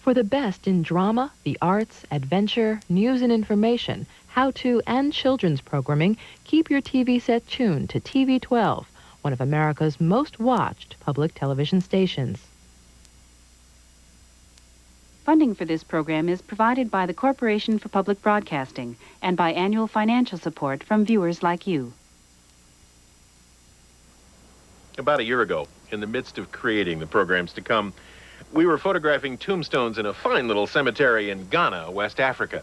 For the best in drama, the arts, adventure, news and information, how-to, and children's programming, keep your TV set tuned to TV 12, one of America's most watched public television stations. Funding for this program is provided by the Corporation for Public Broadcasting and by annual financial support from viewers like you. About a year ago, in the midst of creating the programs to come, we were photographing tombstones in a fine little cemetery in Ghana, West Africa.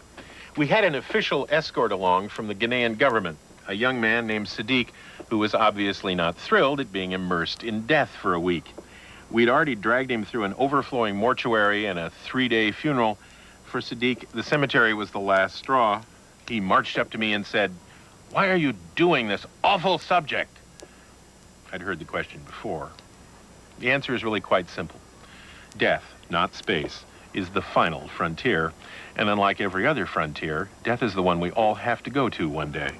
We had an official escort along from the Ghanaian government, a young man named Sadiq, who was obviously not thrilled at being immersed in death for a week. We'd already dragged him through an overflowing mortuary and a 3-day funeral. For Sadiq, the cemetery was the last straw. He marched up to me and said, "Why are you doing this awful subject?" I'd heard the question before. The answer is really quite simple. Death, not space, is the final frontier, and unlike every other frontier, death is the one we all have to go to one day.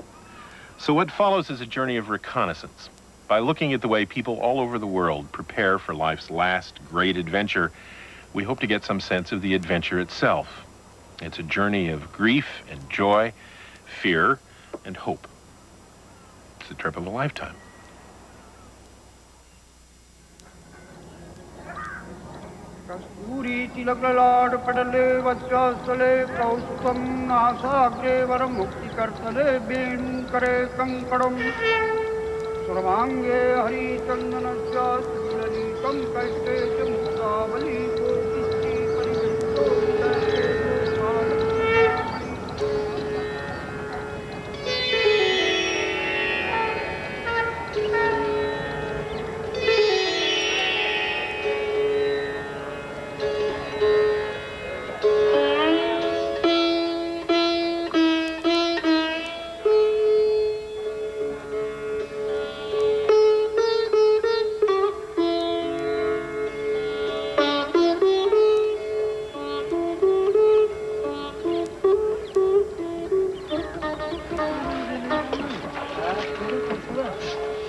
So what follows is a journey of reconnaissance. By looking at the way people all over the world prepare for life's last great adventure, we hope to get some sense of the adventure itself. It's a journey of grief and joy, fear and hope. It's the trip of a lifetime. कस्तूरी तिलक लाड पटले वज्रस्थले कौस्तुभं नासाग्रे वरं मुक्तिकर्तले वेणु करे कंकणं सर्वांगे हरिचन्दनस्य श्रीललितं कैष्टे च मुक्तावली गोपिश्री परिवृत्तो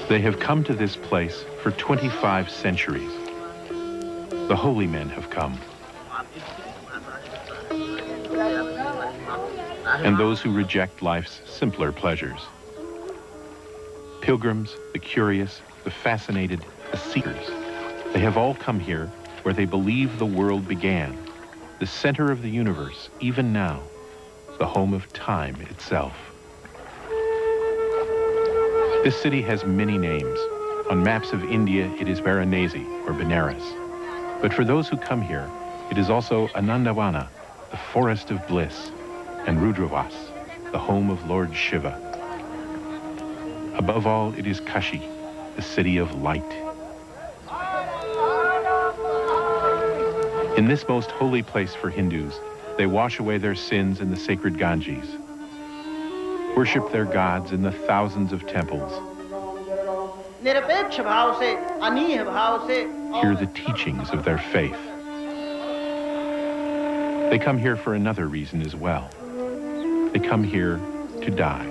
They have come to this place for 25 centuries. The holy men have come. And those who reject life's simpler pleasures. Pilgrims, the curious, the fascinated, the seekers. They have all come here where they believe the world began, the center of the universe, even now, the home of time itself. This city has many names. On maps of India, it is Varanasi or Benares. But for those who come here, it is also Anandavana, the forest of bliss, and Rudravas, the home of Lord Shiva. Above all, it is Kashi, the city of light. In this most holy place for Hindus, they wash away their sins in the sacred Ganges, worship their gods in the thousands of temples, hear the teachings of their faith. They come here for another reason as well. They come here to die.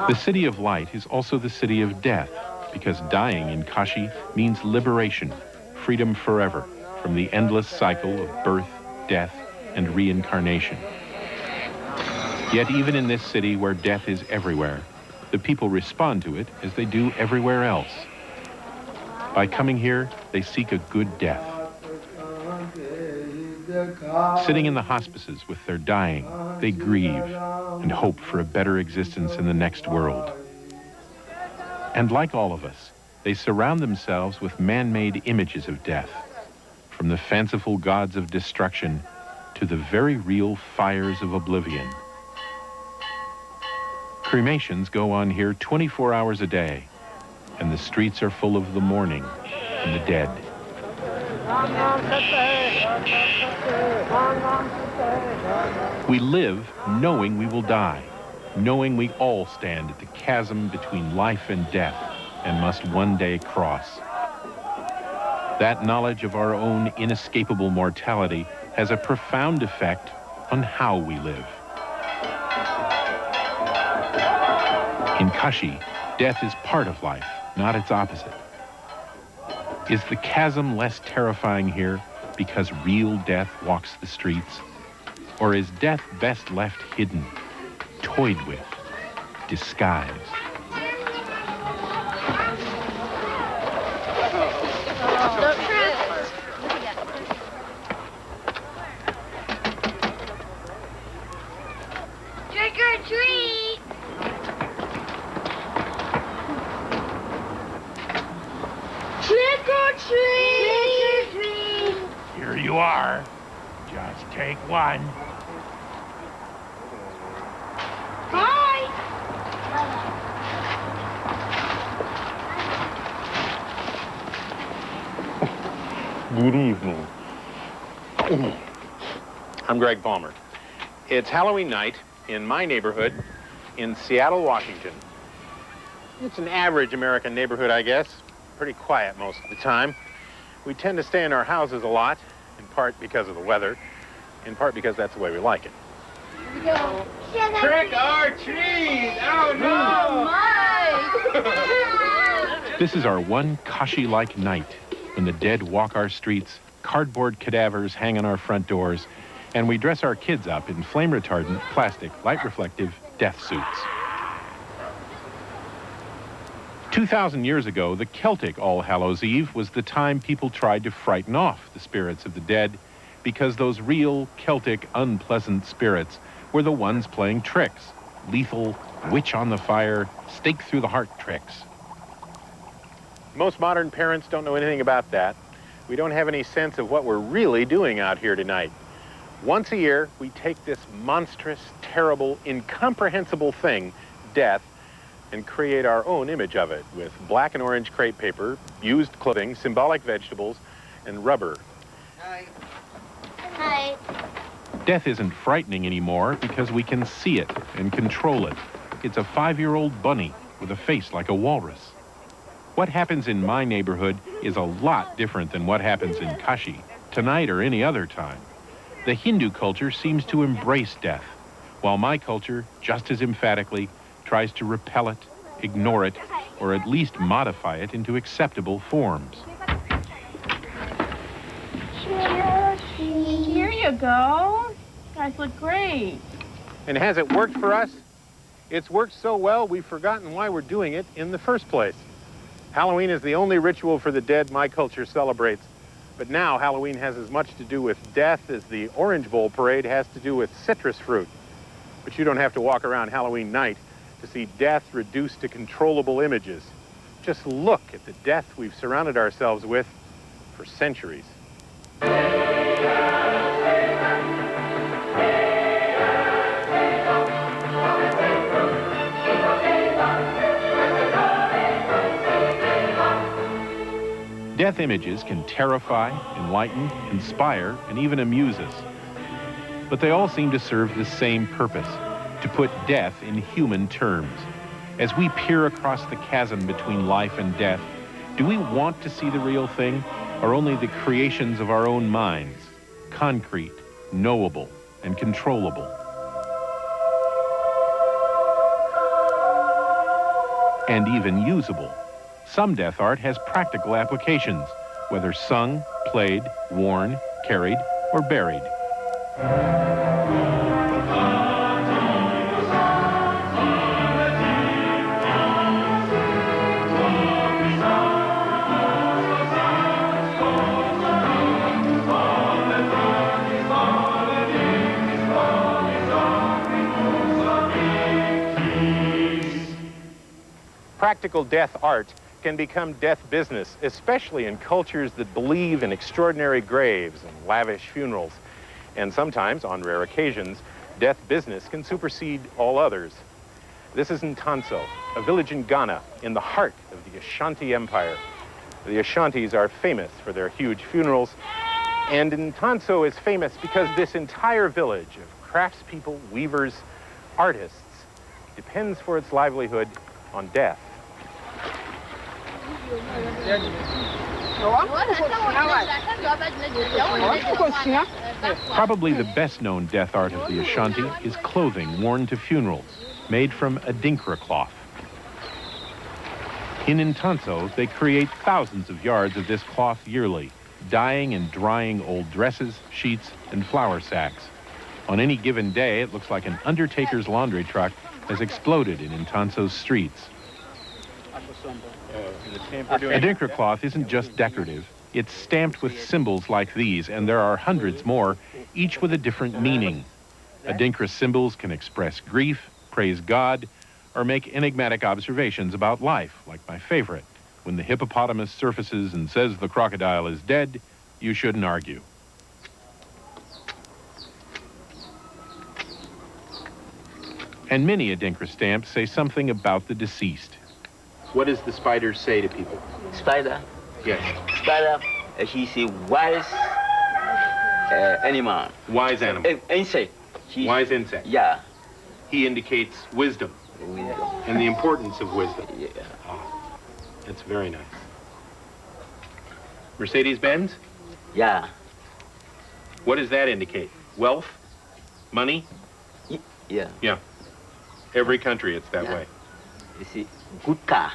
The city of light is also the city of death, because dying in Kashi means liberation, freedom forever from the endless cycle of birth, death, and reincarnation. Yet even in this city where death is everywhere, the people respond to it as they do everywhere else. By coming here, they seek a good death. Sitting in the hospices with their dying, they grieve and hope for a better existence in the next world. And like all of us, they surround themselves with man-made images of death, from the fanciful gods of destruction to the very real fires of oblivion. Cremations go on here 24 hours a day, and the streets are full of the mourning and the dead. We live knowing we will die, knowing we all stand at the chasm between life and death and must one day cross. That knowledge of our own inescapable mortality has a profound effect on how we live. In Kashi, death is part of life, not its opposite. Is the chasm less terrifying here because real death walks the streets? Or is death best left hidden, toyed with, disguised? Trick or treat! Trick or treat! Trick or treat! Here you are. Just take one. Bye! Good evening. I'm Greg Palmer. It's Halloween night in my neighborhood in Seattle, Washington. It's an average American neighborhood, I guess. Pretty quiet most of the time. We tend to stay in our houses a lot, in part because of the weather, in part because that's the way we like it. Here we go. Trick or treat! Oh no! This is our one Kashi-like night when the dead walk our streets, cardboard cadavers hang on our front doors, and we dress our kids up in flame-retardant, plastic, light-reflective death suits. 2,000 years ago, the Celtic All Hallows Eve was the time people tried to frighten off the spirits of the dead because those real Celtic unpleasant spirits were the ones playing tricks, lethal, witch on the fire, stake through the heart tricks. Most modern parents don't know anything about that. We don't have any sense of what we're really doing out here tonight. Once a year, we take this monstrous, terrible, incomprehensible thing, death, and create our own image of it with black and orange crepe paper, used clothing, symbolic vegetables, and rubber. Hi. Death isn't frightening anymore because we can see it and control it. It's a 5-year-old bunny with a face like a walrus. What happens in my neighborhood is a lot different than what happens in Kashi, tonight or any other time. The Hindu culture seems to embrace death, while my culture, just as emphatically, tries to repel it, ignore it, or at least modify it into acceptable forms. Here you go. You guys look great. And has it worked for us? It's worked so well, we've forgotten why we're doing it in the first place. Halloween is the only ritual for the dead my culture celebrates. But now Halloween has as much to do with death as the Orange Bowl parade has to do with citrus fruit. But you don't have to walk around Halloween night to see death reduced to controllable images. Just look at the death we've surrounded ourselves with for centuries. Death images can terrify, enlighten, inspire, and even amuse us. But they all seem to serve the same purpose, to put death in human terms. As we peer across the chasm between life and death, do we want to see the real thing, or only the creations of our own minds, concrete, knowable, and controllable? And even usable. Some death art has practical applications, whether sung, played, worn, carried, or buried. Practical death art can become death business, especially in cultures that believe in extraordinary graves and lavish funerals. And sometimes, on rare occasions, death business can supersede all others. This is Ntanso, a village in Ghana, in the heart of the Ashanti Empire. The Ashantis are famous for their huge funerals, and Ntanso is famous because this entire village of craftspeople, weavers, artists depends for its livelihood on death. Probably the best-known death art of the Ashanti is clothing worn to funerals, made from adinkra cloth. In Intanso, they create thousands of yards of this cloth yearly, dyeing and drying old dresses, sheets, and flour sacks. On any given day, it looks like an undertaker's laundry truck has exploded in Intanso's streets. Adinkra cloth isn't just decorative. It's stamped with symbols like these, and there are hundreds more, each with a different meaning. Adinkra symbols can express grief, praise God, or make enigmatic observations about life, like my favorite. When the hippopotamus surfaces and says the crocodile is dead, you shouldn't argue. And many Adinkra stamps say something about the deceased. What does the spider say to people? Spider? Yes. Spider, he say wise animal. Wise animal. Insect. Wise insect. Yeah. He indicates wisdom and the importance of wisdom. Yeah. Oh, that's very nice. Mercedes-Benz? Yeah. What does that indicate? Wealth? Money? Yeah. Yeah. Every country, it's that way. You see, good car.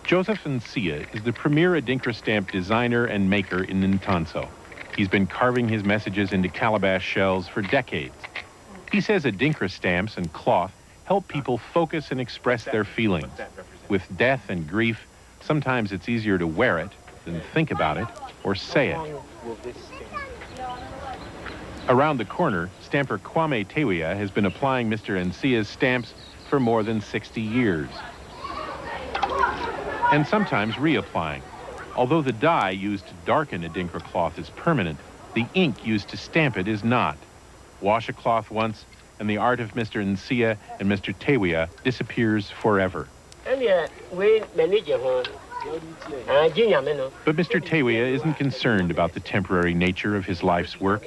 Joseph Nsia is the premier Adinkra stamp designer and maker in Intanso. He's been carving his messages into calabash shells for decades. He says Adinkra stamps and cloth help people focus and express their feelings. With death and grief, sometimes it's easier to wear it than think about it or say it. Around the corner, stamper Kwame Tewia has been applying Mr. Nsia's stamps for more than 60 years. And sometimes reapplying. Although the dye used to darken Adinkra cloth is permanent, the ink used to stamp it is not. Wash a cloth once, and the art of Mr. Nsia and Mr. Tewia disappears forever. But Mr. Tewia isn't concerned about the temporary nature of his life's work.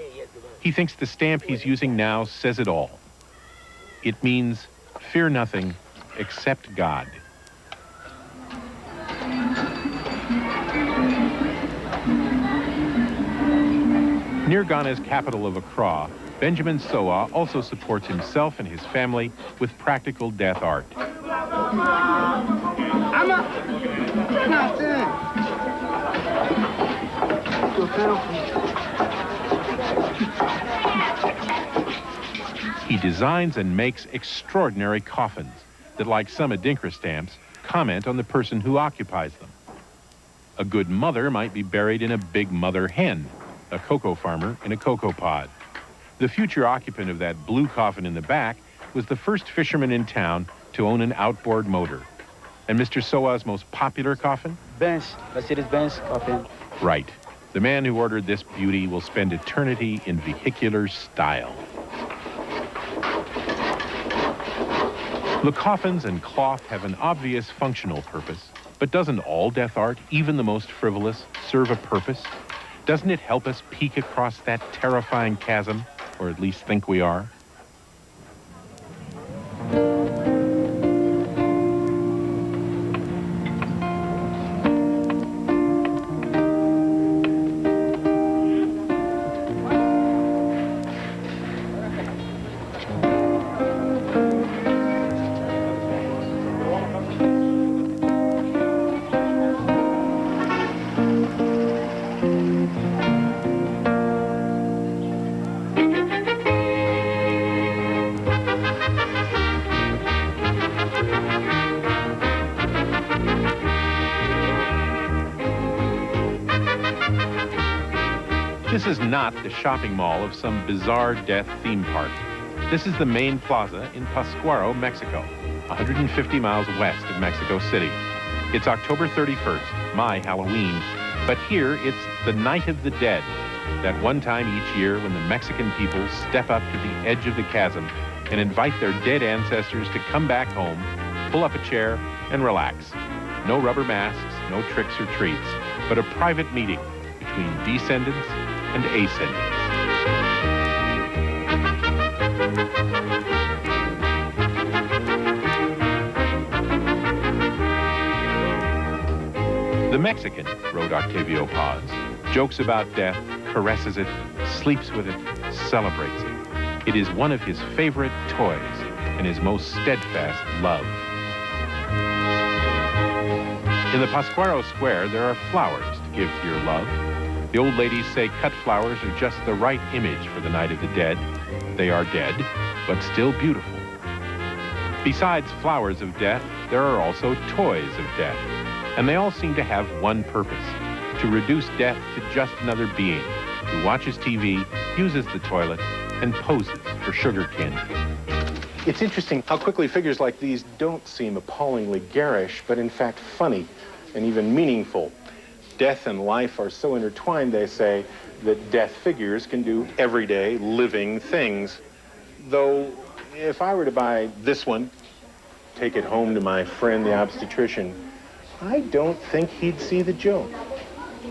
He thinks the stamp he's using now says it all. It means, fear nothing except God. Near Ghana's capital of Accra, Benjamin Soa also supports himself and his family with practical death art. He designs and makes extraordinary coffins that, like some Adinkra stamps, comment on the person who occupies them. A good mother might be buried in a big mother hen, a cocoa farmer in a cocoa pod. The future occupant of that blue coffin in the back was the first fisherman in town to own an outboard motor. And Mr. Soa's most popular coffin? Mercedes-Benz coffin. Right. The man who ordered this beauty will spend eternity in vehicular style. The coffins and cloth have an obvious functional purpose, but doesn't all death art, even the most frivolous, serve a purpose? Doesn't it help us peek across that terrifying chasm, or at least think we are? This is not the shopping mall of some bizarre death theme park. This is the main plaza in Pascuaro, Mexico, 150 miles west of Mexico City. It's October 31st, my Halloween, but here it's the Night of the Dead, that one time each year when the Mexican people step up to the edge of the chasm and invite their dead ancestors to come back home, pull up a chair, and relax. No rubber masks, no tricks or treats, but a private meeting between descendants and ascendants. The Mexican, wrote Octavio Paz, jokes about death, caresses it, sleeps with it, celebrates it. It is one of his favorite toys and his most steadfast love. In the Pascuaro Square, there are flowers to give to your love. The old ladies say cut flowers are just the right image for the Night of the Dead. They are dead, but still beautiful. Besides flowers of death, there are also toys of death. And they all seem to have one purpose: to reduce death to just another being who watches TV, uses the toilet, and poses for sugar candy. It's interesting how quickly figures like these don't seem appallingly garish, but in fact funny and even meaningful. Death and life are so intertwined, they say, that death figures can do everyday living things. Though, if I were to buy this one, take it home to my friend the obstetrician, I don't think he'd see the joke.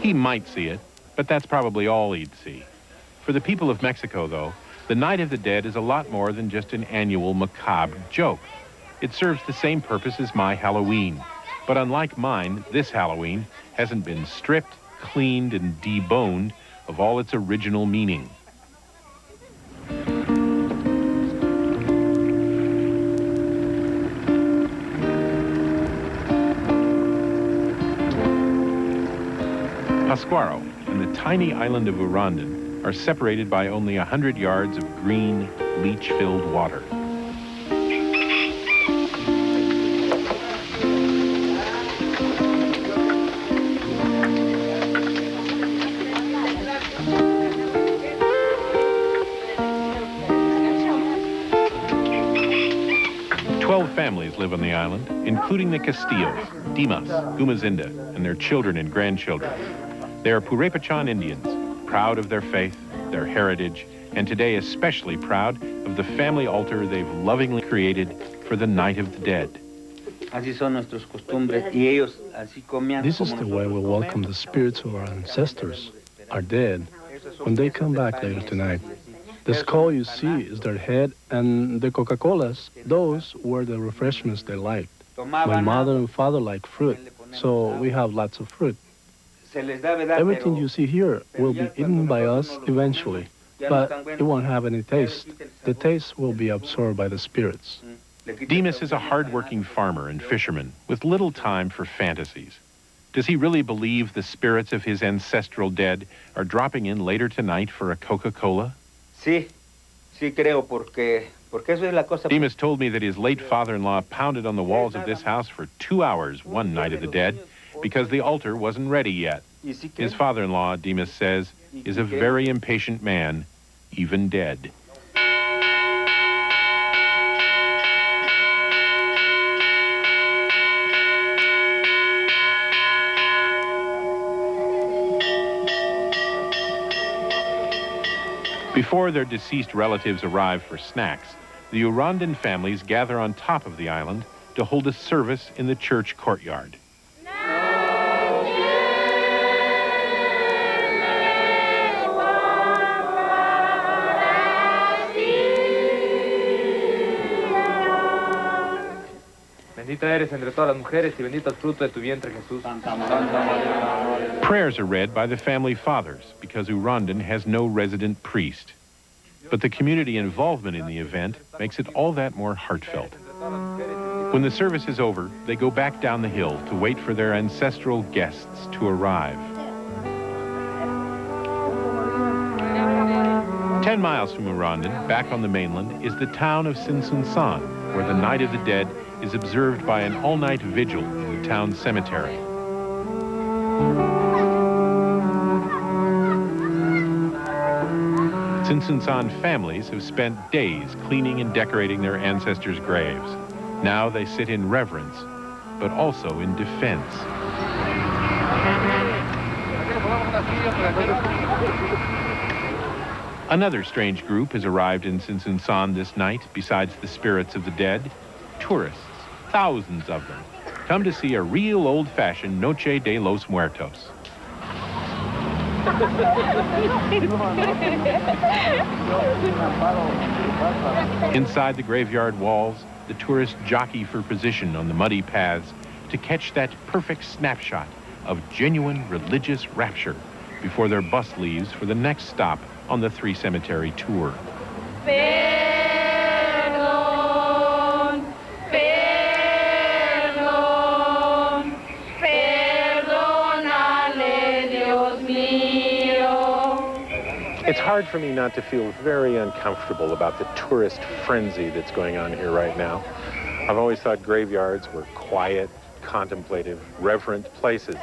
He might see it, but that's probably all he'd see. For the people of Mexico, though, the Night of the Dead is a lot more than just an annual macabre joke. It serves the same purpose as my Halloween. But unlike mine, this Halloween hasn't been stripped, cleaned, and deboned of all its original meaning. Pascuaro and the tiny island of Urandan are separated by only 100 yards of green, leech-filled water. Families live on the island, including the Castillos, Dimas, Gumazinda, and their children and grandchildren. They are Purépechan Indians, proud of their faith, their heritage, and today especially proud of the family altar they've lovingly created for the Night of the Dead. This is the way we welcome the spirits of our ancestors, our dead, when they come back later tonight. The skull you see is their head, and the Coca-Colas, those were the refreshments they liked. My mother and father like fruit, so we have lots of fruit. Everything you see here will be eaten by us eventually, but it won't have any taste. The taste will be absorbed by the spirits. Dimas is a hard-working farmer and fisherman with little time for fantasies. Does he really believe the spirits of his ancestral dead are dropping in later tonight for a Coca-Cola? Dimas told me that his late father-in-law pounded on the walls of this house for 2 hours one Night of the Dead because the altar wasn't ready yet. His father-in-law, Dimas says, is a very impatient man, even dead. Before their deceased relatives arrive for snacks, the Urandan families gather on top of the island to hold a service in the church courtyard. Bendita eres entre todas las mujeres y bendito el fruto de tu vientre, Jesús. Prayers are read by the family fathers because Urandan has no resident priest. But the community involvement in the event makes it all that more heartfelt. When the service is over, they go back down the hill to wait for their ancestral guests to arrive. 10 miles from Urandan, back on the mainland, is the town of Sinsunsan, where the Night of the Dead is observed by an all-night vigil in the town cemetery. Sinsunsan families have spent days cleaning and decorating their ancestors' graves. Now they sit in reverence, but also in defense. Another strange group has arrived in Sinsunsan this night, besides the spirits of the dead. Tourists, thousands of them, come to see a real old-fashioned Noche de los Muertos. Inside the graveyard walls, the tourists jockey for position on the muddy paths to catch that perfect snapshot of genuine religious rapture before their bus leaves for the next stop on the three-cemetery tour. Perdón, perdón, perdón. hard for me not to feel very uncomfortable about the tourist frenzy that's going on here right now. I've always thought graveyards were quiet, contemplative, reverent places.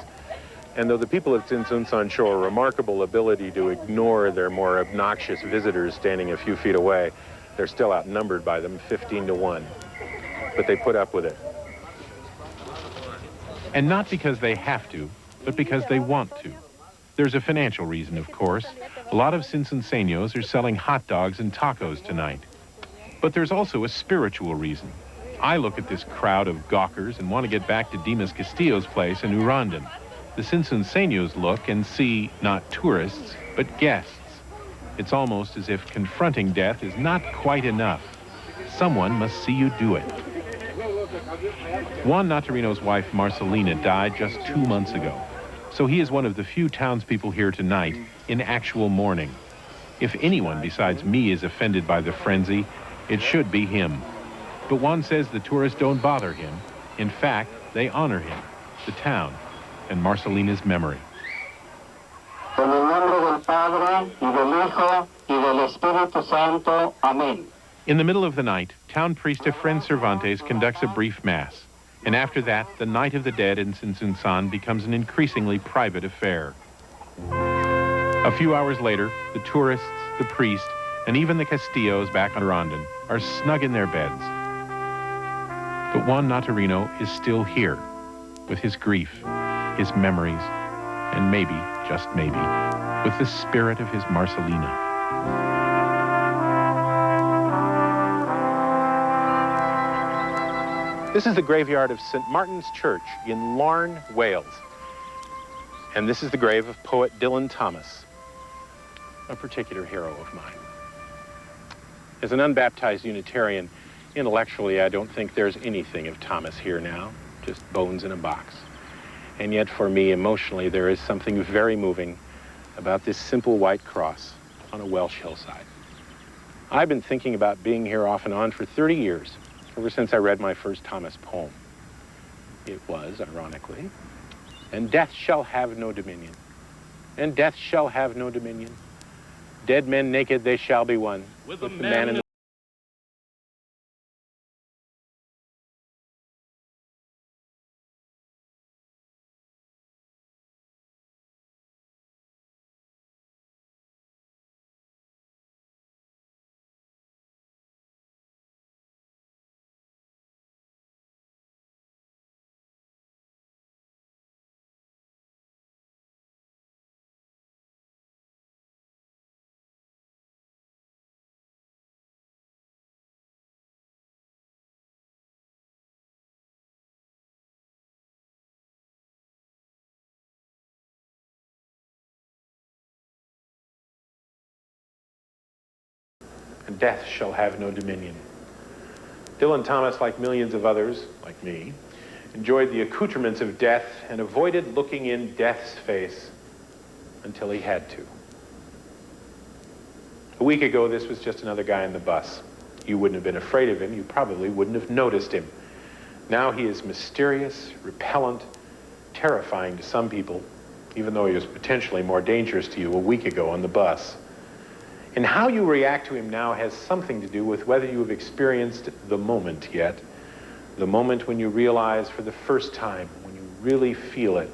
And though the people of Tsinsunsan show a remarkable ability to ignore their more obnoxious visitors standing a few feet away, they're still outnumbered by them 15-1. But they put up with it. And not because they have to, but because they want to. There's a financial reason, of course. A lot of Tsinsunseños are selling hot dogs and tacos tonight. But there's also a spiritual reason. I look at this crowd of gawkers and want to get back to Dimas Castillo's place in Urandan. The Tsinsunseños look and see not tourists, but guests. It's almost as if confronting death is not quite enough. Someone must see you do it. Juan Natarino's wife, Marcelina, died just 2 months ago. So he is one of the few townspeople here tonight in actual mourning. If anyone besides me is offended by the frenzy, it should be him. But Juan says the tourists don't bother him. In fact, they honor him, the town, and Marcelina's memory. En el nombre del Padre, y del Hijo, y del Espíritu Santo. Amén. In the middle of the night, town priest Efren Cervantes conducts a brief mass. And after that, the Night of the Dead in Tsinsunsan becomes an increasingly private affair. A few hours later, the tourists, the priest, and even the Castillos back on Urandan are snug in their beds. But Juan Natarino is still here, with his grief, his memories, and maybe, just maybe, with the spirit of his Marcelina. This is the graveyard of St. Martin's Church in Larne, Wales. And this is the grave of poet Dylan Thomas, a particular hero of mine. As an unbaptized Unitarian, intellectually, I don't think there's anything of Thomas here now, just bones in a box. And yet, for me, emotionally, there is something very moving about this simple white cross on a Welsh hillside. I've been thinking about being here off and on for 30 years, ever since I read my first Thomas poem. It was, ironically, and death shall have no dominion, and death shall have no dominion. Dead men naked they shall be one, with the man in the and death shall have no dominion. Dylan Thomas, like millions of others, like me, enjoyed the accoutrements of death and avoided looking in death's face until he had to. A week ago, this was just another guy in the bus. You wouldn't have been afraid of him. You probably wouldn't have noticed him. Now he is mysterious, repellent, terrifying to some people, even though he was potentially more dangerous to you a week ago on the bus. And how you react to him now has something to do with whether you have experienced the moment yet, the moment when you realize for the first time, when you really feel it,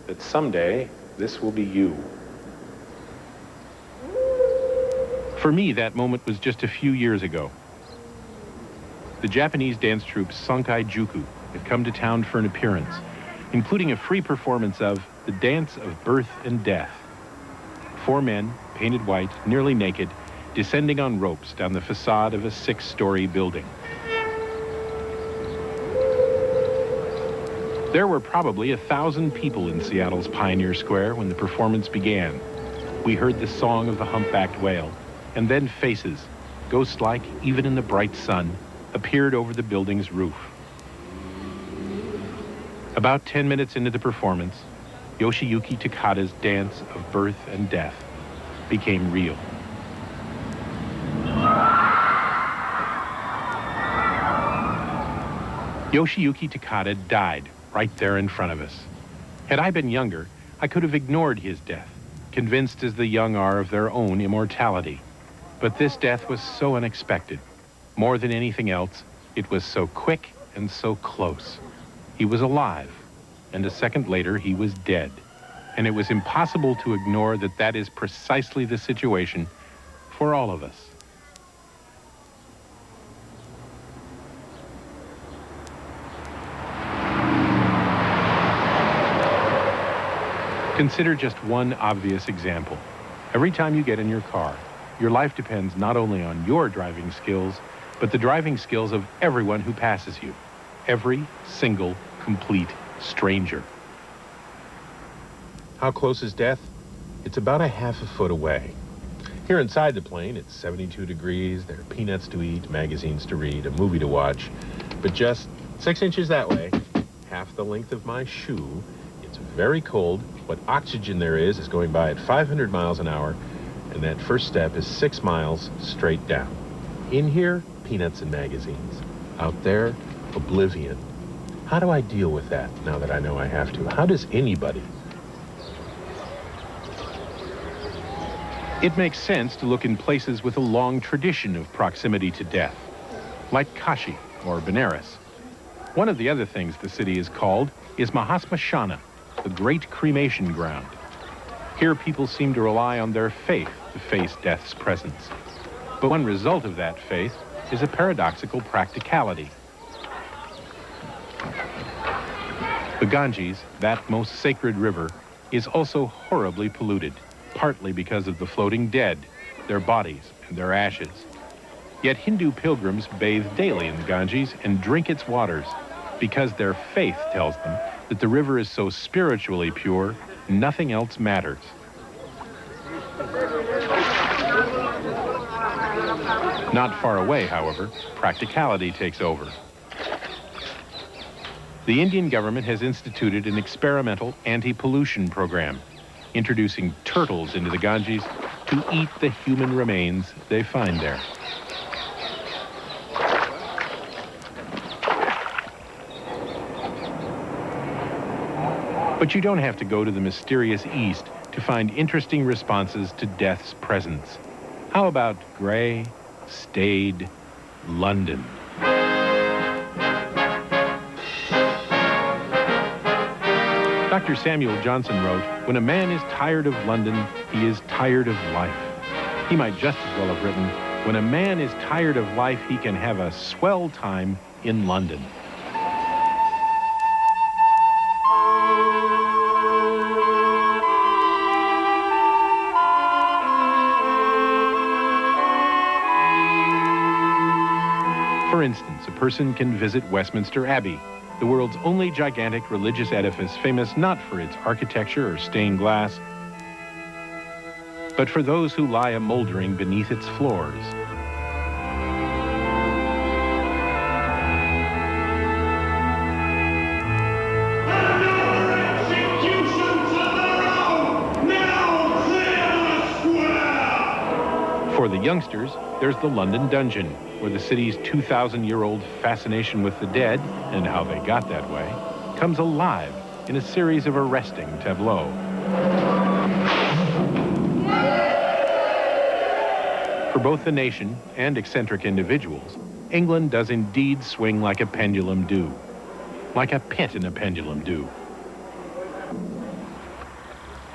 that someday this will be you. For me, that moment was just a few years ago. The Japanese dance troupe Sankai Juku had come to town for an appearance, including a free performance of The Dance of Birth and Death. 4 men, painted white, nearly naked, descending on ropes down the facade of a 6-story building. There were probably 1,000 people in Seattle's Pioneer Square when the performance began. We heard the song of the humpbacked whale, and then faces, ghost-like even in the bright sun, appeared over the building's roof. About 10 minutes into the performance, Yoshiyuki Takada's Dance of Birth and Death became real. Yoshiyuki Takada died right there in front of us. Had I been younger, I could have ignored his death, convinced as the young are of their own immortality. But this death was so unexpected. More than anything else, it was so quick and so close. He was alive, and a second later he was dead. And it was impossible to ignore that that is precisely the situation for all of us. Consider just one obvious example. Every time you get in your car, your life depends not only on your driving skills, but the driving skills of everyone who passes you. Every single, complete stranger. How close is death? It's about a half a foot away. Here inside the plane, it's 72 degrees, there are peanuts to eat, magazines to read, a movie to watch. But just 6 inches that way, half the length of my shoe, it's very cold. What oxygen there is going by at 500 miles an hour, and that first step is 6 miles straight down. In here, peanuts and magazines. Out there, oblivion. How do I deal with that now that I know I have to? How does anybody? It makes sense to look in places with a long tradition of proximity to death, like Kashi or Benares. One of the other things the city is called is Mahasmashana, the great cremation ground. Here people seem to rely on their faith to face death's presence. But one result of that faith is a paradoxical practicality. The Ganges, that most sacred river, is also horribly polluted, partly because of the floating dead, their bodies and their ashes. Yet Hindu pilgrims bathe daily in the Ganges and drink its waters because their faith tells them that the river is so spiritually pure, nothing else matters. Not far away, however, practicality takes over. The Indian government has instituted an experimental anti-pollution program, introducing turtles into the Ganges to eat the human remains they find there. But you don't have to go to the mysterious East to find interesting responses to death's presence. How about gray, staid London? Dr. Samuel Johnson wrote, "When a man is tired of London, he is tired of life." He might just as well have written, "When a man is tired of life, he can have a swell time in London." For instance, a person can visit Westminster Abbey, the world's only gigantic religious edifice famous not for its architecture or stained glass, but for those who lie a-moldering beneath its floors. For the youngsters, there's the London Dungeon, where the city's 2,000-year-old fascination with the dead, and how they got that way, comes alive in a series of arresting tableaux. For both the nation and eccentric individuals, England does indeed swing like a pendulum do, like a pit in a pendulum do.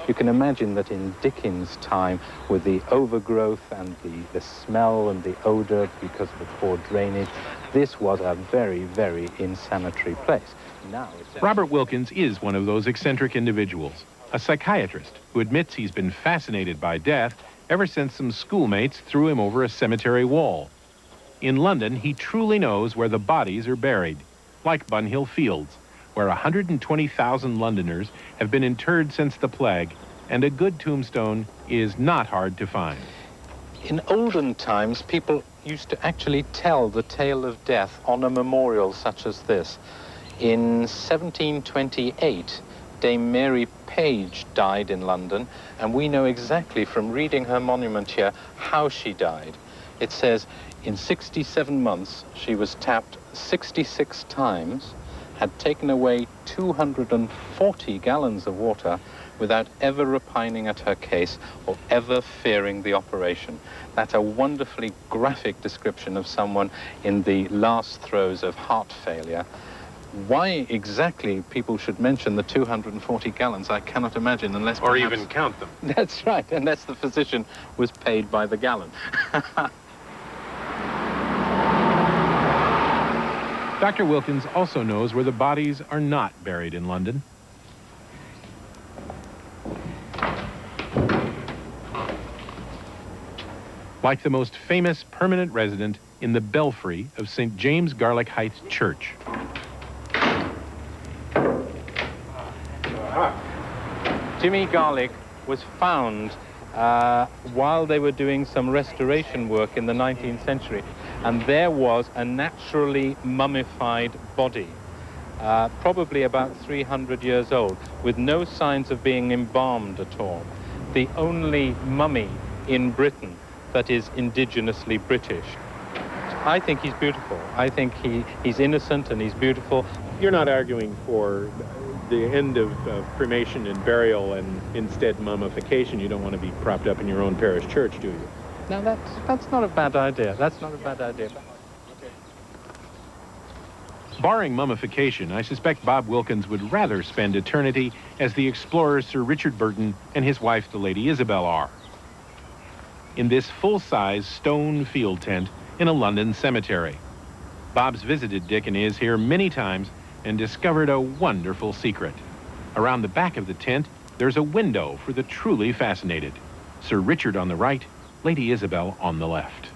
You can imagine that in Dickens' time, with the overgrowth and the smell and the odor because of the poor drainage, this was a very, very insanitary place. Now Robert Wilkins is one of those eccentric individuals, a psychiatrist who admits he's been fascinated by death ever since some schoolmates threw him over a cemetery wall. In London, he truly knows where the bodies are buried, like Bunhill Fields, where 120,000 Londoners have been interred since the plague, and a good tombstone is not hard to find. In olden times, people used to actually tell the tale of death on a memorial such as this. In 1728, Dame Mary Page died in London, and we know exactly from reading her monument here how she died. It says, in 67 months, she was tapped 66 times, had taken away 240 gallons of water, without ever repining at her case or ever fearing the operation. That's a wonderfully graphic description of someone in the last throes of heart failure. Why exactly people should mention the 240 gallons, I cannot imagine, unless or perhaps... even count them. That's right, unless the physician was paid by the gallon. Dr. Wilkins also knows where the bodies are not buried in London. Like the most famous permanent resident in the belfry of St. James Garlic Heights Church. Jimmy Garlic was found while they were doing some restoration work in the 19th century, and there was a naturally mummified body, probably about 300 years old, with no signs of being embalmed at all. The only mummy in Britain that is indigenously British. I think he's beautiful. I think he's innocent and he's beautiful. You're not arguing for the end of cremation and burial and instead mummification. You don't want to be propped up in your own parish church, do you? Now that's not a bad idea. That's not a bad idea. Barring mummification, I suspect Bob Wilkins would rather spend eternity as the explorer Sir Richard Burton and his wife, the Lady Isabel, are. In this full-size stone field tent in a London cemetery. Bob's visited Dick and Iz here many times and discovered a wonderful secret. Around the back of the tent, there's a window for the truly fascinated. Sir Richard on the right, Lady Isabel on the left.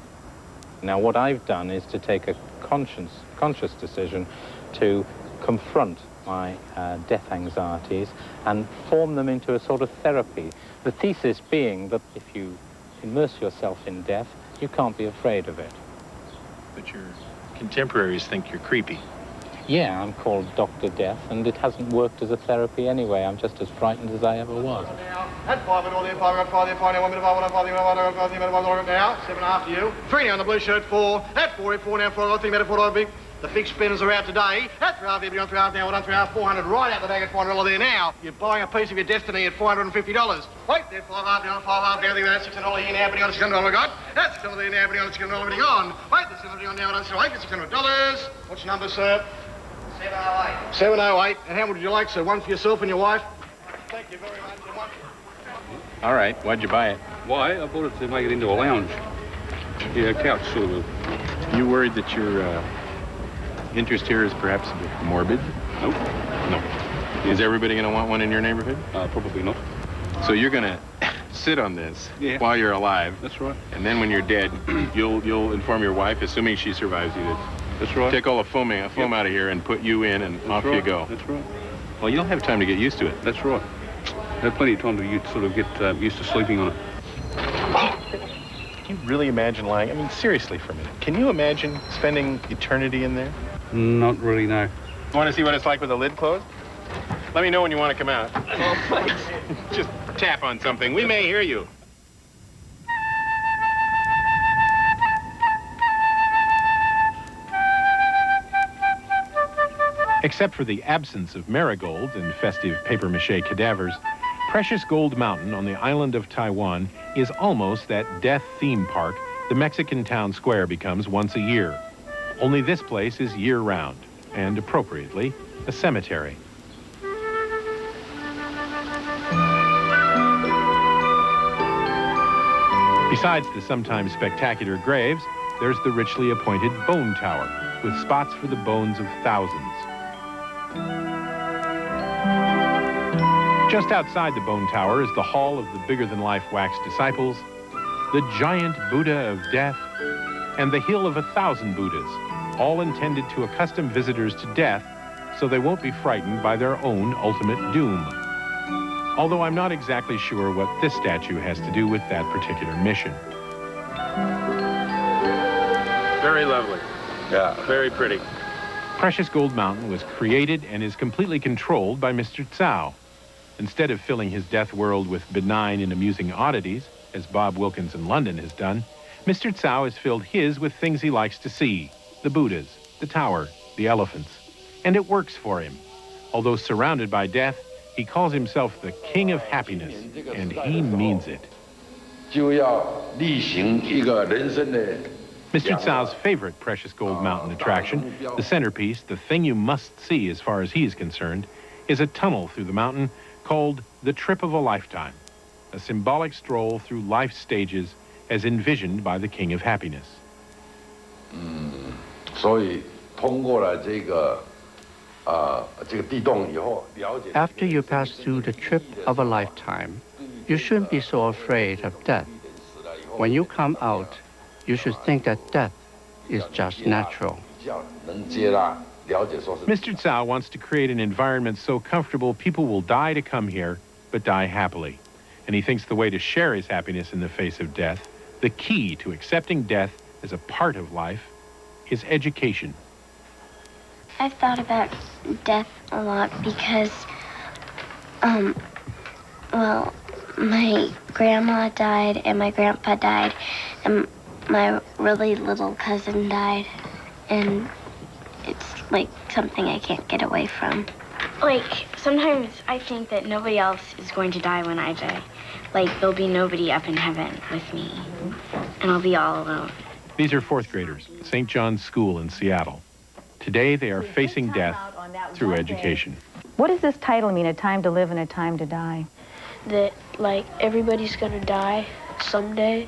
Now, what I've done is to take a conscious decision to confront my death anxieties and form them into a sort of therapy. The thesis being that if you immerse yourself in death, you can't be afraid of it. But your contemporaries think you're creepy. Yeah, I'm called Dr. Death, and it hasn't worked as a therapy anyway. I'm just as frightened as I ever was. That's 5 and all there, 5 and 5 1 minute, 5 1 5 now, 7 after you. 3 now on the blue shirt, 4. That's 4 now, 4 3 minute, 4 big. The big spinners are out today. That's 3 half, you're on 3 half now, 1 3 half, 400 right out the bag at $400 there now. You're buying a piece of your destiny at $450. Wait, there, 5 half now, 5 half now, that's $600 here now, but you on $600 got. That's $600 there now, but you on $600 already gone. Wait, there's $600 on now, and $600. What's your number, sir? 708. 708. And how much would you like, sir? One for yourself and your wife? Thank you very much. And one. All right, why'd you buy it? Why? I bought it to make it into a lounge. Yeah, a couch sort of. You worried that your interest here is perhaps a bit morbid? Nope. No. Is everybody going to want one in your neighborhood? Probably not. So you're going to sit on this while you're alive. That's right. And then when you're dead, you'll inform your wife, assuming she survives you, that's right. Take all the foam out of here and put you in, and off you go. That's right. Well, you'll have time to get used to it. That's right. I had plenty of time to sort of get used to sleeping on it. Can you really imagine lying? I mean, seriously for a minute. Can you imagine spending eternity in there? Not really, no. You want to see what it's like with the lid closed? Let me know when you want to come out. Just tap on something. We may hear you. Except for the absence of marigolds and festive papier-mâché cadavers, Precious Gold Mountain on the island of Taiwan is almost that death theme park the Mexican town square becomes once a year. Only this place is year-round, and appropriately, a cemetery. Besides the sometimes spectacular graves, there's the richly appointed bone tower, with spots for the bones of thousands. Just outside the bone tower is the hall of the bigger-than-life wax disciples, the giant Buddha of death, and the hill of 1,000 Buddhas, all intended to accustom visitors to death so they won't be frightened by their own ultimate doom. Although I'm not exactly sure what this statue has to do with that particular mission. Very lovely. Yeah, very pretty. Precious Gold Mountain was created and is completely controlled by Mr. Tsao. Instead of filling his death world with benign and amusing oddities, as Bob Wilkins in London has done, Mr. Tsao has filled his with things he likes to see, the Buddhas, the tower, the elephants. And it works for him. Although surrounded by death, He calls himself the King of Happiness, and he means it. Mr. Tsau's favorite Precious Gold Mountain attraction, the centerpiece, the thing you must see as far as he is concerned, is a tunnel through the mountain called the Trip of a Lifetime, a symbolic stroll through life's stages as envisioned by the King of Happiness. After you pass through the trip of a lifetime, you shouldn't be so afraid of death. When you come out, you should think that death is just natural. Mr. Tsau wants to create an environment so comfortable people will die to come here, but die happily. And he thinks the way to share his happiness in the face of death, the key to accepting death as a part of life, is education. I've thought about death a lot because, well, my grandma died and my grandpa died and my really little cousin died, and it's like something I can't get away from. Like, sometimes I think that nobody else is going to die when I die. Like, there'll be nobody up in heaven with me, and I'll be all alone. These are fourth graders at St. John's School in Seattle. Today, they are facing death through education. What does this title mean, A Time to Live and a Time to Die? That, like, everybody's gonna die someday,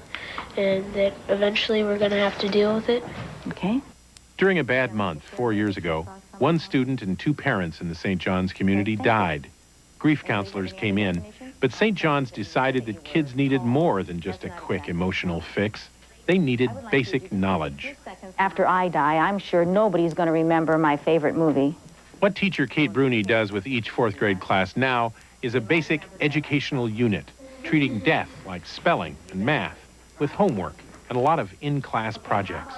and that eventually we're gonna have to deal with it. Okay. During a bad month 4 years ago, one student and two parents in the St. John's community died. Grief counselors came in, but St. John's decided that kids needed more than just a quick emotional fix. They needed basic knowledge. After I die, I'm sure nobody's going to remember my favorite movie. What teacher Kate Bruni does with each fourth grade class now is a basic educational unit, treating death like spelling and math, with homework and a lot of in-class projects.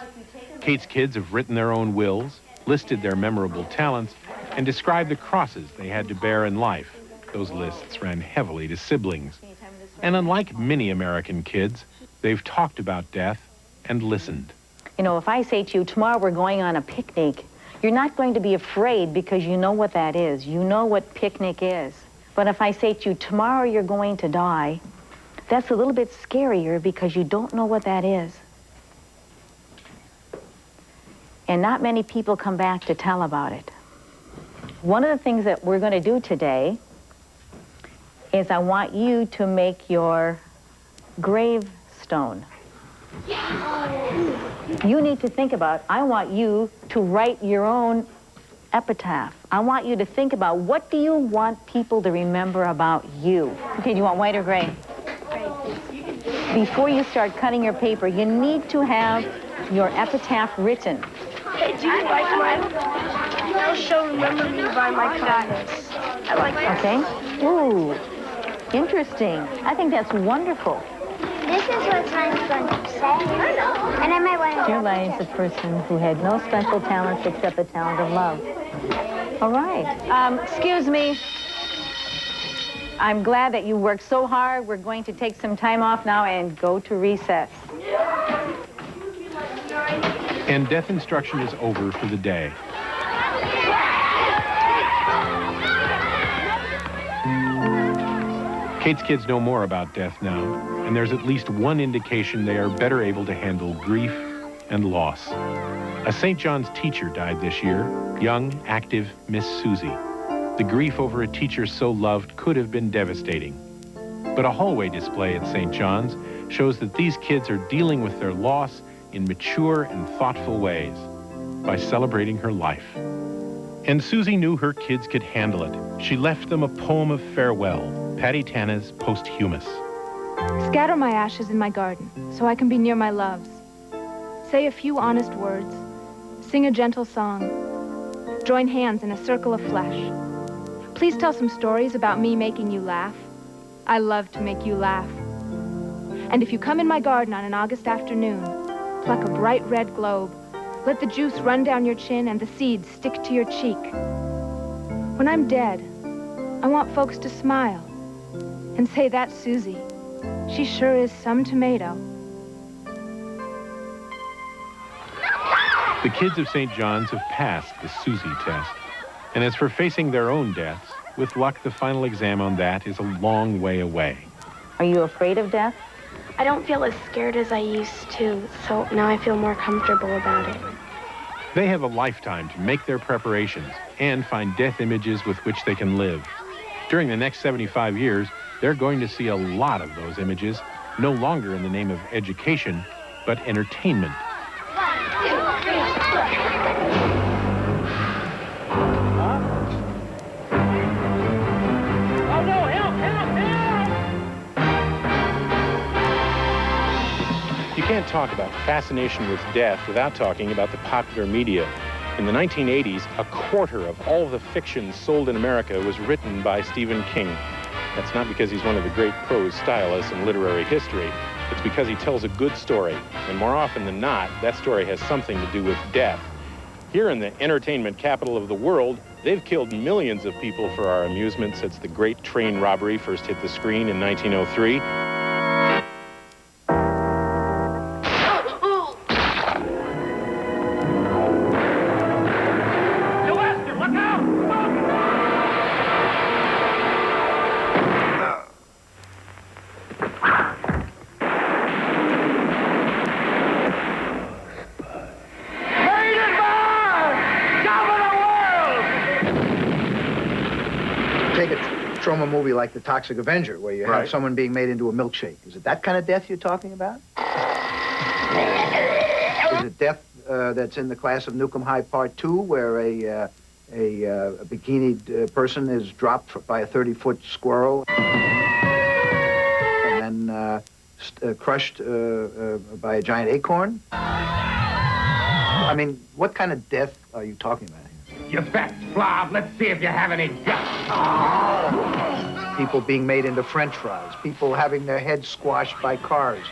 Kate's kids have written their own wills, listed their memorable talents, and described the crosses they had to bear in life. Those lists ran heavily to siblings. And unlike many American kids, they've talked about death and listened. You know, if I say to you, tomorrow we're going on a picnic, you're not going to be afraid because you know what that is. You know what picnic is. But if I say to you, tomorrow you're going to die, that's a little bit scarier because you don't know what that is. And not many people come back to tell about it. One of the things that we're going to do today is I want you to make your gravestone. You need to think about, I want you to write your own epitaph. I want you to think about, what do you want people to remember about you? Okay, do you want white or gray? Before you start cutting your paper, you need to have your epitaph written. Hey, do you like mine? I'll show remember me by my kindness. I like that. Okay. Ooh, interesting. I think that's wonderful. This is what mine's going to say. I know. And I might want to... Dear Line's a person who had no special talents except the talent of love. All right. Excuse me. I'm glad that you worked so hard. We're going to take some time off now and go to recess. And death instruction is over for the day. Kate's kids know more about death now, and there's at least one indication they are better able to handle grief and loss. A St. John's teacher died this year, young, active Miss Susie. The grief over a teacher so loved could have been devastating. But a hallway display at St. John's shows that these kids are dealing with their loss in mature and thoughtful ways by celebrating her life. And Susie knew her kids could handle it. She left them a poem of farewell, Patty Tana's Posthumous. Scatter my ashes in my garden so I can be near my loves. Say a few honest words. Sing a gentle song. Join hands in a circle of flesh. Please tell some stories about me making you laugh. I love to make you laugh. And if you come in my garden on an August afternoon, pluck a bright red globe. Let the juice run down your chin and the seeds stick to your cheek. When I'm dead, I want folks to smile and say, that's Susie. She sure is some tomato. The kids of St. John's have passed the Susie test. And as for facing their own deaths, with luck, the final exam on that is a long way away. Are you afraid of death? I don't feel as scared as I used to, so now I feel more comfortable about it. They have a lifetime to make their preparations and find death images with which they can live. During the next 75 years, they're going to see a lot of those images, no longer in the name of education, but entertainment. You can't talk about fascination with death without talking about the popular media. In the 1980s, a quarter of all the fiction sold in America was written by Stephen King. That's not because he's one of the great prose stylists in literary history. It's because he tells a good story. And more often than not, that story has something to do with death. Here in the entertainment capital of the world, they've killed millions of people for our amusement since the great train robbery first hit the screen in 1903. Take a trauma movie like The Toxic Avenger, where you have someone being made into a milkshake. Is it that kind of death you're talking about? Is it death that's in the class of Nukem High Part 2, where a bikinied person is dropped by a 30-foot squirrel and then crushed by a giant acorn? I mean, what kind of death are you talking about here? You fat slob, let's see if you have any guts. People being made into French fries, people having their heads squashed by cars.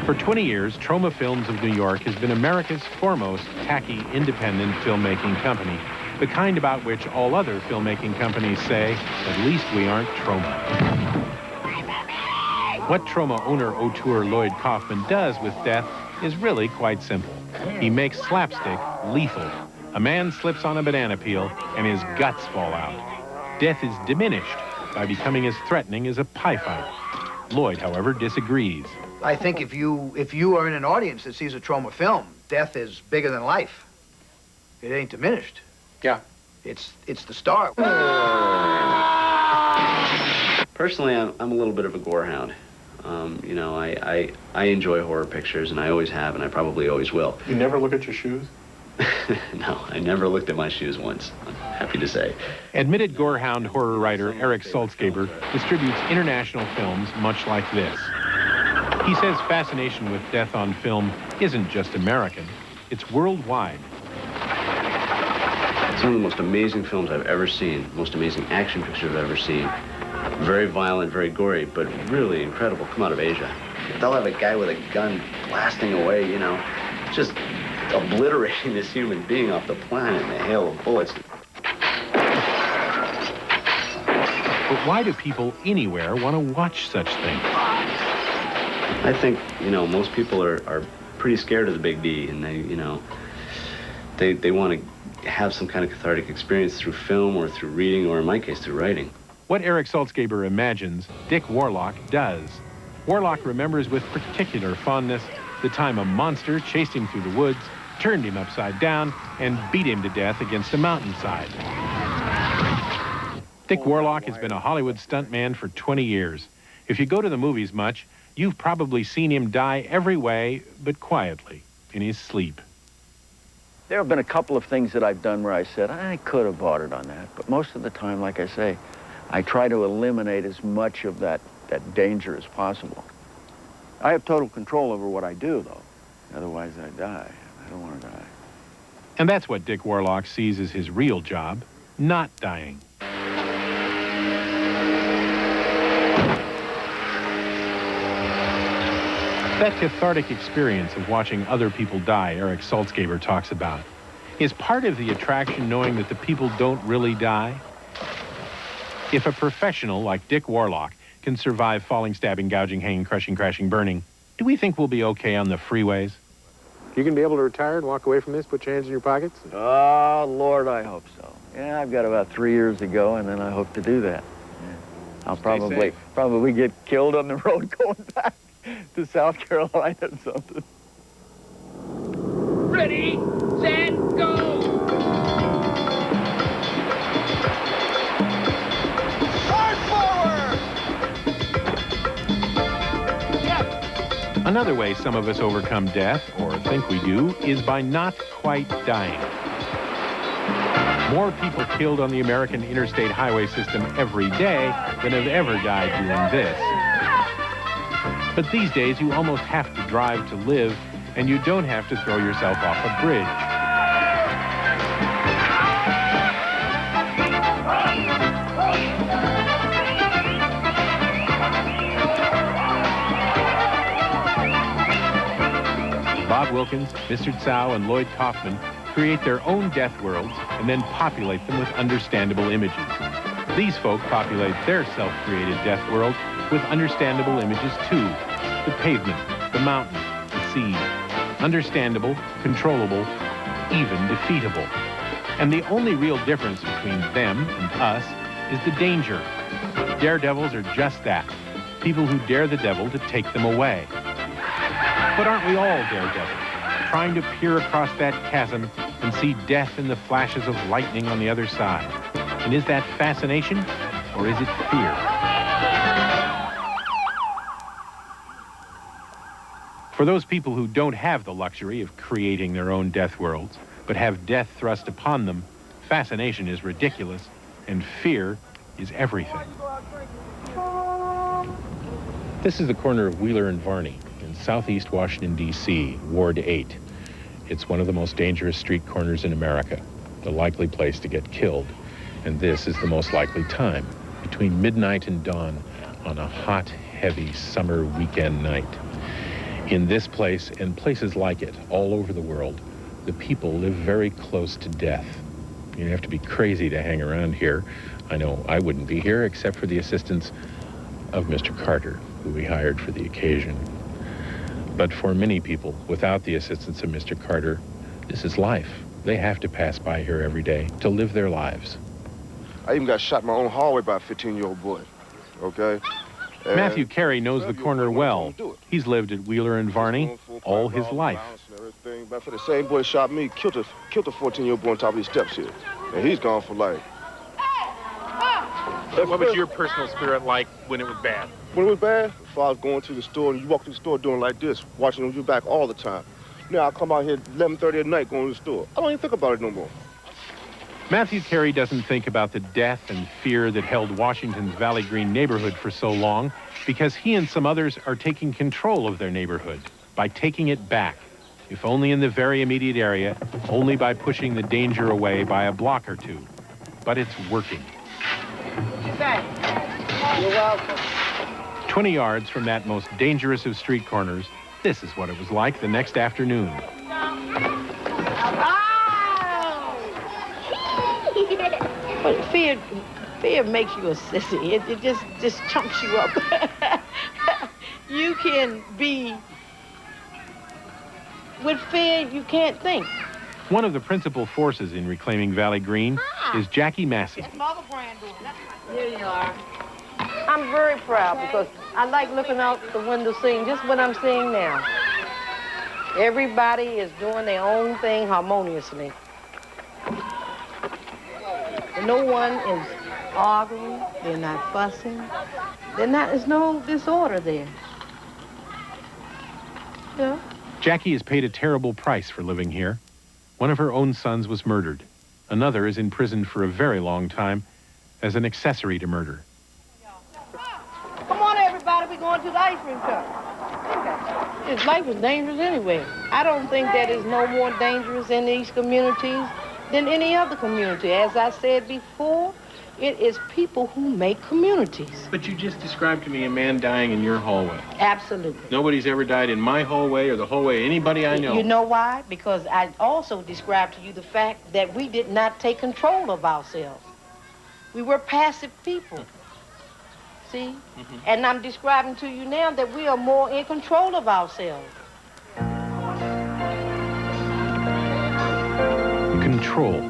For 20 years, Troma Films of New York has been America's foremost tacky independent filmmaking company, the kind about which all other filmmaking companies say, at least we aren't Troma. What Troma owner auteur Lloyd Kaufman does with death is really quite simple. He makes slapstick lethal. A man slips on a banana peel and his guts fall out. Death is diminished by becoming as threatening as a pie fight. Lloyd, however, disagrees. I think if you are in an audience that sees a Troma film, death is bigger than life. It ain't diminished. Yeah. It's the star. Personally, I'm a little bit of a gore hound. You know, I enjoy horror pictures, and I always have, and I probably always will. You never look at your shoes? No, I never looked at my shoes once, I'm happy to say. Admitted gorehound horror writer Eric Saltzgaber distributes international films much like this. He says fascination with death on film isn't just American, it's worldwide. Some of the most amazing films I've ever seen, most amazing action pictures I've ever seen. Very violent, very gory, but really incredible, come out of Asia. They'll have a guy with a gun blasting away, you know, just obliterating this human being off the planet in a hail of bullets. But why do people anywhere want to watch such things? I think, you know, most people are pretty scared of the big D, and they, you know, they want to have some kind of cathartic experience through film or through reading, or in my case, through writing. What Eric Saltzgaber imagines, Dick Warlock does. Warlock remembers with particular fondness the time a monster chased him through the woods, turned him upside down, and beat him to death against a mountainside. Dick Warlock has been a Hollywood stuntman for 20 years. If you go to the movies much, you've probably seen him die every way, but quietly, in his sleep. There have been a couple of things that I've done where I said, I could have bought it on that, but most of the time, like I say, I try to eliminate as much of that danger as possible. I have total control over what I do, though. Otherwise, I die. I don't want to die. And that's what Dick Warlock sees as his real job, not dying. That cathartic experience of watching other people die Eric Saltzgaber talks about is part of the attraction knowing that the people don't really die. If a professional like Dick Warlock can survive falling, stabbing, gouging, hanging, crushing, crashing, burning, do we think we'll be okay on the freeways? You gonna be able to retire and walk away from this, put your hands in your pockets? Oh, Lord, I hope so. Yeah, I've got about 3 years to go, and then I hope to do that. Yeah. I'll probably get killed on the road going back to South Carolina or something. Ready, set, go! Another way some of us overcome death, or think we do, is by not quite dying. More people killed on the American interstate highway system every day than have ever died doing this. But these days, you almost have to drive to live, and you don't have to throw yourself off a bridge. Bob Wilkins, Mr. Tsao, and Lloyd Kaufman create their own death worlds and then populate them with understandable images. These folk populate their self-created death world with understandable images too. The pavement, the mountain, the sea. Understandable, controllable, even defeatable. And the only real difference between them and us is the danger. Daredevils are just that. People who dare the devil to take them away. But aren't we all daredevils, trying to peer across that chasm and see death in the flashes of lightning on the other side? And is that fascination, or is it fear? For those people who don't have the luxury of creating their own death worlds, but have death thrust upon them, fascination is ridiculous, and fear is everything. This is the corner of Wheeler and Varney in southeast Washington, D.C., Ward 8. It's one of the most dangerous street corners in America, the likely place to get killed. And this is the most likely time, between midnight and dawn on a hot, heavy summer weekend night. In this place, and places like it all over the world, the people live very close to death. You have to be crazy to hang around here. I know I wouldn't be here except for the assistance of Mr. Carter, who we hired for the occasion. But for many people, without the assistance of Mr. Carter, this is life. They have to pass by here every day to live their lives. I even got shot in my own hallway by a 15-year-old boy, okay? And Matthew Carey knows the corner well. He's lived at Wheeler and Varney all his life. But for the same boy shot me, killed a 14-year-old boy on top of these steps here. And he's gone for life. What was your personal spirit like when it was bad? When it was bad, if I was going to the store and you walk to the store doing like this, watching your back all the time. Now I come out here 11:30 at night going to the store. I don't even think about it no more. Matthew Carey doesn't think about the death and fear that held Washington's Valley Green neighborhood for so long because he and some others are taking control of their neighborhood by taking it back, if only in the very immediate area, only by pushing the danger away by a block or two. But it's working. You're welcome. 20 yards from that most dangerous of street corners, this is what it was like the next afternoon. But fear makes you a sissy. It just chumps you up. You can be, with fear, you can't think. One of the principal forces in reclaiming Valley Green is Jackie Massey. Here you are. I'm very proud because I like looking out the window seeing just what I'm seeing now. Everybody is doing their own thing harmoniously. No one is arguing, they're not fussing, there's no disorder there. Yeah. Jackie has paid a terrible price for living here. One of her own sons was murdered. Another is in prison for a very long time as an accessory to murder. Come on, everybody, we're going to the ice cream truck. His life is dangerous anyway. I don't think that is no more dangerous in these communities than any other community. As I said before, it is people who make communities. But you just described to me a man dying in your hallway. Absolutely. Nobody's ever died in my hallway or the hallway of anybody I know. You know why? Because I also described to you the fact that we did not take control of ourselves. We were passive people. See? And I'm describing to you now that we are more in control of ourselves. control.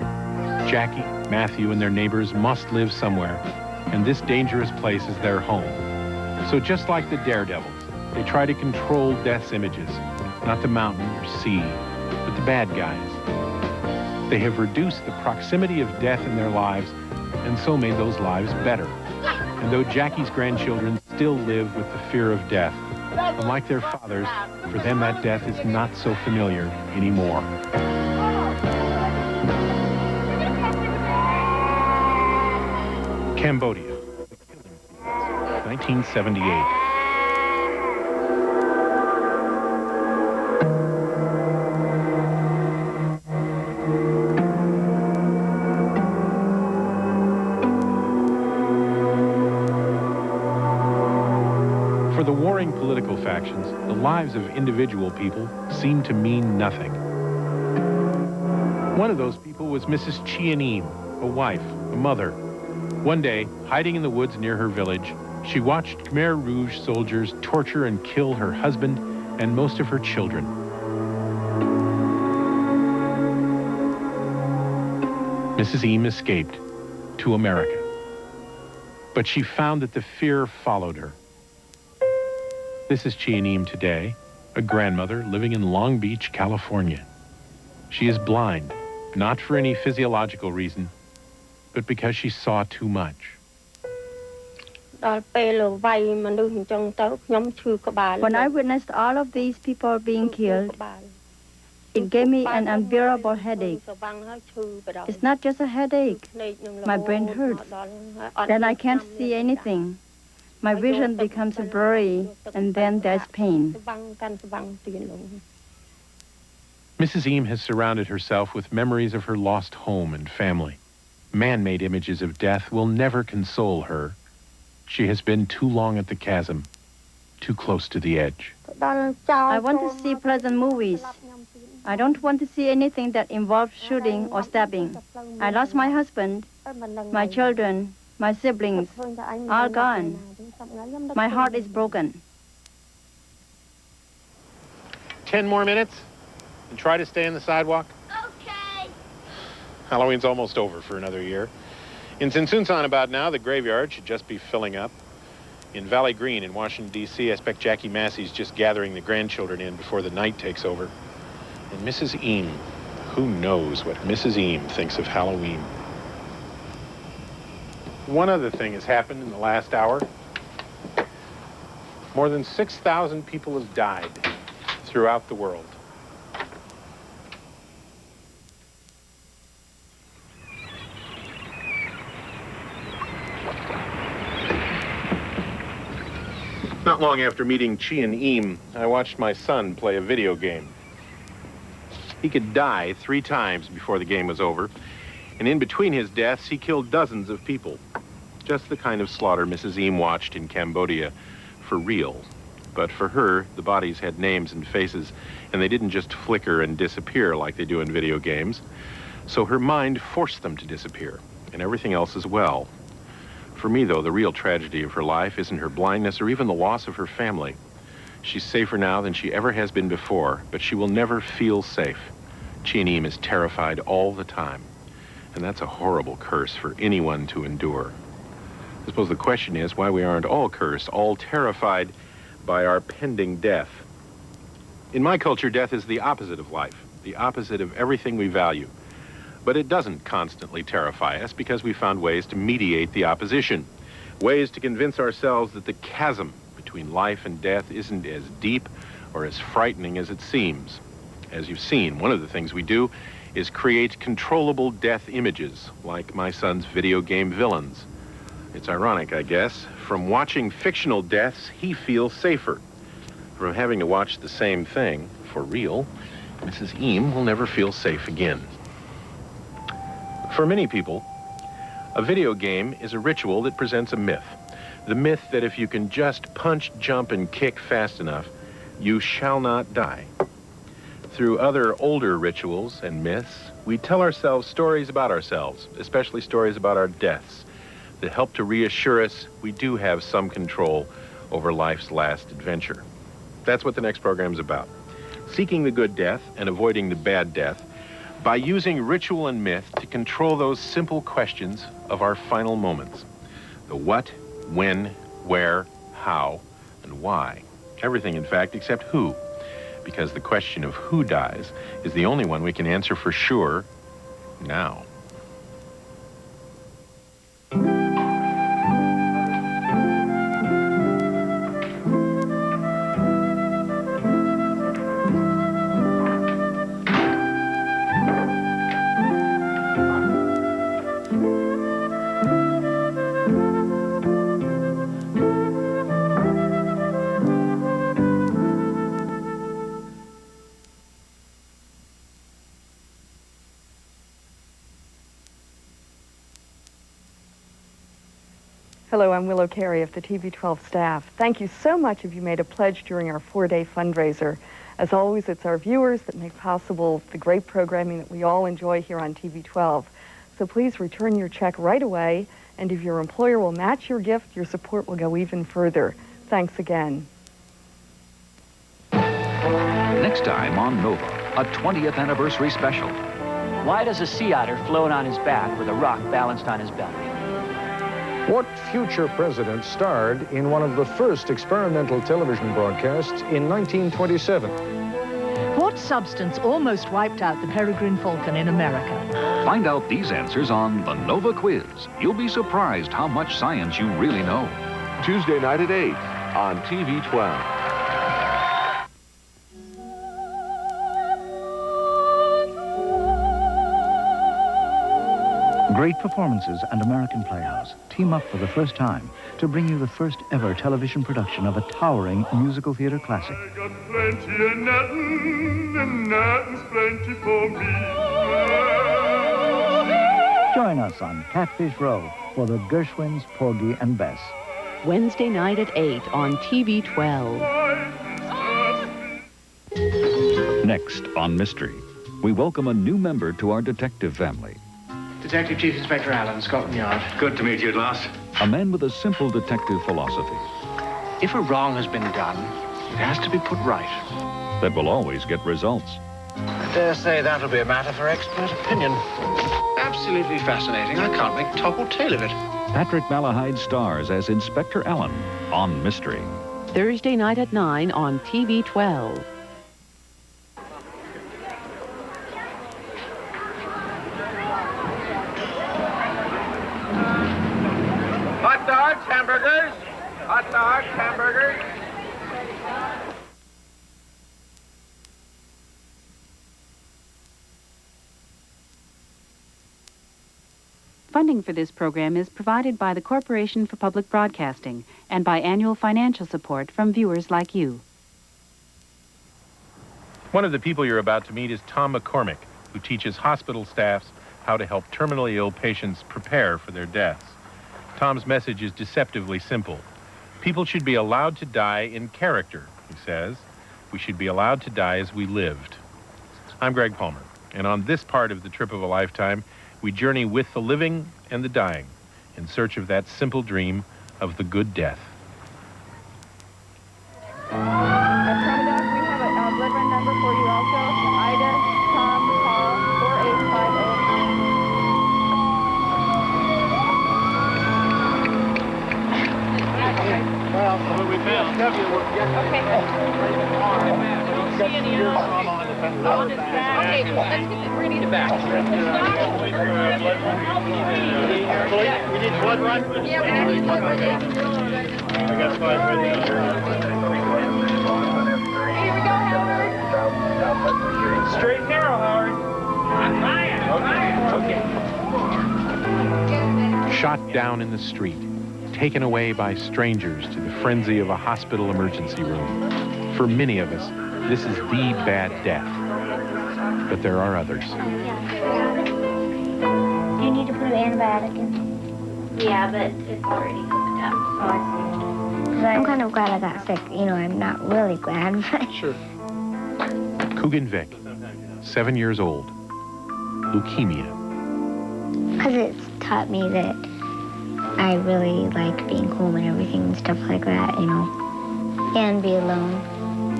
Jackie, Matthew, and their neighbors must live somewhere, and this dangerous place is their home. So just like the daredevils, they try to control death's images, not the mountain or sea, but the bad guys. They have reduced the proximity of death in their lives and so made those lives better. And though Jackie's grandchildren still live with the fear of death, unlike their fathers, for them that death is not so familiar anymore. Cambodia, 1978. For the warring political factions, the lives of individual people seem to mean nothing. One of those people was Mrs. Chianim, a wife, a mother. One day, hiding in the woods near her village, she watched Khmer Rouge soldiers torture and kill her husband and most of her children. Mrs. Eam escaped to America, but she found that the fear followed her. This is Chianim today, a grandmother living in Long Beach, California. She is blind, not for any physiological reason, but because she saw too much. When I witnessed all of these people being killed, it gave me an unbearable headache. It's not just a headache. My brain hurts. Then I can't see anything. My vision becomes blurry, and then there's pain. Mrs. Eam has surrounded herself with memories of her lost home and family. Man-made images of death will never console her. She has been too long at the chasm, too close to the edge. I want to see pleasant movies. I don't want to see anything that involves shooting or stabbing. I lost my husband, my children, my siblings, all gone. My heart is broken. 10 more minutes and try to stay on the sidewalk. Okay. Halloween's almost over for another year. In Tsinsunsan about now, the graveyard should just be filling up. In Valley Green in Washington, D.C., I expect Jackie Massey's just gathering the grandchildren in before the night takes over. And Mrs. Eam, who knows what Mrs. Eam thinks of Halloween. One other thing has happened in the last hour. More than 6,000 people have died throughout the world. Not long after meeting Chianim, I watched my son play a video game. He could die 3 times before the game was over, and in between his deaths, he killed dozens of people. Just the kind of slaughter Mrs. Eam watched in Cambodia for real. But for her, the bodies had names and faces, and they didn't just flicker and disappear like they do in video games. So her mind forced them to disappear, and everything else as well. For me, though, the real tragedy of her life isn't her blindness or even the loss of her family. She's safer now than she ever has been before, but she will never feel safe. Chianim is terrified all the time, and that's a horrible curse for anyone to endure. I suppose the question is why we aren't all cursed, all terrified by our pending death. In my culture, death is the opposite of life, the opposite of everything we value. But it doesn't constantly terrify us because we found ways to mediate the opposition, ways to convince ourselves that the chasm between life and death isn't as deep or as frightening as it seems. As you've seen, one of the things we do is create controllable death images, like my son's video game villains. It's ironic, I guess. From watching fictional deaths, he feels safer. From having to watch the same thing, for real, Mrs. Eam will never feel safe again. For many people, a video game is a ritual that presents a myth. The myth that if you can just punch, jump, and kick fast enough, you shall not die. Through other older rituals and myths, we tell ourselves stories about ourselves, especially stories about our deaths, that help to reassure us we do have some control over life's last adventure. That's what the next program's about. Seeking the good death and avoiding the bad death by using ritual and myth to control those simple questions of our final moments. The what, when, where, how, and why. Everything, in fact, except who. Because the question of who dies is the only one we can answer for sure now. Hello, I'm Willow Carey of the TV12 staff. Thank you so much if you made a pledge during our 4-day fundraiser. As always, it's our viewers that make possible the great programming that we all enjoy here on TV12. So please return your check right away, and if your employer will match your gift, your support will go even further. Thanks again. Next time on Nova, a 20th anniversary special. Why does a sea otter float on his back with a rock balanced on his belly? What future president starred in one of the first experimental television broadcasts in 1927? What substance almost wiped out the peregrine falcon in America? Find out these answers on the Nova Quiz. You'll be surprised how much science you really know. Tuesday night at 8 on TV12. Great performances and American Playhouse team up for the first time to bring you the first ever television production of a towering musical theater classic. I got plenty of nothing, and nothing's plenty for me. Join us on Catfish Row for the Gershwins, Porgy and Bess. Wednesday night at 8 on TV12. Next on Mystery, we welcome a new member to our detective family. Detective Chief Inspector Allen, Scotland Yard. Good to meet you at last. A man with a simple detective philosophy. If a wrong has been done, it has to be put right. That will always get results. I dare say that'll be a matter for expert opinion. Absolutely fascinating. I can't make top or tail of it. Patrick Malahide stars as Inspector Allen on Mystery. Thursday night at 9 on TV12. Hot dogs, hamburgers. Hot dogs, hamburgers. Funding for this program is provided by the Corporation for Public Broadcasting and by annual financial support from viewers like you. One of the people you're about to meet is Tom McCormick, who teaches hospital staffs how to help terminally ill patients prepare for their deaths. Tom's message is deceptively simple. People should be allowed to die in character, he says. We should be allowed to die as we lived. I'm Greg Palmer, and on this part of the trip of a lifetime, we journey with the living and the dying in search of that simple dream of the good death. Commandant, we have a blood run number for you also. Ida, Tom, Paul, 4850. Well, what we found. Okay. See any on his back. Okay, well, let's get the grenade back. We need blood run? Yeah, we need blood run. We got 5 right there. Here we go, Howard. Straight and narrow, Howard. I'm trying. Okay. Shot down in the street, taken away by strangers to the frenzy of a hospital emergency room. For many of us, this is the bad death. But there are others. You need to put an antibiotic in. Yeah, but it's already hooked up. Oh, I see. I'm kind of glad I got sick. You know, I'm not really glad, but... Sure. Coogan Vick, 7 years old. Leukemia. Because it's taught me that I really like being home and everything and stuff like that, you know. And be alone.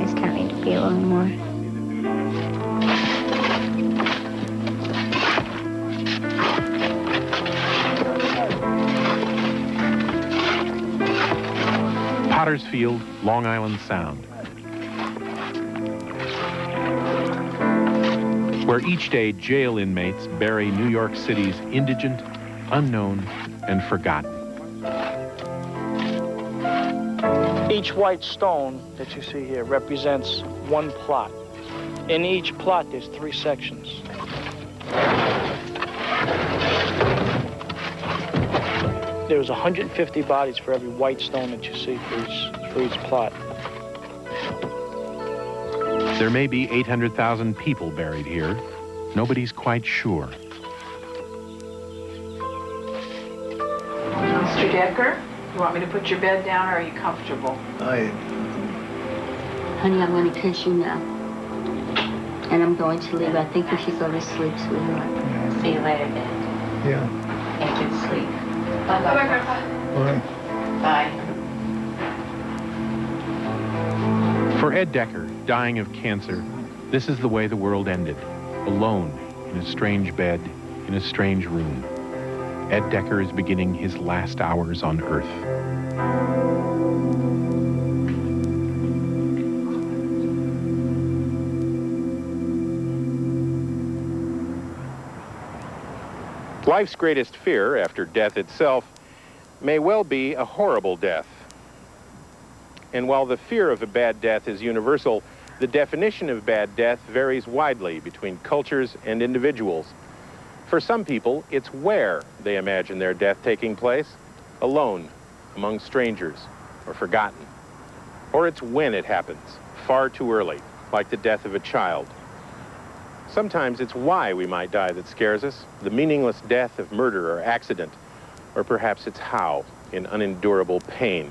It's taught me to be alone more. Potter's Field, Long Island Sound, where each day jail inmates bury New York City's indigent, unknown, and forgotten. Each white stone that you see here represents one plot. In each plot, there's 3 sections. There's 150 bodies for every white stone that you see for each plot. There may be 800,000 people buried here. Nobody's quite sure. Mr. Decker, you want me to put your bed down, or are you comfortable? Honey, I'm going to kiss you now. And I'm going to leave. I think you should go to sleep, sweetheart. Yeah. See you later, Dad. Yeah. Get good sleep. Bye-bye, Grandpa. Bye. Bye. For Ed Decker, dying of cancer, this is the way the world ended. Alone, in a strange bed, in a strange room. Ed Decker is beginning his last hours on Earth. Life's greatest fear, after death itself, may well be a horrible death. And while the fear of a bad death is universal, the definition of bad death varies widely between cultures and individuals. For some people, it's where they imagine their death taking place, alone, among strangers, or forgotten. Or it's when it happens, far too early, like the death of a child. Sometimes it's why we might die that scares us, the meaningless death of murder or accident, or perhaps it's how, in unendurable pain.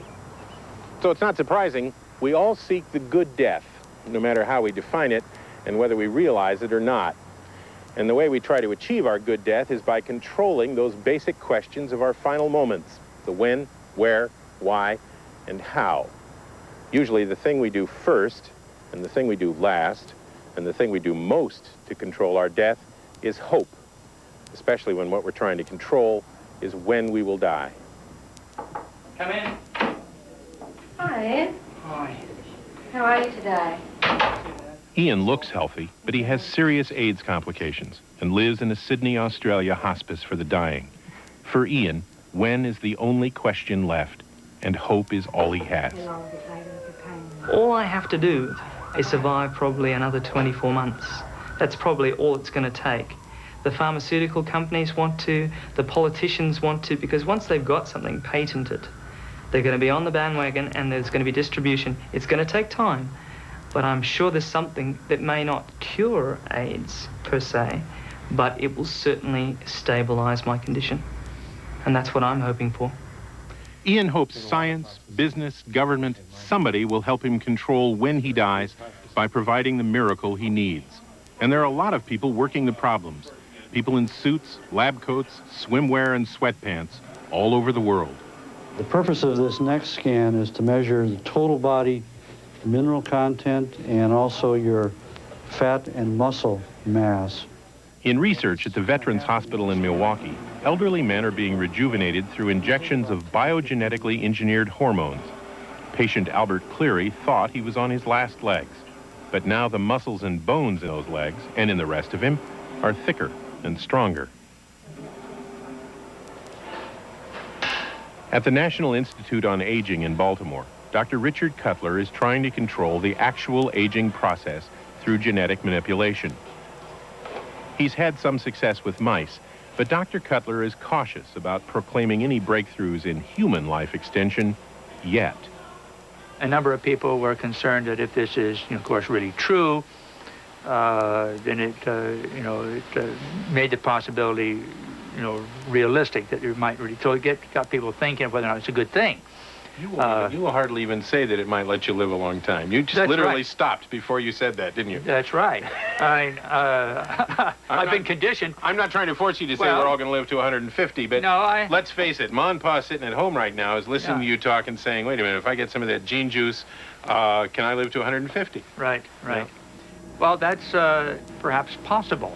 So it's not surprising, we all seek the good death, no matter how we define it, and whether we realize it or not. And the way we try to achieve our good death is by controlling those basic questions of our final moments, the when, where, why, and how. Usually the thing we do first, and the thing we do last, and the thing we do most to control our death is hope, especially when what we're trying to control is when we will die. Come in. Hi, Ed. Hi. How are you today? Ian looks healthy, but he has serious AIDS complications and lives in a Sydney, Australia hospice for the dying. For Ian, when is the only question left, and hope is all he has. All I have to do is survive probably another 24 months. That's probably all it's going to take. The pharmaceutical companies want to, the politicians want to, because once they've got something patented, they're going to be on the bandwagon and there's going to be distribution. It's going to take time, but I'm sure there's something that may not cure AIDS per se, but it will certainly stabilize my condition. And that's what I'm hoping for. Ian hopes science, business, government, somebody will help him control when he dies by providing the miracle he needs. And there are a lot of people working the problems. People in suits, lab coats, swimwear, and sweatpants all over the world. The purpose of this next scan is to measure the total body mineral content and also your fat and muscle mass. In research at the Veterans Hospital in Milwaukee, elderly men are being rejuvenated through injections of biogenetically engineered hormones. Patient Albert Cleary thought he was on his last legs, but now the muscles and bones in those legs, and in the rest of him, are thicker and stronger. At the National Institute on Aging in Baltimore, Dr. Richard Cutler is trying to control the actual aging process through genetic manipulation. He's had some success with mice, but Dr. Cutler is cautious about proclaiming any breakthroughs in human life extension yet. A number of people were concerned that if this is, of course, really true, then it made the possibility, realistic that it might really, so it got people thinking of whether or not it's a good thing. You will hardly even say that it might let you live a long time. You just literally stopped before you said that, didn't you? That's right. I mean, I've been conditioned. I'm not trying to force you to say we're all going to live to 150, but let's face it, Ma and Pa sitting at home right now is listening to you talk and saying, wait a minute, if I get some of that gene juice, can I live to 150? Right. Well, that's perhaps possible.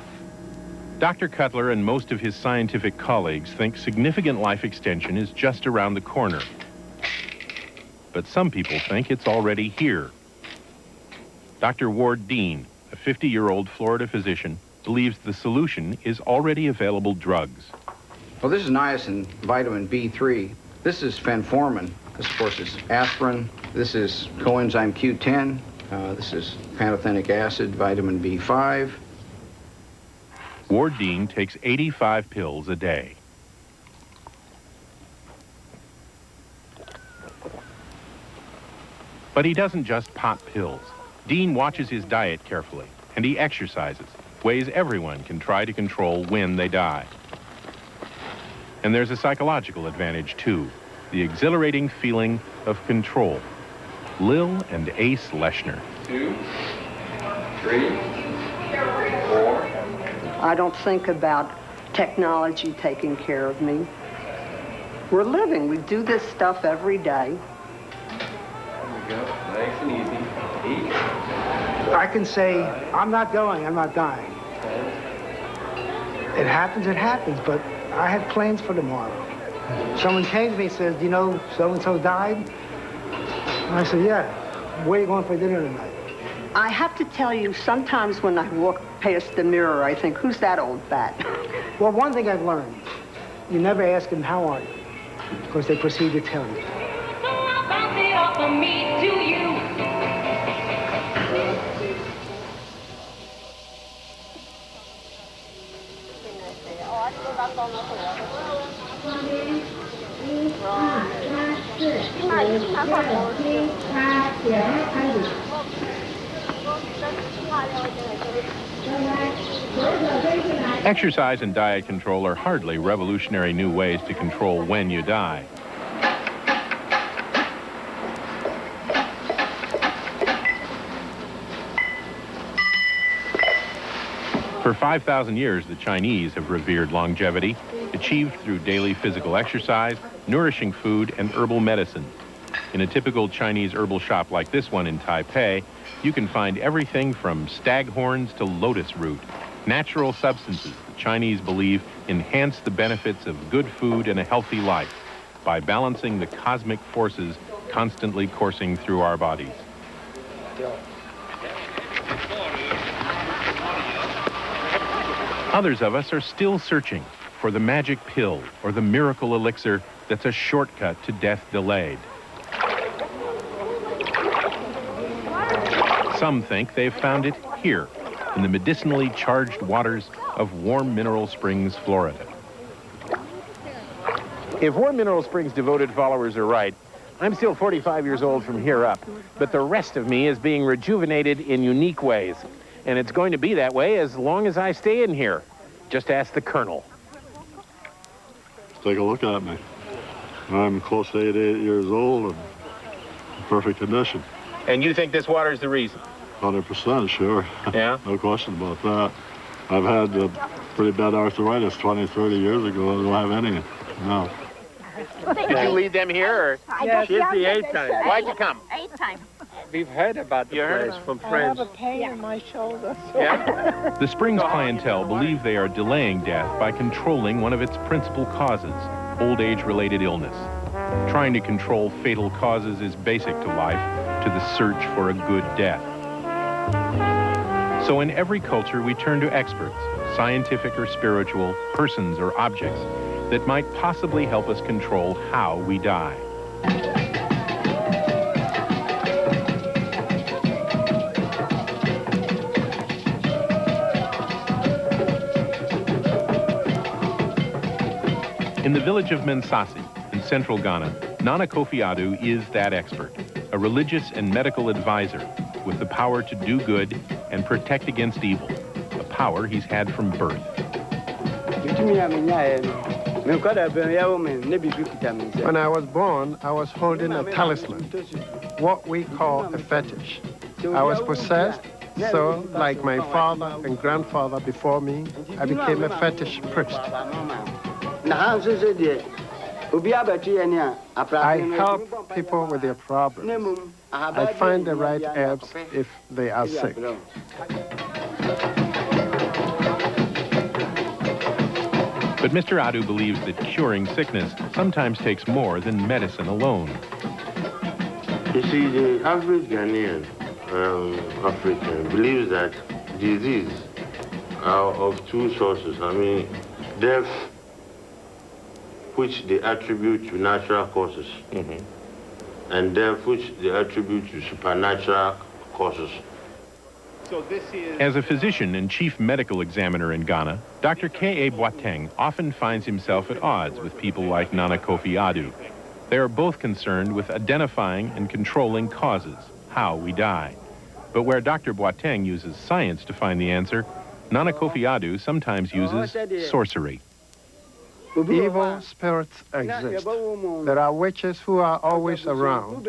Dr. Cutler and most of his scientific colleagues think significant life extension is just around the corner. but some people think it's already here. Dr. Ward Dean, a 50-year-old Florida physician, believes the solution is already available drugs. Well, this is niacin, vitamin B3. This is fenformin. This, of course, is aspirin. This is coenzyme Q10. This is pantothenic acid, vitamin B5. Ward Dean takes 85 pills a day. But he doesn't just pop pills. Dean watches his diet carefully, and he exercises, ways everyone can try to control when they die. And there's a psychological advantage, too, the exhilarating feeling of control. Lil and Ace Leshner. 2, 3, 4. I don't think about technology taking care of me. We're living. We do this stuff every day. There we go. Nice and easy. 8. I can say, I'm not going, I'm not dying. It happens, but I have plans for tomorrow. Someone came to me and says, do you know so-and-so died? And I said, yeah. Where are you going for dinner tonight? I have to tell you, sometimes when I walk past the mirror, I think, who's that old bat? Well, one thing I've learned, you never ask them, how are you? Because they proceed to tell you. Exercise and diet control are hardly revolutionary new ways to control when you die. For 5,000 years, the Chinese have revered longevity, achieved through daily physical exercise, nourishing food, and herbal medicine. In a typical Chinese herbal shop like this one in Taipei, you can find everything from stag horns to lotus root, natural substances the Chinese believe enhance the benefits of good food and a healthy life by balancing the cosmic forces constantly coursing through our bodies. Others of us are still searching for the magic pill or the miracle elixir that's a shortcut to death delayed. Some think they've found it here, in the medicinally charged waters of Warm Mineral Springs, Florida. If Warm Mineral Springs devoted followers are right, I'm still 45 years old from here up, but the rest of me is being rejuvenated in unique ways. And it's going to be that way as long as I stay in here. Just ask the Colonel. Take a look at me. I'm close to 88 years old and in perfect condition. And you think this water is the reason? 100%, sure. Yeah? No question about that. I've had pretty bad arthritis 20, 30 years ago. I don't have any. No. Did you lead them here? Or? Yes. She's the 8th time. Why'd you come? 8th time. We've heard about the place from friends. I have a pain in my shoulder. Yeah? The Springs clientele believe they are delaying death by controlling one of its principal causes, old age-related illness. Trying to control fatal causes is basic to life, to the search for a good death. So in every culture, we turn to experts, scientific or spiritual, persons or objects, that might possibly help us control how we die. In the village of Mensasi, in central Ghana, Nana Kofi-Addo is that expert, a religious and medical advisor with the power to do good and protect against evil, a power he's had from birth. When I was born, I was holding a talisman, what we call a fetish. I was possessed, so like my father and grandfather before me, I became a fetish priest. I help people with their problems. I find the right herbs if they are sick. But Mr. Addo believes that curing sickness sometimes takes more than medicine alone. You see, the average Ghanaian, African, believes that disease are of two sources. I mean, death, which they attribute to natural causes, and death, which they attribute to supernatural causes. As a physician and chief medical examiner in Ghana, Dr. K.A. Boateng often finds himself at odds with people like Nana Kofi-Addo. They are both concerned with identifying and controlling causes, how we die. But where Dr. Boateng uses science to find the answer, Nana Kofi-Addo sometimes uses sorcery. Evil spirits exist. There are witches who are always around,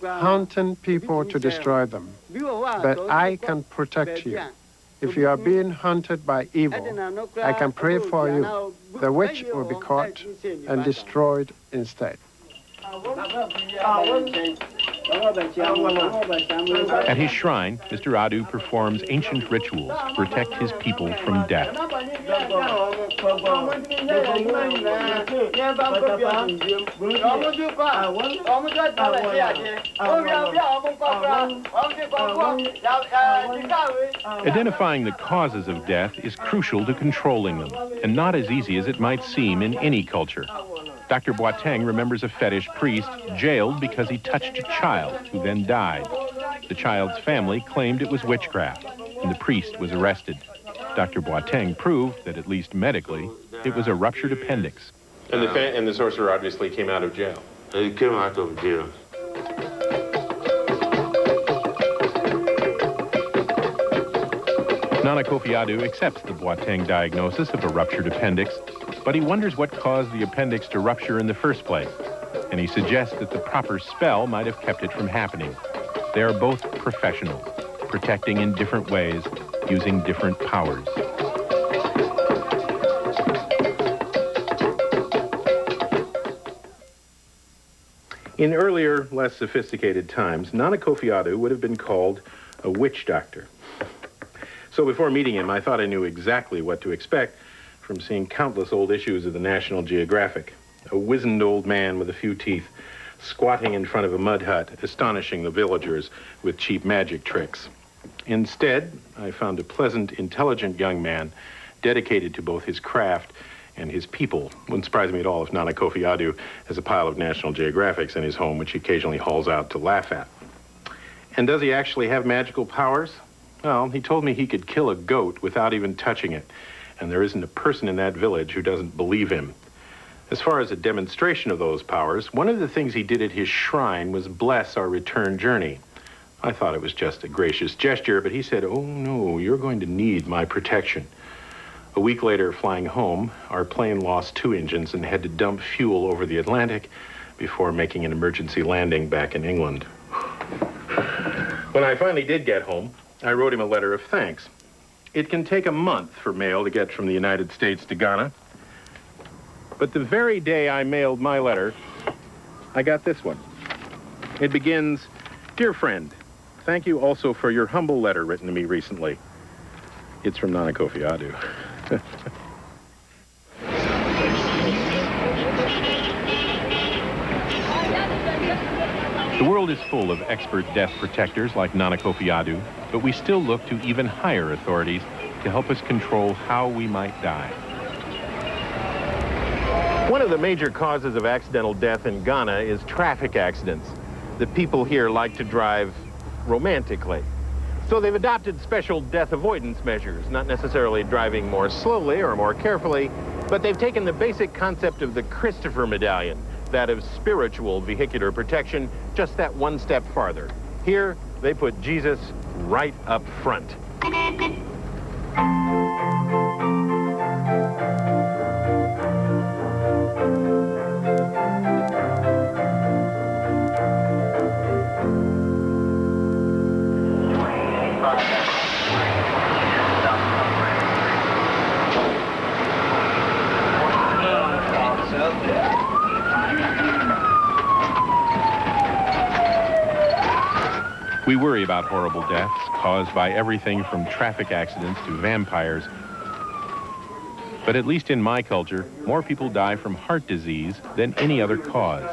hunting people to destroy them. But I can protect you. If you are being hunted by evil, I can pray for you. The witch will be caught and destroyed instead. At his shrine, Mr. Addo performs ancient rituals to protect his people from death. Identifying the causes of death is crucial to controlling them, and not as easy as it might seem in any culture. Dr. Boateng remembers a fetish priest jailed because he touched a child who then died. The child's family claimed it was witchcraft, and the priest was arrested. Dr. Boateng proved that, at least medically, it was a ruptured appendix. And the sorcerer obviously came out of jail. He came out of jail. Nana Kofi-Addo accepts the Boateng diagnosis of a ruptured appendix, but he wonders what caused the appendix to rupture in the first place, and he suggests that the proper spell might have kept it from happening. They are both professionals, protecting in different ways, using different powers. In earlier, less sophisticated times, Nana Kofi-Addo would have been called a witch doctor. So before meeting him, I thought I knew exactly what to expect from seeing countless old issues of the National Geographic. A wizened old man with a few teeth, squatting in front of a mud hut, astonishing the villagers with cheap magic tricks. Instead, I found a pleasant, intelligent young man dedicated to both his craft and his people. Wouldn't surprise me at all if Nana Kofi-Addo has a pile of National Geographics in his home, which he occasionally hauls out to laugh at. And does he actually have magical powers? Well, he told me he could kill a goat without even touching it, and there isn't a person in that village who doesn't believe him. As far as a demonstration of those powers, one of the things he did at his shrine was bless our return journey. I thought it was just a gracious gesture, but he said, "Oh no, you're going to need my protection." A week later, flying home, our plane lost 2 engines and had to dump fuel over the Atlantic before making an emergency landing back in England. When I finally did get home, I wrote him a letter of thanks. It can take a month for mail to get from the United States to Ghana. But the very day I mailed my letter, I got this one. It begins, "Dear friend, thank you also for your humble letter written to me recently." It's from Nana Kofi-Addo. The world is full of expert death protectors like Nana Kofi-Addo, but we still look to even higher authorities to help us control how we might die. One of the major causes of accidental death in Ghana is traffic accidents. The people here like to drive romantically. So they've adopted special death avoidance measures, not necessarily driving more slowly or more carefully, but they've taken the basic concept of the Christopher medallion, that of spiritual vehicular protection, just that one step farther. Here, they put Jesus right up front. We worry about horrible deaths caused by everything from traffic accidents to vampires. But at least in my culture, more people die from heart disease than any other cause.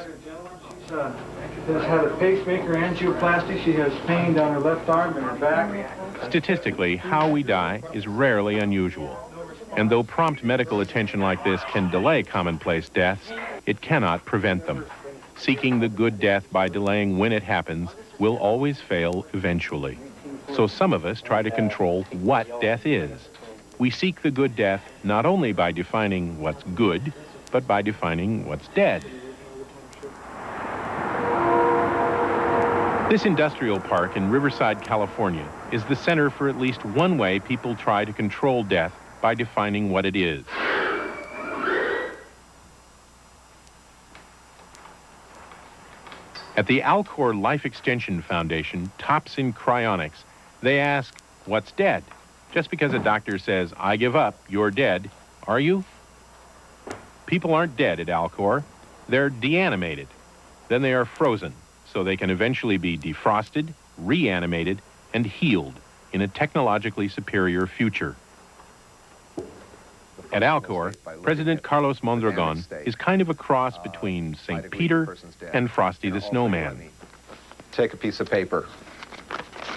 has had a pacemaker, angioplasty. She has pain down her left arm and her back. Statistically, how we die is rarely unusual. And though prompt medical attention like this can delay commonplace deaths, it cannot prevent them. Seeking the good death by delaying when it happens will always fail eventually. So some of us try to control what death is. We seek the good death not only by defining what's good, but by defining what's dead. This industrial park in Riverside, California, is the center for at least one way people try to control death by defining what it is. At the Alcor Life Extension Foundation, tops in cryonics, they ask, what's dead? Just because a doctor says, I give up, you're dead, are you? People aren't dead at Alcor. They're deanimated. Then they are frozen, so they can eventually be defrosted, reanimated, and healed in a technologically superior future. At Alcor, President Carlos Mondragon is kind of a cross between St. Peter and Frosty the Snowman. Take a piece of paper.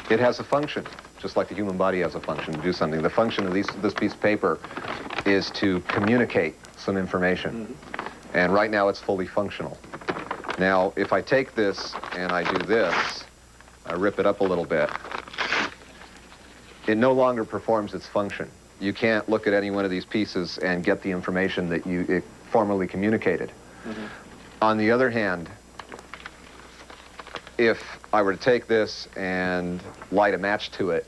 It has a function, just like the human body has a function to do something. The function of this piece of paper is to communicate some information. And right now it's fully functional. Now, if I take this and I do this, I rip it up a little bit, it no longer performs its function. You can't look at any one of these pieces and get the information that it formerly communicated. On the other hand, if I were to take this and light a match to it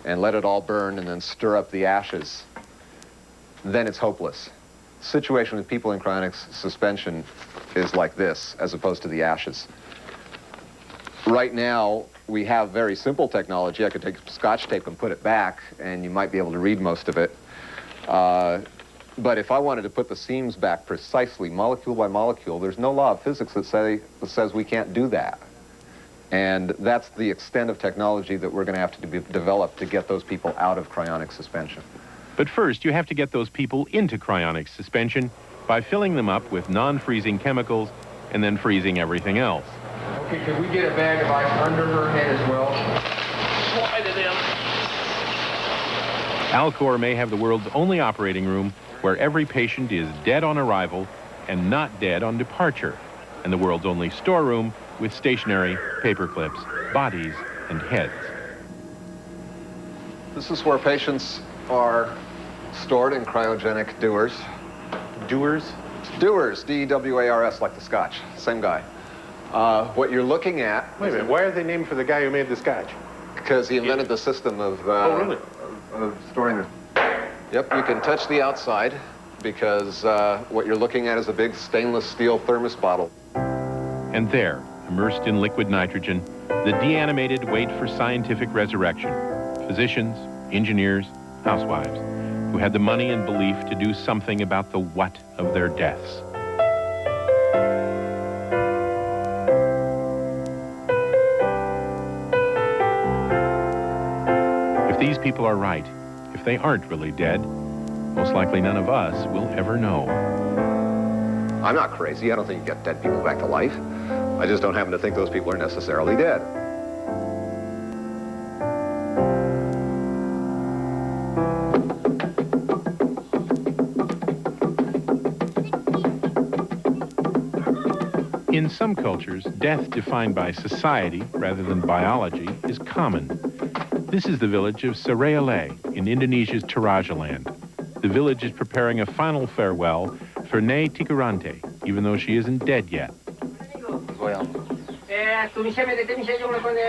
and let it all burn and then stir up the ashes, then it's hopeless. The situation with people in cryonic suspension is like this, as opposed to the ashes. Right now, we have very simple technology. I could take Scotch tape and put it back, and you might be able to read most of it. But if I wanted to put the seams back precisely, molecule by molecule, there's no law of physics that says we can't do that. And that's the extent of technology that we're going to have to develop to get those people out of cryonic suspension. But first, you have to get those people into cryonic suspension by filling them up with non-freezing chemicals and then freezing everything else. Okay, could we get a bag of ice under her head as well? Slide it in. Alcor may have the world's only operating room where every patient is dead on arrival and not dead on departure, and the world's only storeroom with stationary paper clips, bodies, and heads. This is where patients are stored in cryogenic dewars. Dewars? Dewars, D-E-W-A-R-S, like the Scotch, same guy. What you're looking at... Wait a minute, why are they named for the guy who made the Scotch? Because he invented the system of... oh, really? Of storing them. Yep, you can touch the outside because what you're looking at is a big stainless steel thermos bottle. And there, immersed in liquid nitrogen, the deanimated wait for scientific resurrection. Physicians, engineers, housewives, who had the money and belief to do something about the what of their deaths. If these people are right, if they aren't really dead, most likely none of us will ever know. I'm not crazy. I don't think you get dead people back to life. I just don't happen to think those people are necessarily dead. In some cultures, death defined by society rather than biology is common. This is the village of Sarayale in Indonesia's Torajaland. The village is preparing a final farewell for Nei Tikurante, even though she isn't dead yet.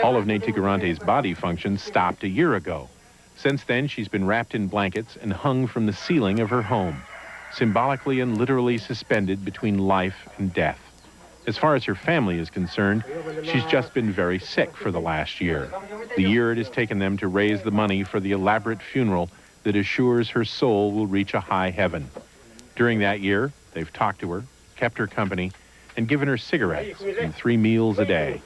All of Nei Tikurante's body functions stopped a year ago. Since then, she's been wrapped in blankets and hung from the ceiling of her home, symbolically and literally suspended between life and death. As far as her family is concerned, she's just been very sick for the last year. The year it has taken them to raise the money for the elaborate funeral that assures her soul will reach a high heaven. During that year, they've talked to her, kept her company, and given her cigarettes and 3 meals a day.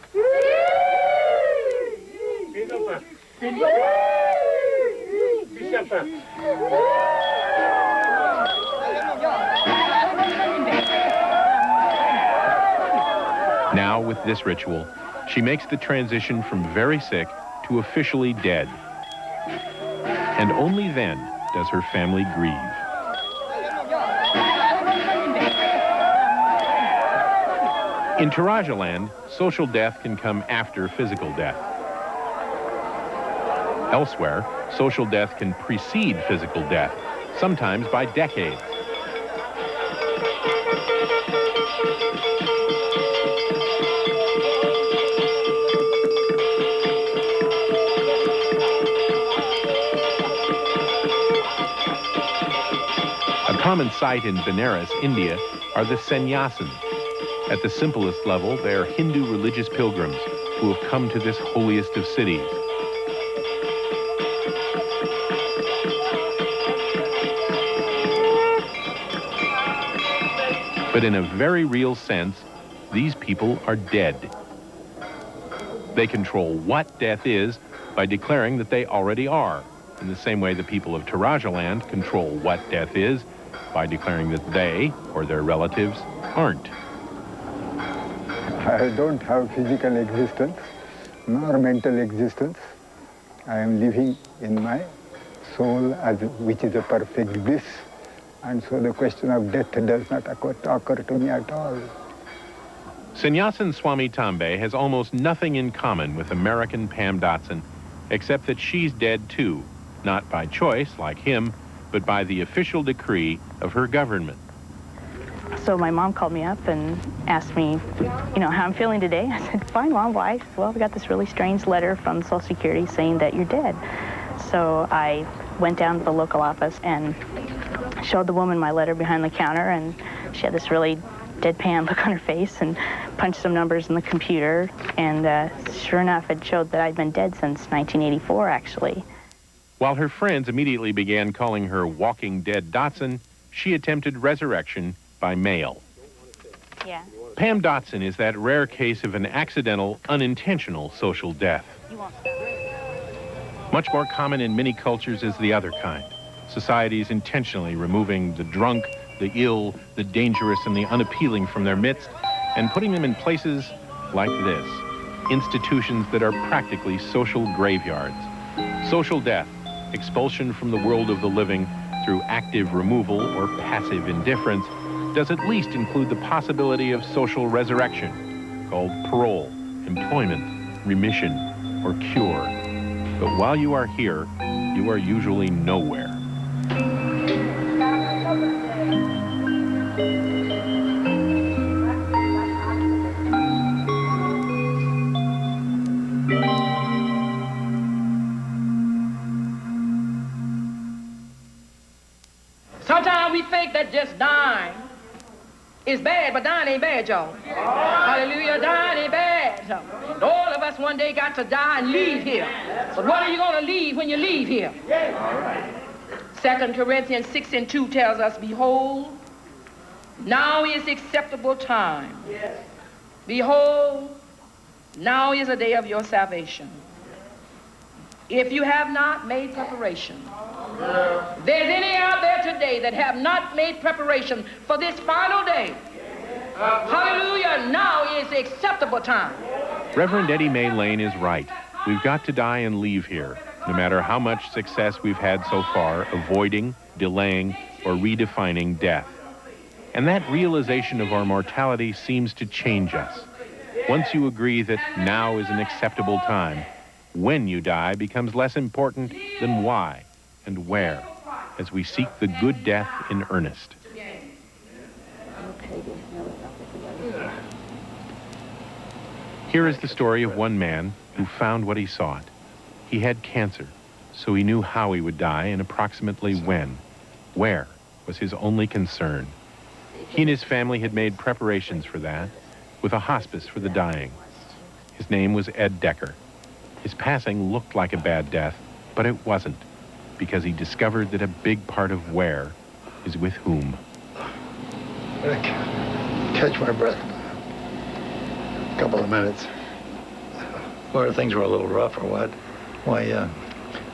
Now, with this ritual, she makes the transition from very sick to officially dead. And only then does her family grieve. In Tarajaland, social death can come after physical death. Elsewhere, social death can precede physical death, sometimes by decades. A common sight in Benares, India, are the sannyasins. At the simplest level, they are Hindu religious pilgrims who have come to this holiest of cities. But in a very real sense, these people are dead. They control what death is by declaring that they already are, in the same way the people of Tarajaland control what death is by declaring that they, or their relatives, aren't. I don't have physical existence, nor mental existence. I am living in my soul, which is a perfect bliss. And so the question of death does not occur to me at all. Sannyasin Swami Tambe has almost nothing in common with American Pam Dotson, except that she's dead too, not by choice, like him, but by the official decree of her government. So my mom called me up and asked me, how I'm feeling today. I said, fine, Mom, why? She said, well, we got this really strange letter from Social Security saying that you're dead. So I went down to the local office and showed the woman my letter behind the counter, and she had this really deadpan look on her face and punched some numbers in the computer, and sure enough, it showed that I'd been dead since 1984, actually. While her friends immediately began calling her Walking Dead Dotson, she attempted resurrection by mail. Yeah. Pam Dotson is that rare case of an accidental, unintentional social death. Much more common in many cultures is the other kind. Societies intentionally removing the drunk, the ill, the dangerous, and the unappealing from their midst, and putting them in places like this, institutions that are practically social graveyards. Social death, expulsion from the world of the living through active removal or passive indifference, does at least include the possibility of social resurrection, called parole, employment, remission, or cure. But while you are here, you are usually nowhere. Sometimes we think that just dying is bad, but dying ain't bad, y'all. Hallelujah, dying ain't bad. And all of us one day got to die and leave here. But what are you going to leave when you leave here? 2 Corinthians 6:2 tells us, behold, now is acceptable time. Behold, now is the day of your salvation. If you have not made preparation, there's any out there today that have not made preparation for this final day. Hallelujah, now is the acceptable time. Reverend Eddie Mae Lane is right. We've got to die and leave here, no matter how much success we've had so far avoiding, delaying, or redefining death. And that realization of our mortality seems to change us. Once you agree that now is an acceptable time, when you die becomes less important than why and where, as we seek the good death in earnest. Here is the story of one man who found what he sought. He had cancer, so he knew how he would die and approximately when. Where was his only concern. He and his family had made preparations for that, with a hospice for the dying. His name was Ed Decker. His passing looked like a bad death, but it wasn't, because he discovered that a big part of where is with whom. Catch my breath. A couple of minutes. Where things were a little rough or what? Why,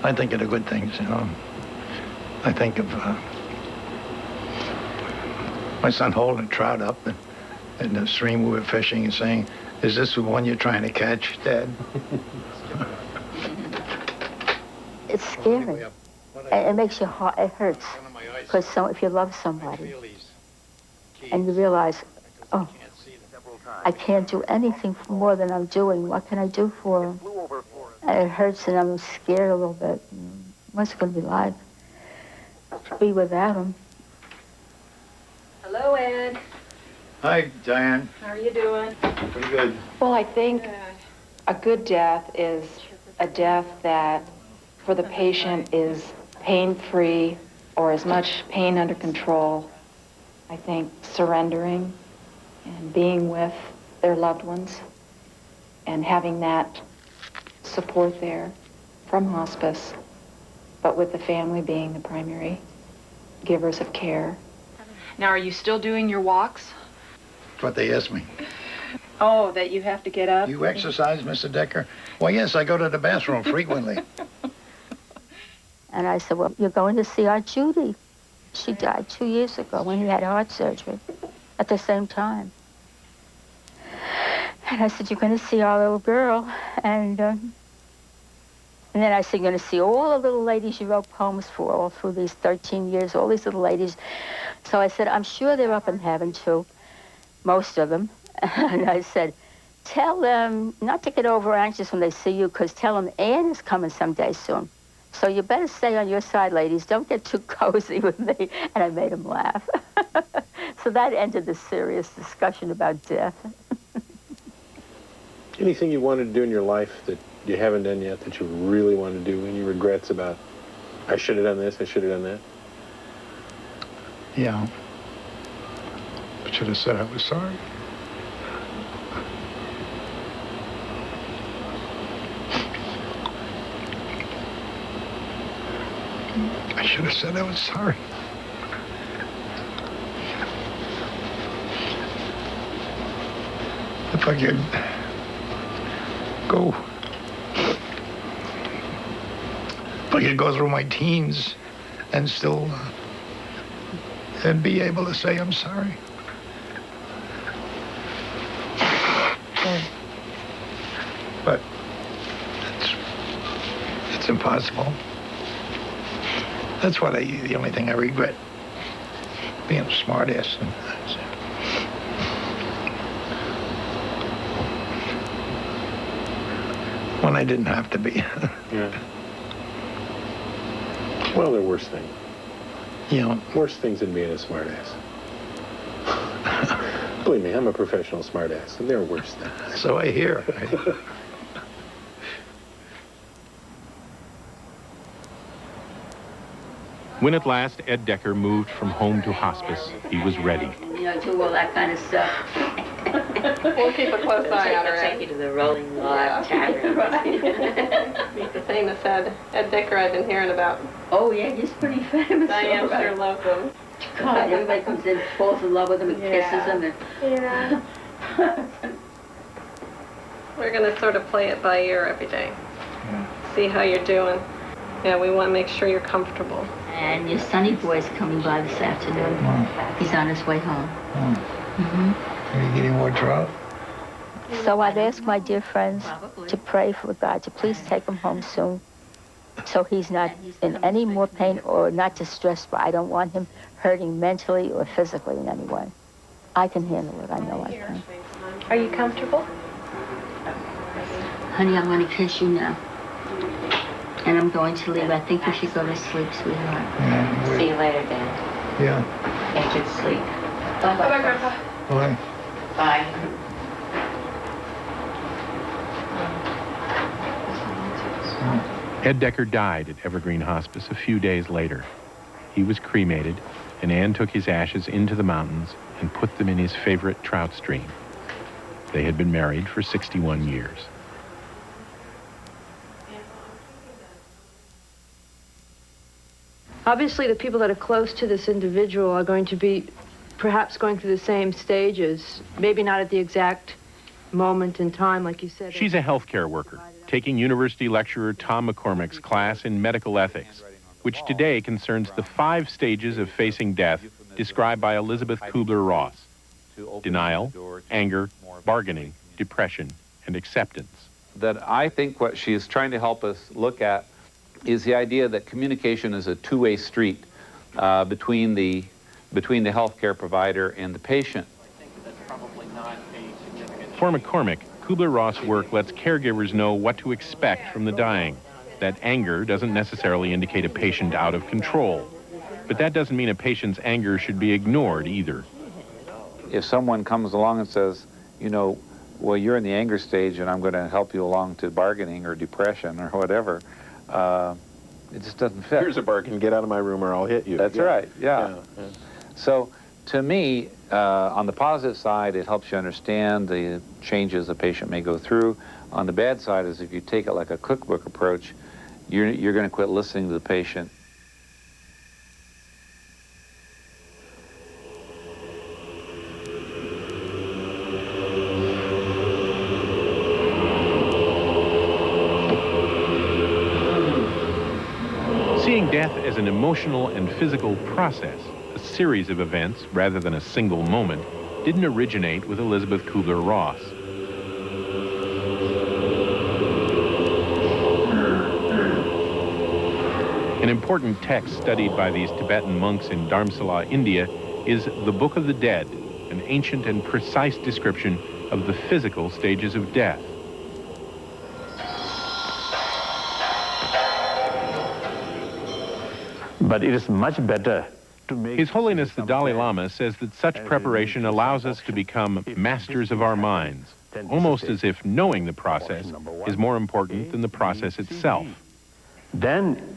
I think of the good things, I think of my son holding trout up in the stream we were fishing and saying, Is this the one you're trying to catch, Dad? It's scary. It makes your heart, it hurts. Because if you love somebody and you realize, oh, I can't do anything more than I'm doing. What can I do for him? And it hurts and I'm scared a little bit. What's it going to be like to be without him? Hello, Ed. Hi, Diane. How are you doing? Pretty good. Well, I think a good death is a death that, for the patient, is pain-free or as much pain under control. I think surrendering and being with their loved ones and having that support there from hospice, but with the family being the primary givers of care. Now, are you still doing your walks? That's what they asked me. Oh, that you have to get up? You exercise, Mr. Decker? Well, yes, I go to the bathroom frequently. And I said, well, you're going to see our Judy. She died 2 years ago when he had heart surgery at the same time. And I said, you're going to see our little girl. And then I said, you're going to see all the little ladies you wrote poems for all through these 13 years, all these little ladies. So I said, I'm sure they're up in heaven, too, most of them. And I said, tell them not to get over anxious when they see you, because tell them Ann is coming someday soon. So you better stay on your side, ladies. Don't get too cozy with me. And I made them laugh. So that ended the serious discussion about death. Anything you wanted to do in your life that you haven't done yet that you really want to do? Any regrets about, I should have done this, I should have done that? Yeah. I should have said I was sorry. I should have said I was sorry. If I could go, if I could go through my teens and still and be able to say I'm sorry. But it's impossible. That's the only thing I regret, being a smartass. When I didn't have to be. Yeah. Well, there are worse things. Yeah. Worse things than being a smartass. Believe me, I'm a professional smartass, and there are worse things. So I hear. When at last Ed Decker moved from home to hospice, he was ready. You know, do all that kind of stuff. We'll keep a close eye on her. Take you to the Rolling Log Tavern. Meet the famous Ed Decker I've been hearing about. Oh, yeah, he's pretty famous. Diane sure loves him. God, everybody comes in, falls in love with him and kisses him. And... Yeah. We're going to sort of play it by ear every day. See how you're doing. Yeah, we want to make sure you're comfortable. And your sonny boy's coming by this afternoon. He's on his way home. Are you getting more trout? So I've asked my dear friends to pray for God to please take him home soon, so he's not in any more pain or not distressed, but I don't want him hurting mentally or physically in any way. I can handle it, I know I can. Are you comfortable? Honey, I'm going to kiss you now. And I'm going to leave. I think you should go to sleep, sweetheart. Yeah, see you later, Dad. Yeah. Get good sleep. Bye-bye, Grandpa. Bye. Bye. Ed Decker died at Evergreen Hospice a few days later. He was cremated, and Ann took his ashes into the mountains and put them in his favorite trout stream. They had been married for 61 years. Obviously, the people that are close to this individual are going to be perhaps going through the same stages, maybe not at the exact moment in time, like you said. She's a healthcare worker, taking university lecturer Tom McCormick's class in medical ethics, which today concerns the 5 stages of facing death described by Elizabeth Kubler-Ross: denial, anger, bargaining, depression, and acceptance. That I think what she is trying to help us look at is the idea that communication is a two-way street between the healthcare provider and the patient. For McCormick, Kubler-Ross' work lets caregivers know what to expect from the dying. That anger doesn't necessarily indicate a patient out of control. But that doesn't mean a patient's anger should be ignored either. If someone comes along and says, you know, well, you're in the anger stage and I'm going to help you along to bargaining or depression or whatever, it just doesn't fit. Here's a bargain, get out of my room or I'll hit you. That's right, yeah. So to me, on the positive side, it helps you understand the changes a patient may go through. On the bad side is if you take it like a cookbook approach, you're going to quit listening to the patient. Seeing death as an emotional and physical process, a series of events rather than a single moment, didn't originate with Elizabeth Kubler-Ross. An important text studied by these Tibetan monks in Dharamsala, India, is the Book of the Dead, an ancient and precise description of the physical stages of death. But it is much better to make... His Holiness the Dalai Lama says that such preparation allows us to become masters of our minds, almost as if knowing the process is more important than the process itself. Then,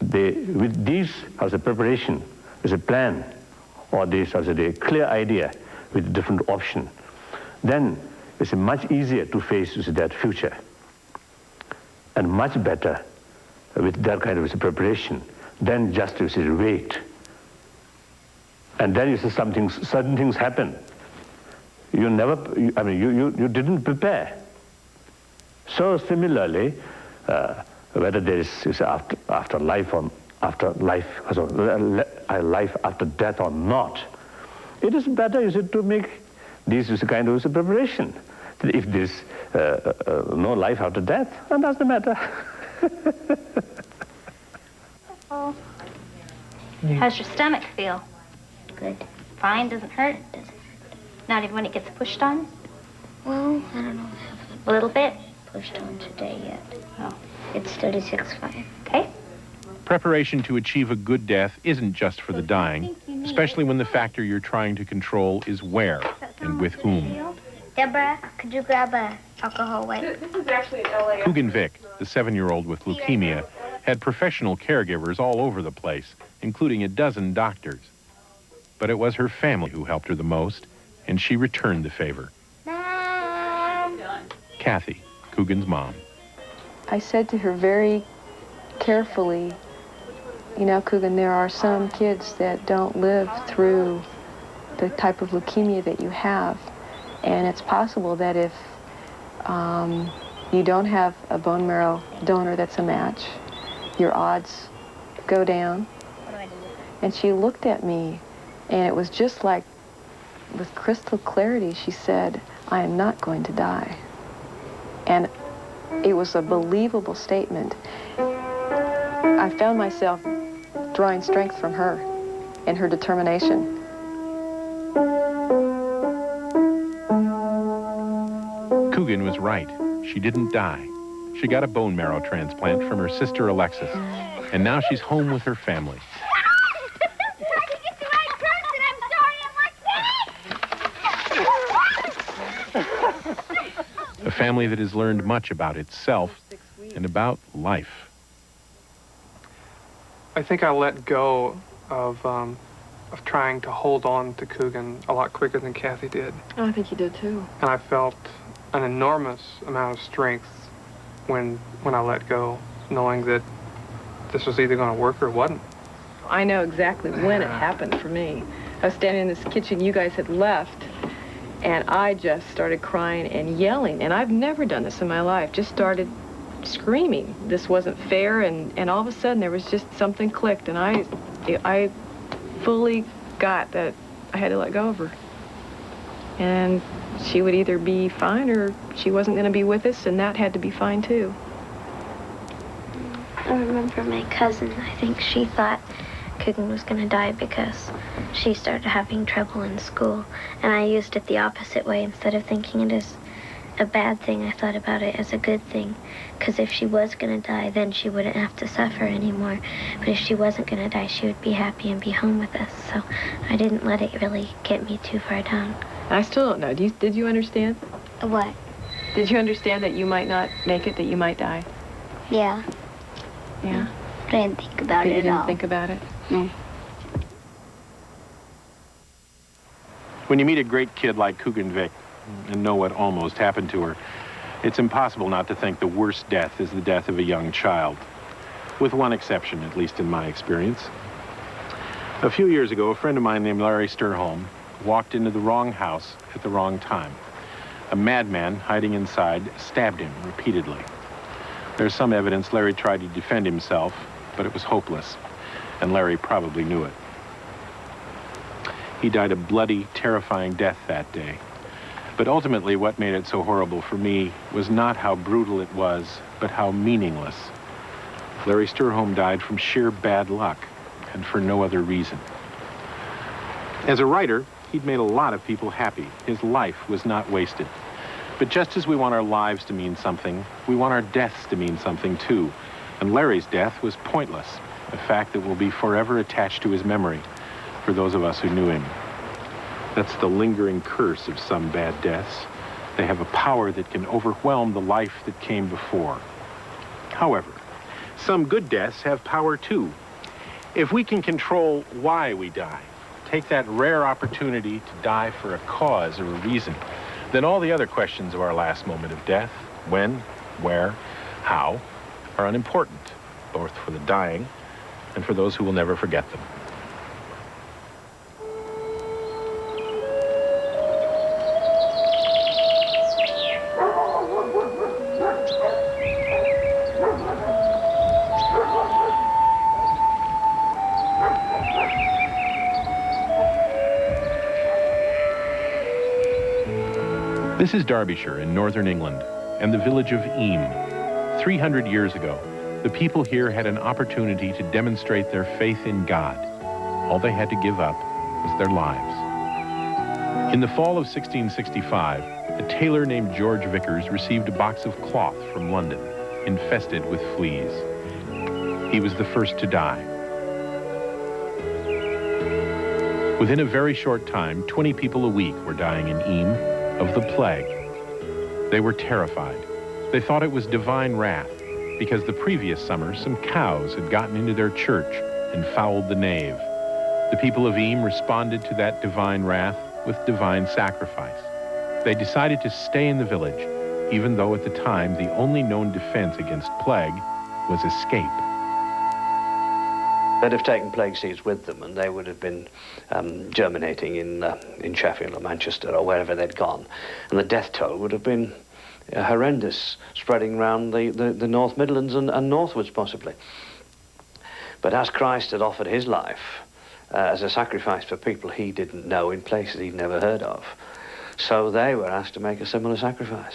with these as a preparation, as a plan, or this as a clear idea with a different option, then it's much easier to face that future, and much better with that kind of preparation than just to wait. And then you see certain things happen. You never, you didn't prepare. So similarly, whether there is after life or after life, a life after death or not, it is better to make this is a kind of preparation. If there is no life after death, then doesn't matter. How's your stomach feel? Good. Fine, doesn't hurt? Doesn't hurt. Not even when it gets pushed on? Well, I don't know. A little bit? Pushed on today yet. Oh. It's 36.5. Okay. Preparation to achieve a good death isn't just for the dying, especially when the factor you're trying to control is where and with whom. Deborah, could you grab a alcohol wipe? This is actually an LA. Coogan Vic, the 7-year-old with leukemia, had professional caregivers all over the place, including a dozen doctors. But it was her family who helped her the most, and she returned the favor. Mom! Kathy, Coogan's mom. I said to her very carefully, you know, Coogan, there are some kids that don't live through the type of leukemia that you have. And it's possible that if you don't have a bone marrow donor that's a match, your odds go down. And she looked at me, and it was just like, with crystal clarity, she said, I am not going to die. And it was a believable statement. I found myself drawing strength from her and her determination. Coogan was right. She didn't die. She got a bone marrow transplant from her sister Alexis, and now she's home with her family. A family that has learned much about itself and about life. I think I let go of trying to hold on to Coogan a lot quicker than Kathy did. Oh, I think you did too. And I felt an enormous amount of strength when I let go, knowing that this was either going to work or it wasn't. I know exactly when it happened for me. I was standing in this kitchen, you guys had left, and I just started crying and yelling. And I've never done this in my life, just started screaming. This wasn't fair, and all of a sudden there was just something clicked, and I fully got that I had to let go of her. And she would either be fine or she wasn't going to be with us, and that had to be fine too. I remember my cousin, I think she thought Coogan was going to die because she started having trouble in school. And I used it the opposite way. Instead of thinking it as a bad thing, I thought about it as a good thing. Because if she was going to die, then she wouldn't have to suffer anymore. But if she wasn't going to die, she would be happy and be home with us. So I didn't let it really get me too far down. I still don't know. Did you understand? What? Did you understand that you might not make it, that you might die? Yeah. Yeah? I didn't think about You it at didn't all. think about it? No. When you meet a great kid like Coogan Vic and know what almost happened to her, it's impossible not to think the worst death is the death of a young child. With one exception, at least in my experience. A few years ago, a friend of mine named Larry Sturholm walked into the wrong house at the wrong time. A madman hiding inside stabbed him repeatedly. There's some evidence Larry tried to defend himself, but it was hopeless, and Larry probably knew it. He died a bloody, terrifying death that day. But ultimately, what made it so horrible for me was not how brutal it was, but how meaningless. Larry Sturholm died from sheer bad luck, and for no other reason. As a writer, he'd made a lot of people happy. His life was not wasted. But just as we want our lives to mean something, we want our deaths to mean something too. And Larry's death was pointless, a fact that will be forever attached to his memory for those of us who knew him. That's the lingering curse of some bad deaths. They have a power that can overwhelm the life that came before. However, some good deaths have power too. If we can control why we die, take that rare opportunity to die for a cause or a reason, then all the other questions of our last moment of death, when, where, how, are unimportant, both for the dying and for those who will never forget them. This is Derbyshire in northern England and the village of Eyam. 300 years ago, the people here had an opportunity to demonstrate their faith in God. All they had to give up was their lives. In the fall of 1665, a tailor named George Vickers received a box of cloth from London, infested with fleas. He was the first to die. Within a very short time, 20 people a week were dying in Eyam of the plague. They were terrified. They thought it was divine wrath because the previous summer some cows had gotten into their church and fouled the nave. The people of Eyam responded to that divine wrath with divine sacrifice. They decided to stay in the village, even though at the time the only known defense against plague was escape. They'd have taken plague seeds with them, and they would have been germinating in Sheffield or Manchester or wherever they'd gone. And the death toll would have been horrendous, spreading around the North Midlands and northwards possibly. But as Christ had offered his life as a sacrifice for people he didn't know in places he'd never heard of, so they were asked to make a similar sacrifice.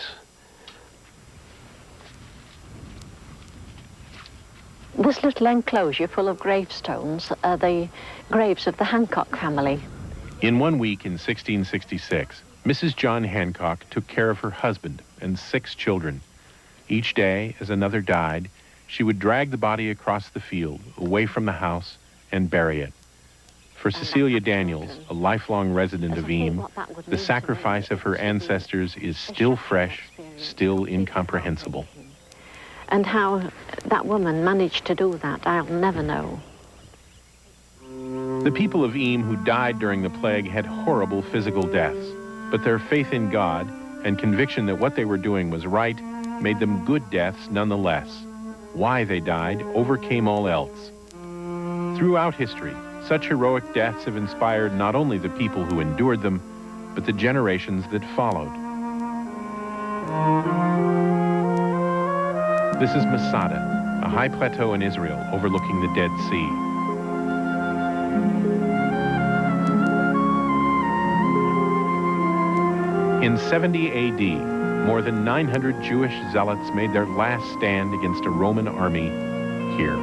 This little enclosure full of gravestones are the graves of the Hancock family. In 1 week in 1666, Mrs. John Hancock took care of her husband and 6 children. Each day, as another died, she would drag the body across the field, away from the house, and bury it. For Cecilia Daniels, a lifelong resident of Eyam, the sacrifice of her ancestors is still fresh, still incomprehensible. And how that woman managed to do that, I'll never know. The people of Eyam who died during the plague had horrible physical deaths, but their faith in God and conviction that what they were doing was right made them good deaths nonetheless. Why they died overcame all else. Throughout history, such heroic deaths have inspired not only the people who endured them, but the generations that followed. This is Masada, a high plateau in Israel overlooking the Dead Sea. In 70 AD, more than 900 Jewish zealots made their last stand against a Roman army here.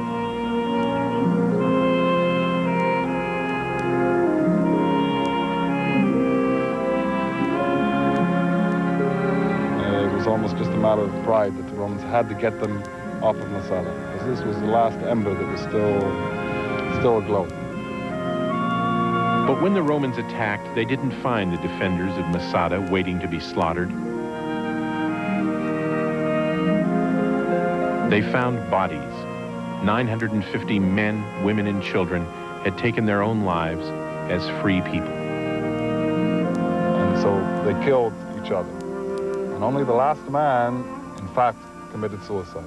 It was almost just a matter of pride that the Romans had to get them off of Masada, because this was the last ember that was still aglow. But when the Romans attacked, they didn't find the defenders of Masada waiting to be slaughtered. They found bodies. 950 men, women, and children had taken their own lives as free people. And so they killed each other. And only the last man, in fact, committed suicide.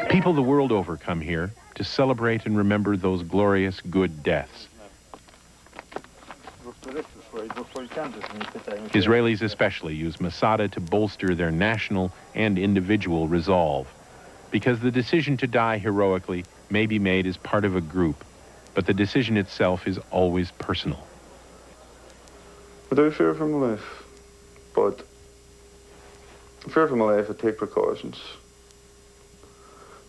People the world over come here to celebrate and remember those glorious good deaths. Israelis especially use Masada to bolster their national and individual resolve, because the decision to die heroically may be made as part of a group, but the decision itself is always personal. I do fear for my life, but fear for my life, I take precautions.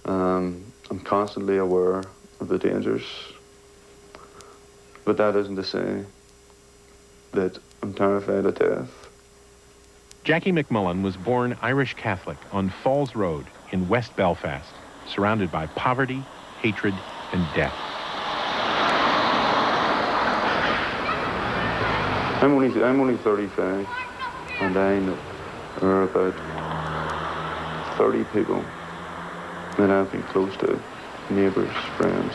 I'm constantly aware of the dangers, but that isn't to say that I'm terrified of death. Jackie McMullen was born Irish Catholic on Falls Road in West Belfast, surrounded by poverty, hatred, and death. I'm only 35, and I know there are about 30 people that I've been close to, neighbours, friends,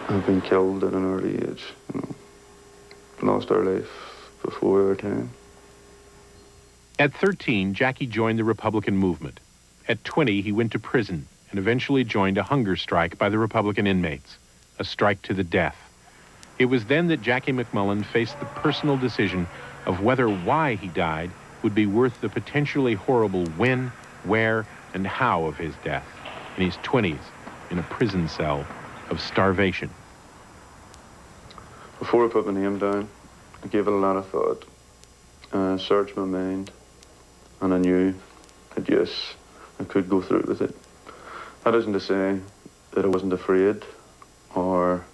have been killed at an early age, you know, lost their life before our time. At 13, Jackie joined the Republican movement. At 20, he went to prison and eventually joined a hunger strike by the Republican inmates, a strike to the death. It was then that Jackie McMullen faced the personal decision of whether why he died would be worth the potentially horrible when, where, and how of his death, in his 20s, in a prison cell of starvation. Before I put my name down, I gave it a lot of thought. I searched my mind, and I knew that yes, I could go through with it. That isn't to say that I wasn't afraid, or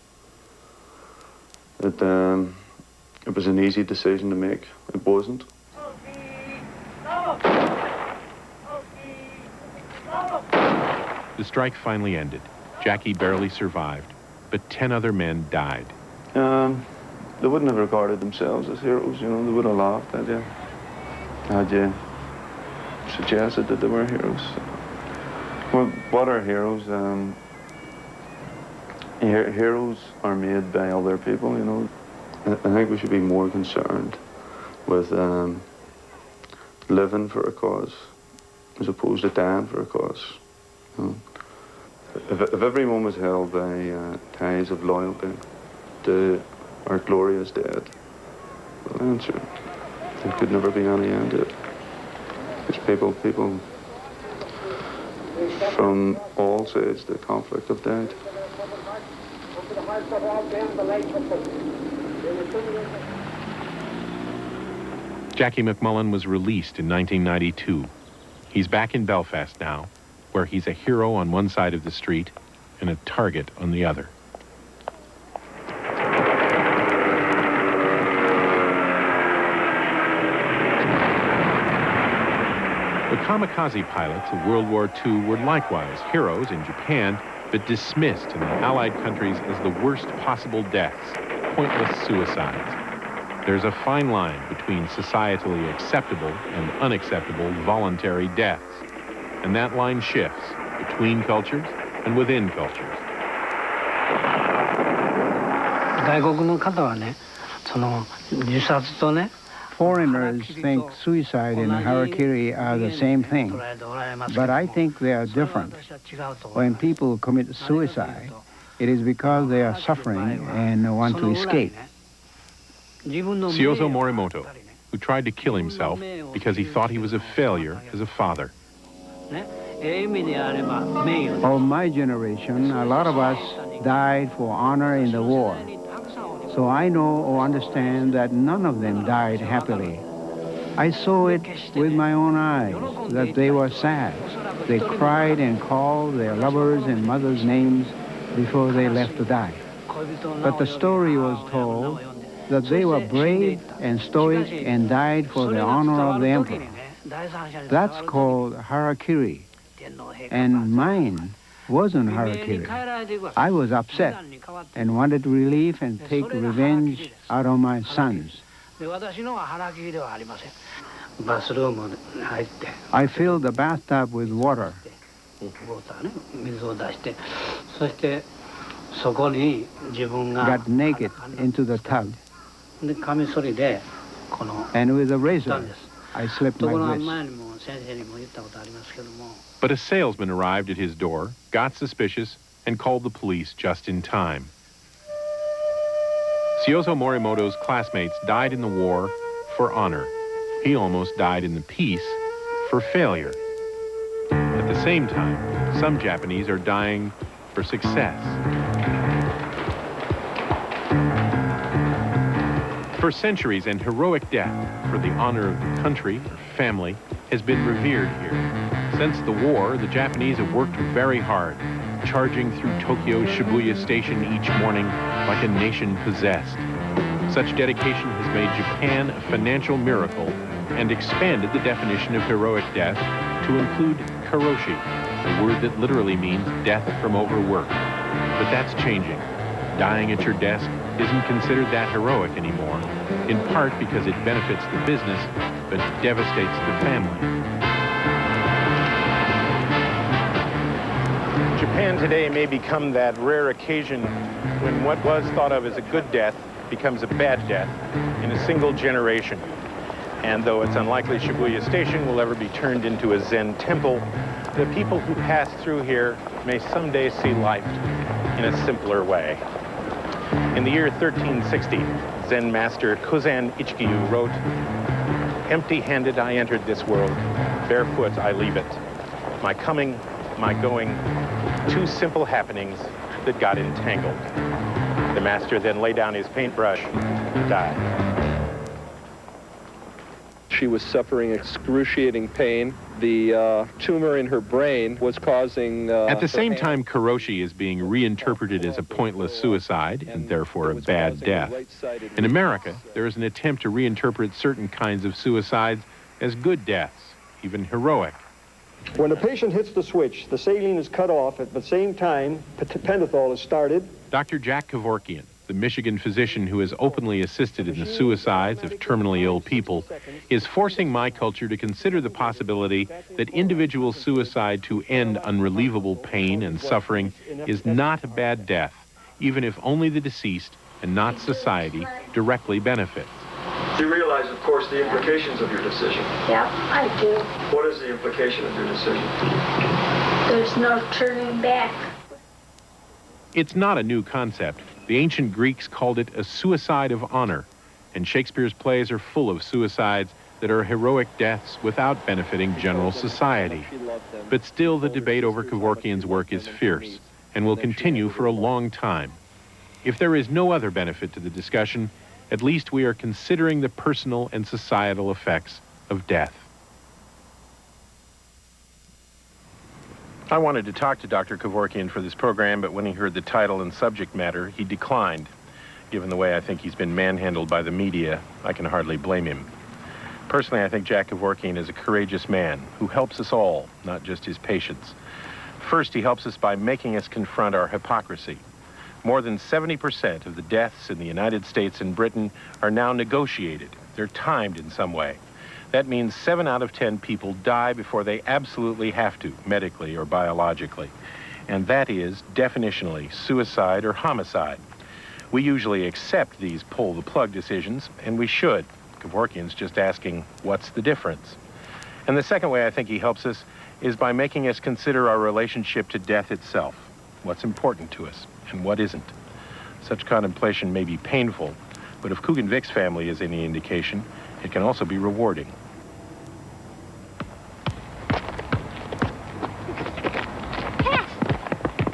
that it was an easy decision to make. It wasn't. The strike finally ended. Jackie barely survived, but 10 other men died. They wouldn't have regarded themselves as heroes, you know, they would have laughed at you. Had you suggested that they were heroes. Well, what are heroes? Heroes are made by other people, you know. I think we should be more concerned with living for a cause as opposed to dying for a cause. You know? If everyone was held by ties of loyalty to our glorious dead, well, then sure, there could never be any end to it. Because people from all sides of the conflict have died. Jackie McMullen was released in 1992. He's back in Belfast now, where he's a hero on one side of the street and a target on the other. The kamikaze pilots of World War II were likewise heroes in Japan, but dismissed in the Allied countries as the worst possible deaths, pointless suicides. There's a fine line between societally acceptable and unacceptable voluntary deaths, and that line shifts between cultures and within cultures. Foreigners think suicide and harakiri are the same thing, but I think they are different. When people commit suicide, it is because they are suffering and want to escape. Siozo Morimoto, who tried to kill himself because he thought he was a failure as a father. Of my generation, a lot of us died for honor in the war. So I know or understand that none of them died happily. I saw it with my own eyes, that they were sad. They cried and called their lovers and mothers' names before they left to die. But the story was told that they were brave and stoic and died for the honor of the emperor. That's called harakiri. And mine wasn't harakiri. I was upset and wanted relief and take revenge out of my sons. I filled the bathtub with water. Got naked into the tub. And with a razor, I slipped my wrist. But a salesman arrived at his door, got suspicious, and called the police just in time. Siozo Morimoto's classmates died in the war for honor. He almost died in the peace for failure. At the same time, some Japanese are dying for success. For centuries, an heroic death for the honor of the country or family has been revered here. Since the war, the Japanese have worked very hard, charging through Tokyo's Shibuya station each morning like a nation possessed. Such dedication has made Japan a financial miracle and expanded the definition of heroic death to include karoshi, a word that literally means death from overwork. But that's changing. Dying at your desk isn't considered that heroic anymore, in part because it benefits the business, but devastates the family. Japan today may become that rare occasion when what was thought of as a good death becomes a bad death in a single generation. And though it's unlikely Shibuya Station will ever be turned into a Zen temple, the people who pass through here may someday see life in a simpler way. In the year 1360, Zen master Kozan Ichigyu wrote, "Empty-handed I entered this world, barefoot I leave it. My coming, my going, two simple happenings that got entangled." The master then laid down his paintbrush, died. She was suffering excruciating pain. The tumor in her brain was causing... At the same time, karoshi is being reinterpreted as a pointless suicide and therefore a bad death. In America, there is an attempt to reinterpret certain kinds of suicides as good deaths, even heroic. When a patient hits the switch, the saline is cut off. At the same time, pentothal is started. Dr. Jack Kevorkian, the Michigan physician who has openly assisted in the suicides of terminally ill people, is forcing my culture to consider the possibility that individual suicide to end unrelievable pain and suffering is not a bad death, even if only the deceased and not society directly benefit. You realize, of course, the implications of your decision. Yeah, I do. What is the implication of your decision? There's no turning back. It's not a new concept. The ancient Greeks called it a suicide of honor, and Shakespeare's plays are full of suicides that are heroic deaths without benefiting general society. But still, the debate over Kevorkian's work is fierce and will continue for a long time. If there is no other benefit to the discussion, at least we are considering the personal and societal effects of death. I wanted to talk to Dr. Kevorkian for this program, but when he heard the title and subject matter, he declined. Given the way I think he's been manhandled by the media, I can hardly blame him. Personally, I think Jack Kevorkian is a courageous man who helps us all, not just his patients. First, he helps us by making us confront our hypocrisy. More than 70% of the deaths in the United States and Britain are now negotiated. They're timed in some way. That means 7 out of 10 people die before they absolutely have to, medically or biologically. And that is, definitionally, suicide or homicide. We usually accept these pull-the-plug decisions, and we should. Kevorkian's just asking, what's the difference? And the second way I think he helps us is by making us consider our relationship to death itself. What's important to us, and what isn't. Such contemplation may be painful, but if Coogan Vic's family is any indication, it can also be rewarding.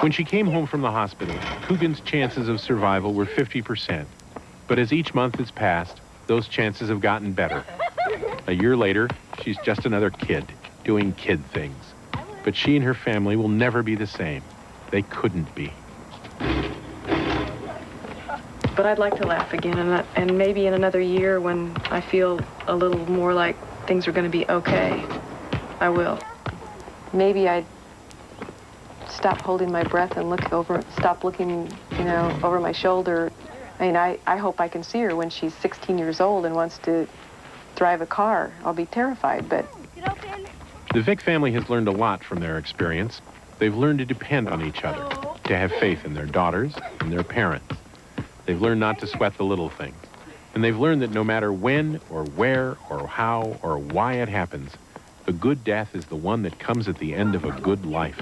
When she came home from the hospital, Coogan's chances of survival were 50%. But as each month has passed, those chances have gotten better. A year later, she's just another kid, doing kid things. But she and her family will never be the same. They couldn't be. But I'd like to laugh again, and maybe in another year when I feel a little more like things are going to be okay, I will. Maybe I'd stop holding my breath and stop looking, over my shoulder. I mean, I hope I can see her when she's 16 years old and wants to drive a car. I'll be terrified, but... The Vick family has learned a lot from their experience. They've learned to depend on each other, to have faith in their daughters and their parents. They've learned not to sweat the little things. And they've learned that no matter when or where or how or why it happens, a good death is the one that comes at the end of a good life.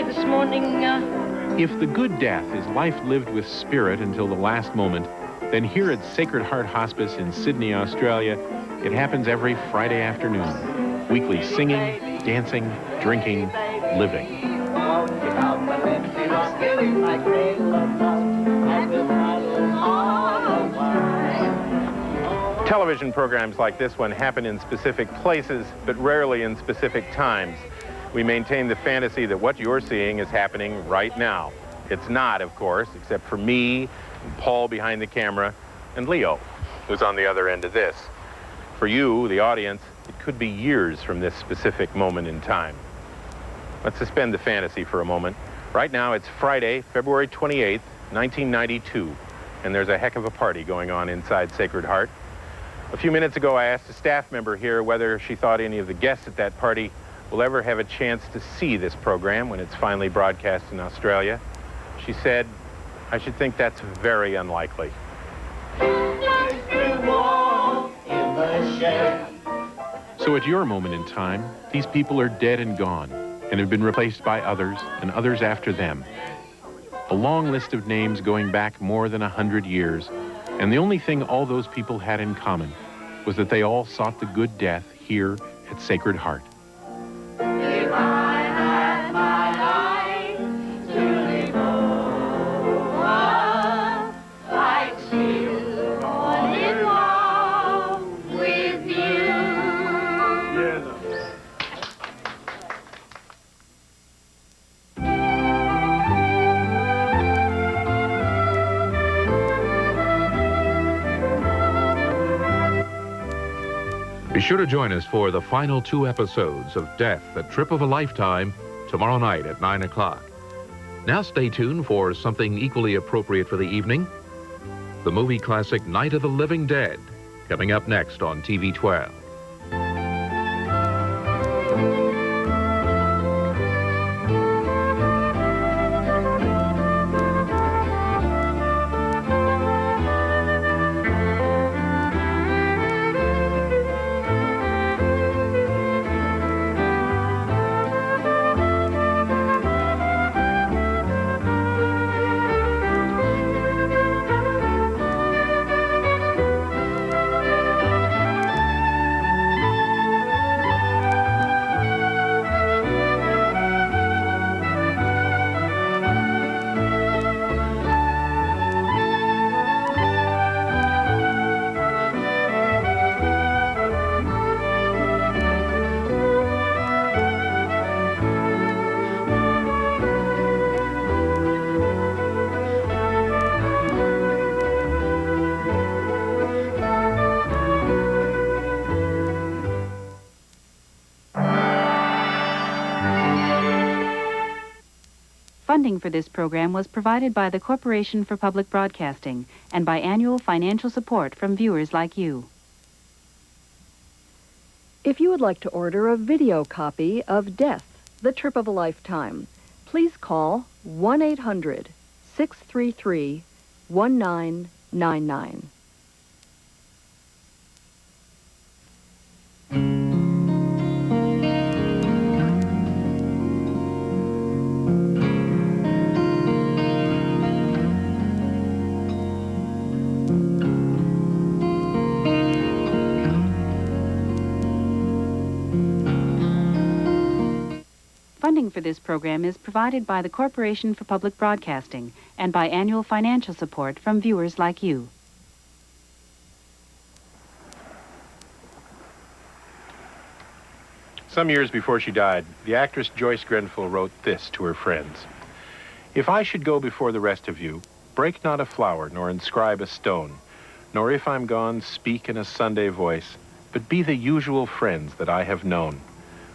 This morning, If the good death is life lived with spirit until the last moment, then here at Sacred Heart Hospice in Sydney, Australia, it happens every Friday afternoon. Weekly singing, dancing, drinking, living. Television programs like this one happen in specific places, but rarely in specific times. We maintain the fantasy that what you're seeing is happening right now. It's not, of course, except for me, and Paul behind the camera, and Leo, who's on the other end of this. For you, the audience, it could be years from this specific moment in time. Let's suspend the fantasy for a moment. Right now, it's Friday, February 28th, 1992, and there's a heck of a party going on inside Sacred Heart. A few minutes ago, I asked a staff member here whether she thought any of the guests at that party will ever have a chance to see this program when it's finally broadcast in Australia. She said, I should think that's very unlikely. So at your moment in time, these people are dead and gone and have been replaced by others and others after them. A long list of names going back more than 100 years, and the only thing all those people had in common was that they all sought the good death here at Sacred Heart. if I had my life to live over, I'd still fall in love with you. Be sure to join us for the final 2 episodes of Death, a Trip of a Lifetime, tomorrow night at 9 o'clock. Now stay tuned for something equally appropriate for the evening, the movie classic Night of the Living Dead, coming up next on TV 12. Funding for this program was provided by the Corporation for Public Broadcasting and by annual financial support from viewers like you. If you would like to order a video copy of Death, the Trip of a Lifetime, please call 1-800-633-1999. Funding for this program is provided by the Corporation for Public Broadcasting and by annual financial support from viewers like you. Some years before she died, the actress Joyce Grenfell wrote this to her friends. If I should go before the rest of you, break not a flower, nor inscribe a stone, nor if I'm gone, speak in a Sunday voice, but be the usual friends that I have known.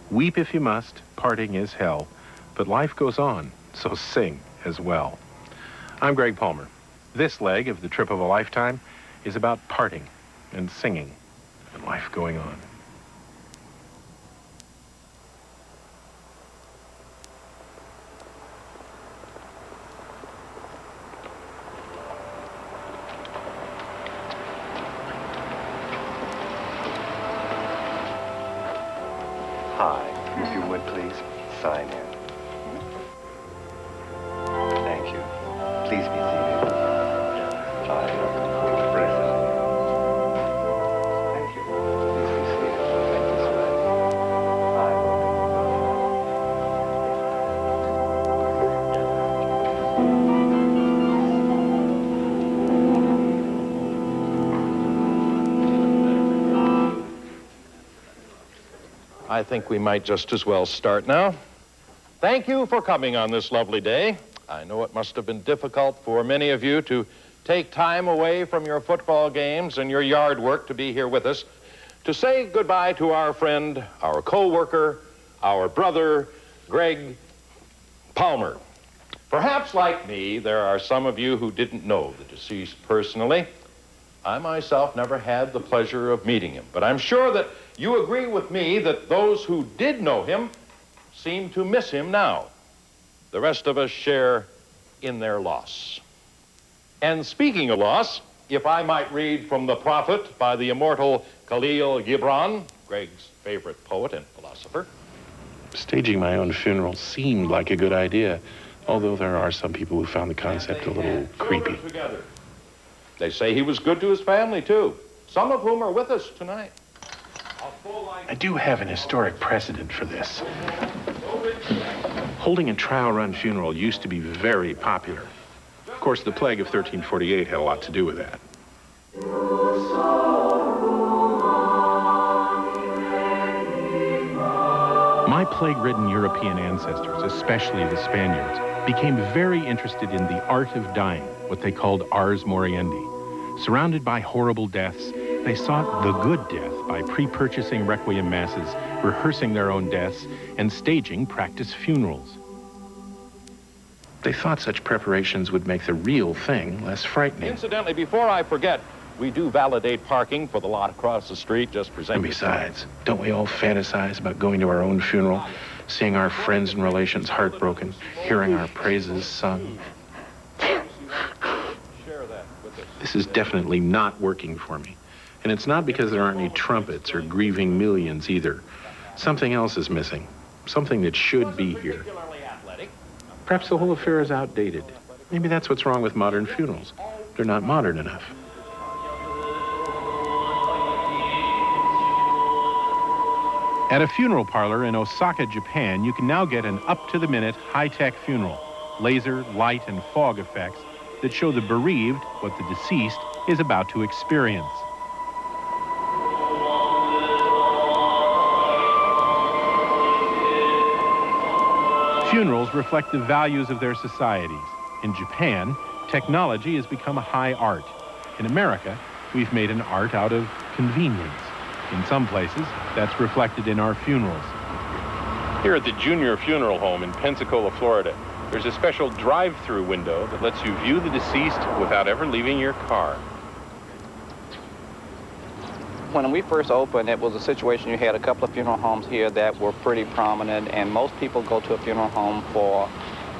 Weep if you must, parting is hell, but life goes on, so sing as well. I'm Greg Palmer. This leg of the trip of a lifetime is about parting and singing and life going on. Hi, if you would please sign in. Thank you. Please be seated. Thank you. Please be seated. Thank you, sir. I think we might just as well start now. Thank you for coming on this lovely day. I know it must have been difficult for many of you to take time away from your football games and your yard work to be here with us to say goodbye to our friend, our co-worker, our brother, Greg Palmer. Perhaps like me, there are some of you who didn't know the deceased personally. I myself never had the pleasure of meeting him, but I'm sure that you agree with me that those who did know him seem to miss him now. The rest of us share in their loss. And speaking of loss, if I might read from The Prophet by the immortal Khalil Gibran, Greg's favorite poet and philosopher. Staging my own funeral seemed like a good idea, although there are some people who found the concept a little creepy. Together. They say he was good to his family, too, some of whom are with us tonight. I do have an historic precedent for this. Holding a trial-run funeral used to be very popular. Of course, the plague of 1348 had a lot to do with that. My plague-ridden European ancestors, especially the Spaniards, became very interested in the art of dying, what they called ars moriendi. Surrounded by horrible deaths, they sought the good death by pre-purchasing requiem masses, rehearsing their own deaths, and staging practice funerals. They thought such preparations would make the real thing less frightening. Incidentally, before I forget, we do validate parking for the lot across the street. Just present. And besides, don't we all fantasize about going to our own funeral, seeing our friends and relations heartbroken, hearing our praises sung? This is definitely not working for me. And it's not because there aren't any trumpets or grieving millions either. Something else is missing. Something that should be here. Perhaps the whole affair is outdated. Maybe that's what's wrong with modern funerals. They're not modern enough. At a funeral parlor in Osaka, Japan, you can now get an up-to-the-minute, high-tech funeral. Laser, light, and fog effects that show the bereaved what the deceased is about to experience. Funerals reflect the values of their societies. In Japan, technology has become a high art. In America, we've made an art out of convenience. In some places, that's reflected in our funerals. Here at the Junior Funeral Home in Pensacola, Florida, there's a special drive-through window that lets you view the deceased without ever leaving your car. When we first opened, it was a situation you had a couple of funeral homes here that were pretty prominent, and most people go to a funeral home for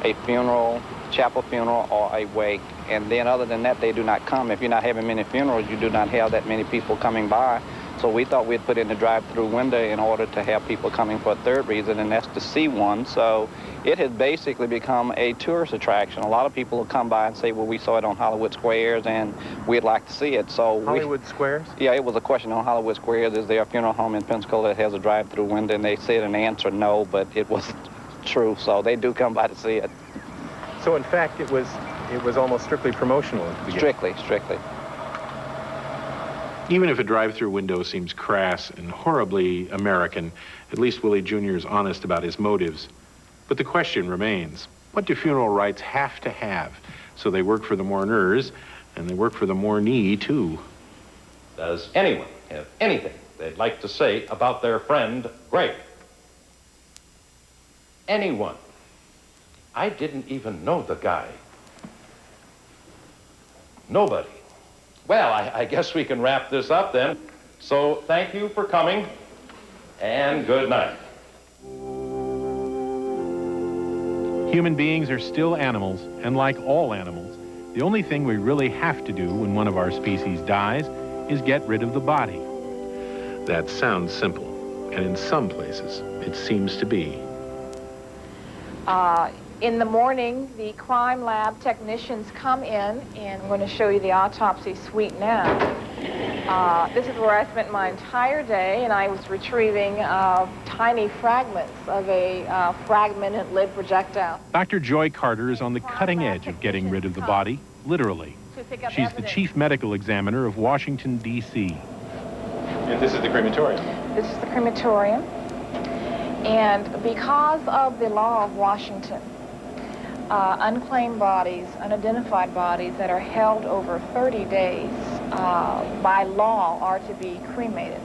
a funeral, chapel funeral, or a wake. And then other than that, they do not come. If you're not having many funerals, you do not have that many people coming by. So we thought we'd put in the drive-through window in order to have people coming for a third reason, and that's to see one. So it has basically become a tourist attraction. A lot of people will come by and say, well, we saw it on Hollywood Squares, and we'd like to see it. So Hollywood Squares? Yeah, it was a question on Hollywood Squares. Is there a funeral home in Pensacola that has a drive-through window? And they said an answer no, but it was true, so they do come by to see it. So in fact, it was almost strictly promotional at the beginning. Strictly. Even if a drive-through window seems crass and horribly American, at least Willie Jr. is honest about his motives. But the question remains, what do funeral rites have to have? So they work for the mourners, and they work for the mournee, too. Does anyone have anything they'd like to say about their friend, Greg? Anyone? I didn't even know the guy. Nobody. Well, I guess we can wrap this up then. So thank you for coming, and good night. Human beings are still animals, and like all animals, the only thing we really have to do when one of our species dies is get rid of the body. That sounds simple, and in some places, it seems to be. In the morning, the crime lab technicians come in, and I'm going to show you the autopsy suite now. This is where I spent my entire day, and I was retrieving tiny fragments of a fragmented lead projectile. Dr. Joy Carter is on the cutting edge of getting rid of the body, literally. She's the chief medical examiner of Washington, D.C. And this is the crematorium. This is the crematorium. And because of the law of Washington, unclaimed bodies, unidentified bodies that are held over 30 days by law are to be cremated.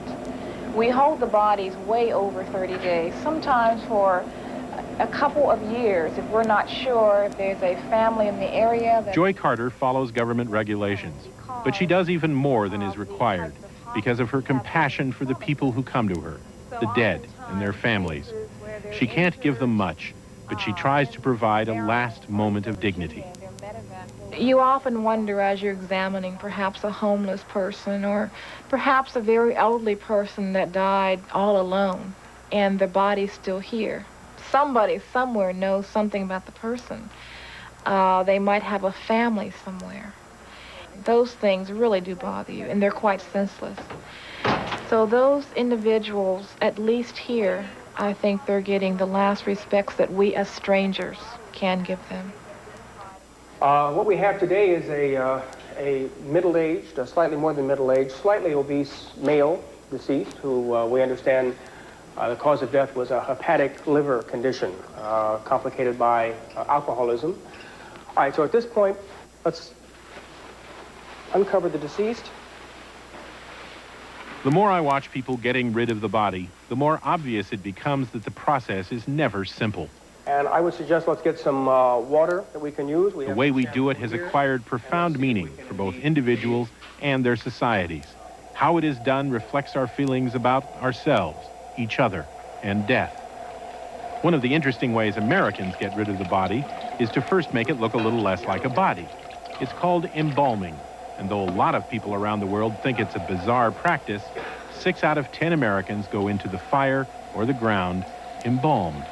We hold the bodies way over 30 days, sometimes for a couple of years if we're not sure if there's a family in the area. Joy Carter follows government regulations, but she does even more than is required because of her compassion for the people who come to her, the dead and their families. She can't give them much, but she tries to provide a last moment of dignity. You often wonder as you're examining perhaps a homeless person or perhaps a very elderly person that died all alone and their body's still here. Somebody somewhere knows something about the person. They might have a family somewhere. Those things really do bother you, and they're quite senseless. So those individuals, at least here, I think they're getting the last respects that we as strangers can give them. What we have today is a middle-aged, slightly more than middle-aged, slightly obese male deceased who we understand the cause of death was a hepatic liver condition complicated by alcoholism. All right, so at this point, let's uncover the deceased. The more I watch people getting rid of the body, the more obvious it becomes that the process is never simple. And I would suggest let's get some water that we can use. The way we do it has acquired profound meaning for both individuals and their societies. How it is done reflects our feelings about ourselves, each other, and death. One of the interesting ways Americans get rid of the body is to first make it look a little less like a body. It's called embalming. And though a lot of people around the world think it's a bizarre practice, 6 out of 10 Americans go into the fire or the ground embalmed.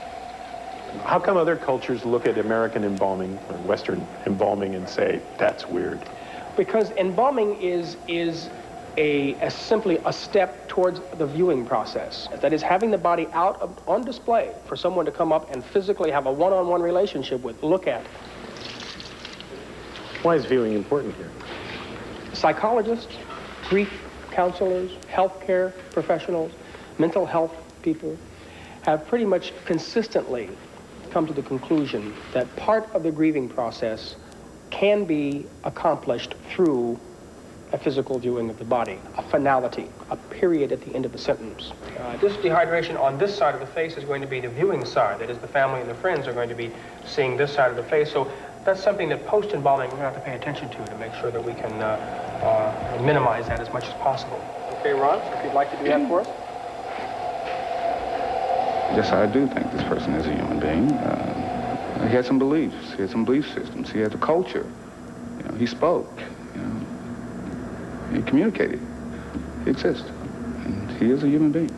How come other cultures look at American embalming or Western embalming and say, that's weird? Because embalming is simply a step towards the viewing process. That is, having the body out on display for someone to come up and physically have a one-on-one relationship with, look at. Why is viewing important here? Psychologists, grief counselors, healthcare professionals, mental health people have pretty much consistently come to the conclusion that part of the grieving process can be accomplished through a physical viewing of the body, a finality, a period at the end of the sentence. This dehydration on this side of the face is going to be the viewing side. That is, the family and the friends are going to be seeing this side of the face. So that's something that post-embalming we're going to have to pay attention to make sure that we can minimize that as much as possible. Okay, Ron, if you'd like to do that for us. Yes, I do think this person is a human being. He had some beliefs. He had some belief systems. He had a culture. You know, he spoke. You know, he communicated. He exists. And he is a human being.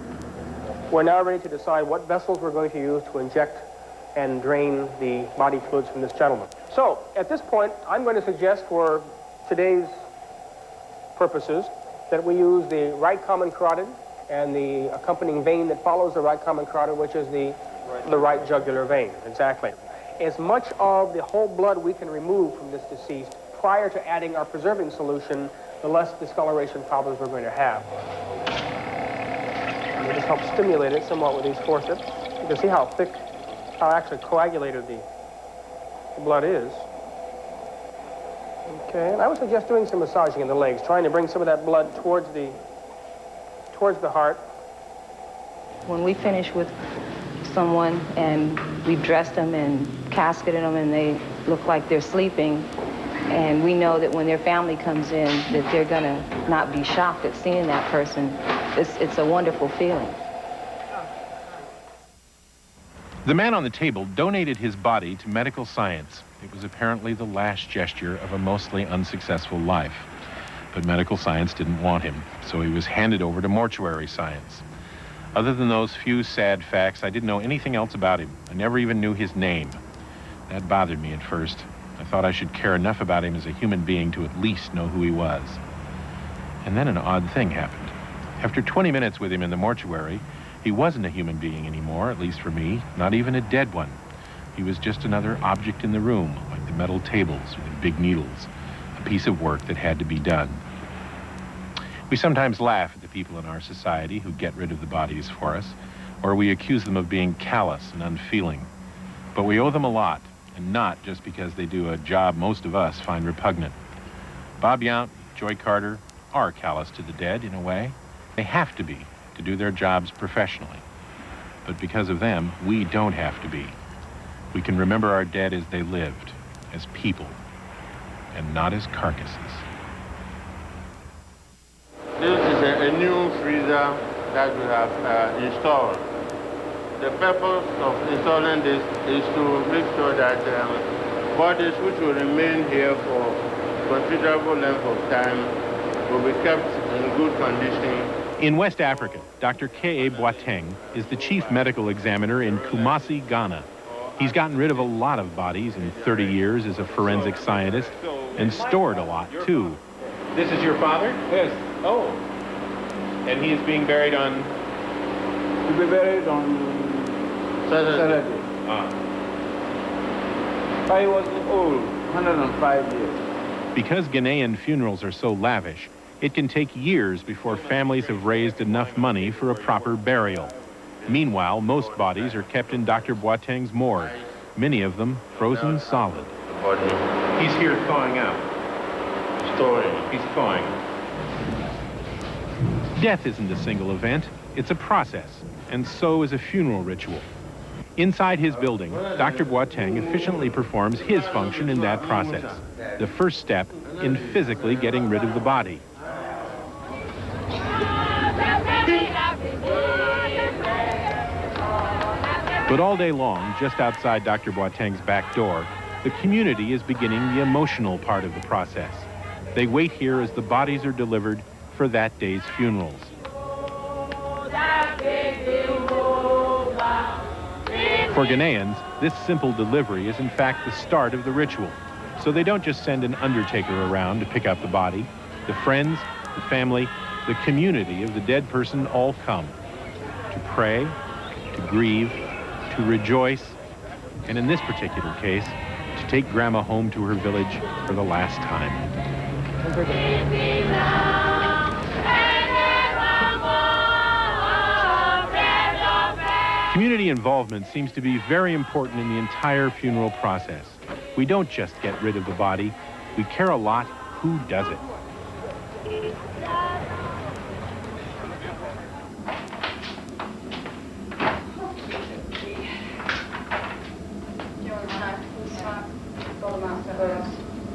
We're now ready to decide what vessels we're going to use to inject and drain the body fluids from this gentleman. So, at this point, I'm going to suggest for today's purposes that we use the right common carotid and the accompanying vein that follows the right common carotid, which is the The right jugular vein, exactly. As much of the whole blood we can remove from this deceased prior to adding our preserving solution, the less discoloration problems we're going to have. And we just help stimulate it somewhat with these forceps. You can see how thick, how actually coagulated the blood is. Okay, and I would suggest doing some massaging in the legs, trying to bring some of that blood towards the heart. When we finish with someone and we've dressed them and casketed them and they look like they're sleeping, and we know that when their family comes in that they're gonna not be shocked at seeing that person, it's a wonderful feeling. The man on the table donated his body to medical science. It was apparently the last gesture of a mostly unsuccessful life. But medical science didn't want him, so he was handed over to mortuary science. Other than those few sad facts, I didn't know anything else about him. I never even knew his name. That bothered me at first. I thought I should care enough about him as a human being to at least know who he was. And then an odd thing happened. After 20 minutes with him in the mortuary, he wasn't a human being anymore, at least for me, not even a dead one. He was just another object in the room, like the metal tables or the big needles, a piece of work that had to be done. We sometimes laugh at the people in our society who get rid of the bodies for us, or we accuse them of being callous and unfeeling. But we owe them a lot, and not just because they do a job most of us find repugnant. Bob Yount, Joy Carter are callous to the dead in a way. They have to be to do their jobs professionally. But because of them, we don't have to be. We can remember our dead as they lived, as people, and not as carcasses. This is a new freezer that we have installed. The purpose of installing this is to make sure that bodies which will remain here for considerable length of time will be kept in good condition. In West Africa, Dr. K.A. Boateng is the chief medical examiner in Kumasi, Ghana. He's gotten rid of a lot of bodies in 30 years as a forensic scientist and stored a lot, too. This is your father? Yes. Oh. And he is being buried on? He'll be buried on Saturday. Ah. He was old, 105 years. Because Ghanaian funerals are so lavish, it can take years before families have raised enough money for a proper burial. Meanwhile, most bodies are kept in Dr. Boateng's morgue, many of them frozen solid. He's here thawing out. He's thawing. Death isn't a single event, it's a process, and so is a funeral ritual. Inside his building, Dr. Boateng efficiently performs his function in that process, the first step in physically getting rid of the body. But all day long, just outside Dr. Boateng's back door, the community is beginning the emotional part of the process. They wait here as the bodies are delivered for that day's funerals. For Ghanaians, this simple delivery is in fact the start of the ritual. So they don't just send an undertaker around to pick up the body. The friends, the family, the community of the dead person all come to pray, to grieve, to rejoice, and in this particular case, to take Grandma home to her village for the last time. Community involvement seems to be very important in the entire funeral process. We don't just get rid of the body, we care a lot who does it.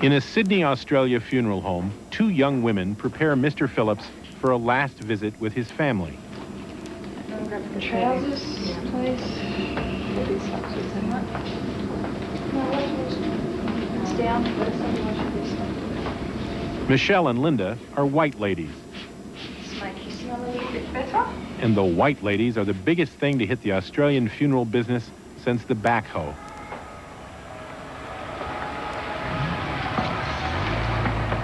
In a Sydney, Australia funeral home, two young women prepare Mr. Phillips for a last visit with his family. Trousers, please. It's down. Michelle and Linda are white ladies. This make you smell a little bit better. And the white ladies are the biggest thing to hit the Australian funeral business since the backhoe.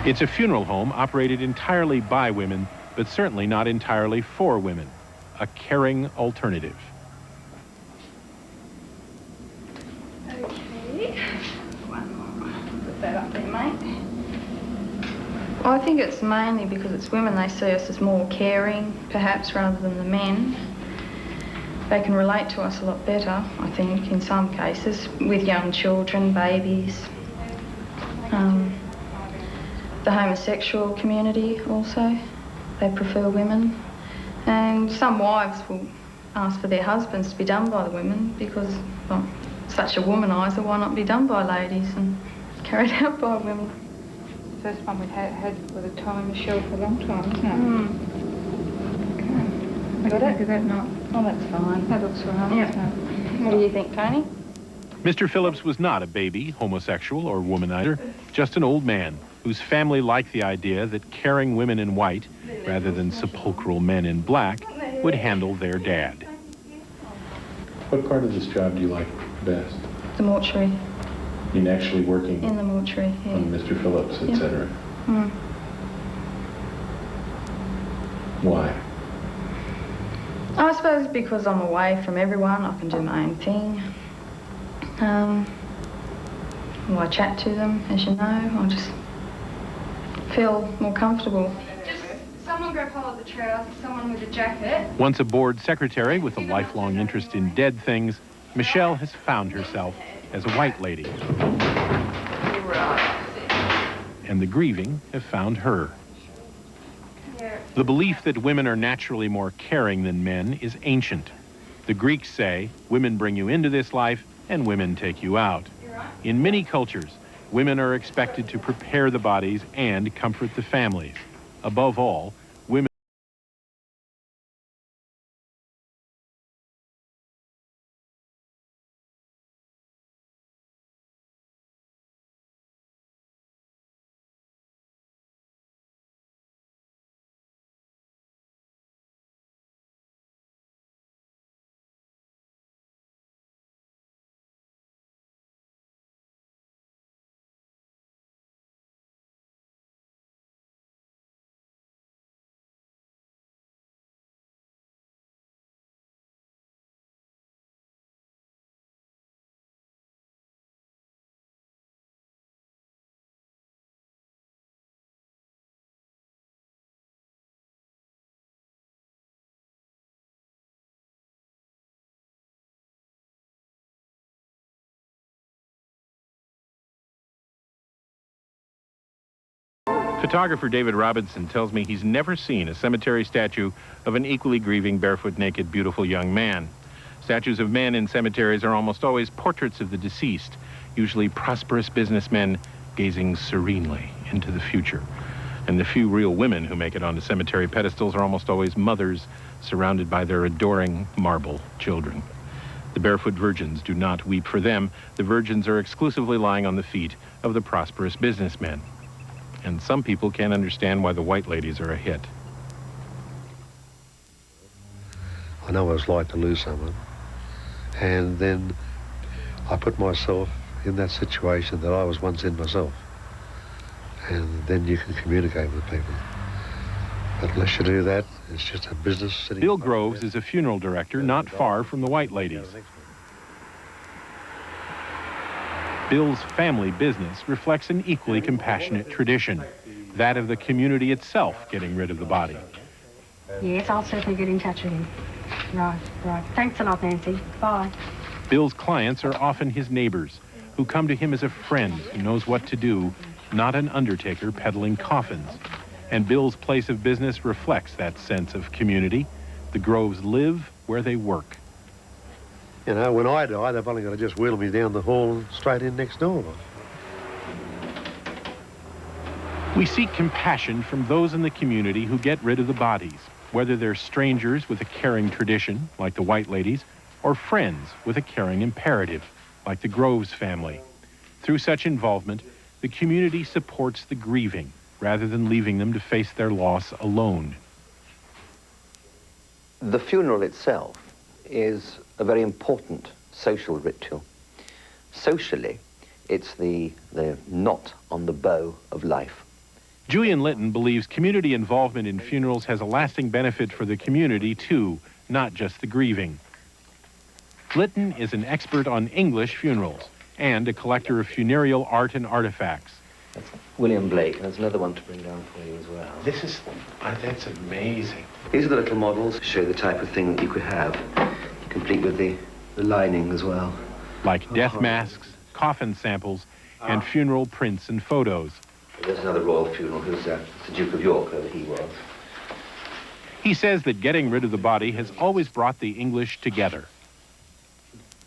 It's a funeral home operated entirely by women, but certainly not entirely for women. A caring alternative. Put that up there, mate. Well, I think it's mainly because it's women. They see us as more caring, perhaps, rather than the men. They can relate to us a lot better, I think, in some cases, with young children, babies. The homosexual community also, they prefer women. And some wives will ask for their husbands to be done by the women because, well, such a womaniser, why not be done by ladies and carried out by women? First one we've had for the time, Michelle, for a long time, isn't it? Okay. Got it? Is that not? Oh, that's fine. That looks right. Yeah. What do you think, Tony? Mr. Phillips was not a baby, homosexual, or womanizer, just an old man whose family liked the idea that caring women in white, rather than sepulchral men in black, would handle their dad. What part of this job do you like best? The mortuary. In actually working in the mortuary, yeah. On Mr. Phillips, etc. Why? I suppose because I'm away from everyone, I can do my own thing. Well, I chat to them, as you know. I just feel more comfortable. Just someone grab hold of the trousers, someone with a jacket. Once a board secretary with a lifelong interest in dead things, Michelle has found herself as a white lady. And the grieving have found her. The belief that women are naturally more caring than men is ancient. The Greeks say, women bring you into this life and women take you out. In many cultures, women are expected to prepare the bodies and comfort the families. Above all, women Photographer David Robinson tells me he's never seen a cemetery statue of an equally grieving, barefoot, naked, beautiful young man. Statues of men in cemeteries are almost always portraits of the deceased, usually prosperous businessmen gazing serenely into the future. And the few real women who make it onto cemetery pedestals are almost always mothers surrounded by their adoring marble children. The barefoot virgins do not weep for them. The virgins are exclusively lying on the feet of the prosperous businessmen. And some people can't understand why the white ladies are a hit. I know what it's like to lose someone. And then I put myself in that situation that I was once in myself. And then you can communicate with people. But unless you do that, it's just a business sitting... Bill Groves is a funeral director not far from the white ladies. Bill's family business reflects an equally compassionate tradition, that of the community itself getting rid of the body. Yes, I'll certainly get in touch with him. Right. Thanks a lot, Nancy. Bye. Bill's clients are often his neighbors, who come to him as a friend who knows what to do, not an undertaker peddling coffins. And Bill's place of business reflects that sense of community. The Groves live where they work. You know, when I die, they've only got to just wheel me down the hall and straight in next door. We seek compassion from those in the community who get rid of the bodies, whether they're strangers with a caring tradition, like the white ladies, or friends with a caring imperative, like the Groves family. Through such involvement, the community supports the grieving, rather than leaving them to face their loss alone. The funeral itself is a very important social ritual. Socially, it's the knot on the bow of life. Julian Litton believes community involvement in funerals has a lasting benefit for the community, too, not just the grieving. Litton is an expert on English funerals. and a collector of funereal art and artifacts. William Blake. There's another one to bring down for you as well. That's amazing. These are the little models to show the type of thing that you could have, complete with the lining as well. Like death masks, coffin samples, and funeral prints and photos. There's another royal funeral. Who's that? It's the Duke of York, whoever he was. He says that getting rid of the body has always brought the English together.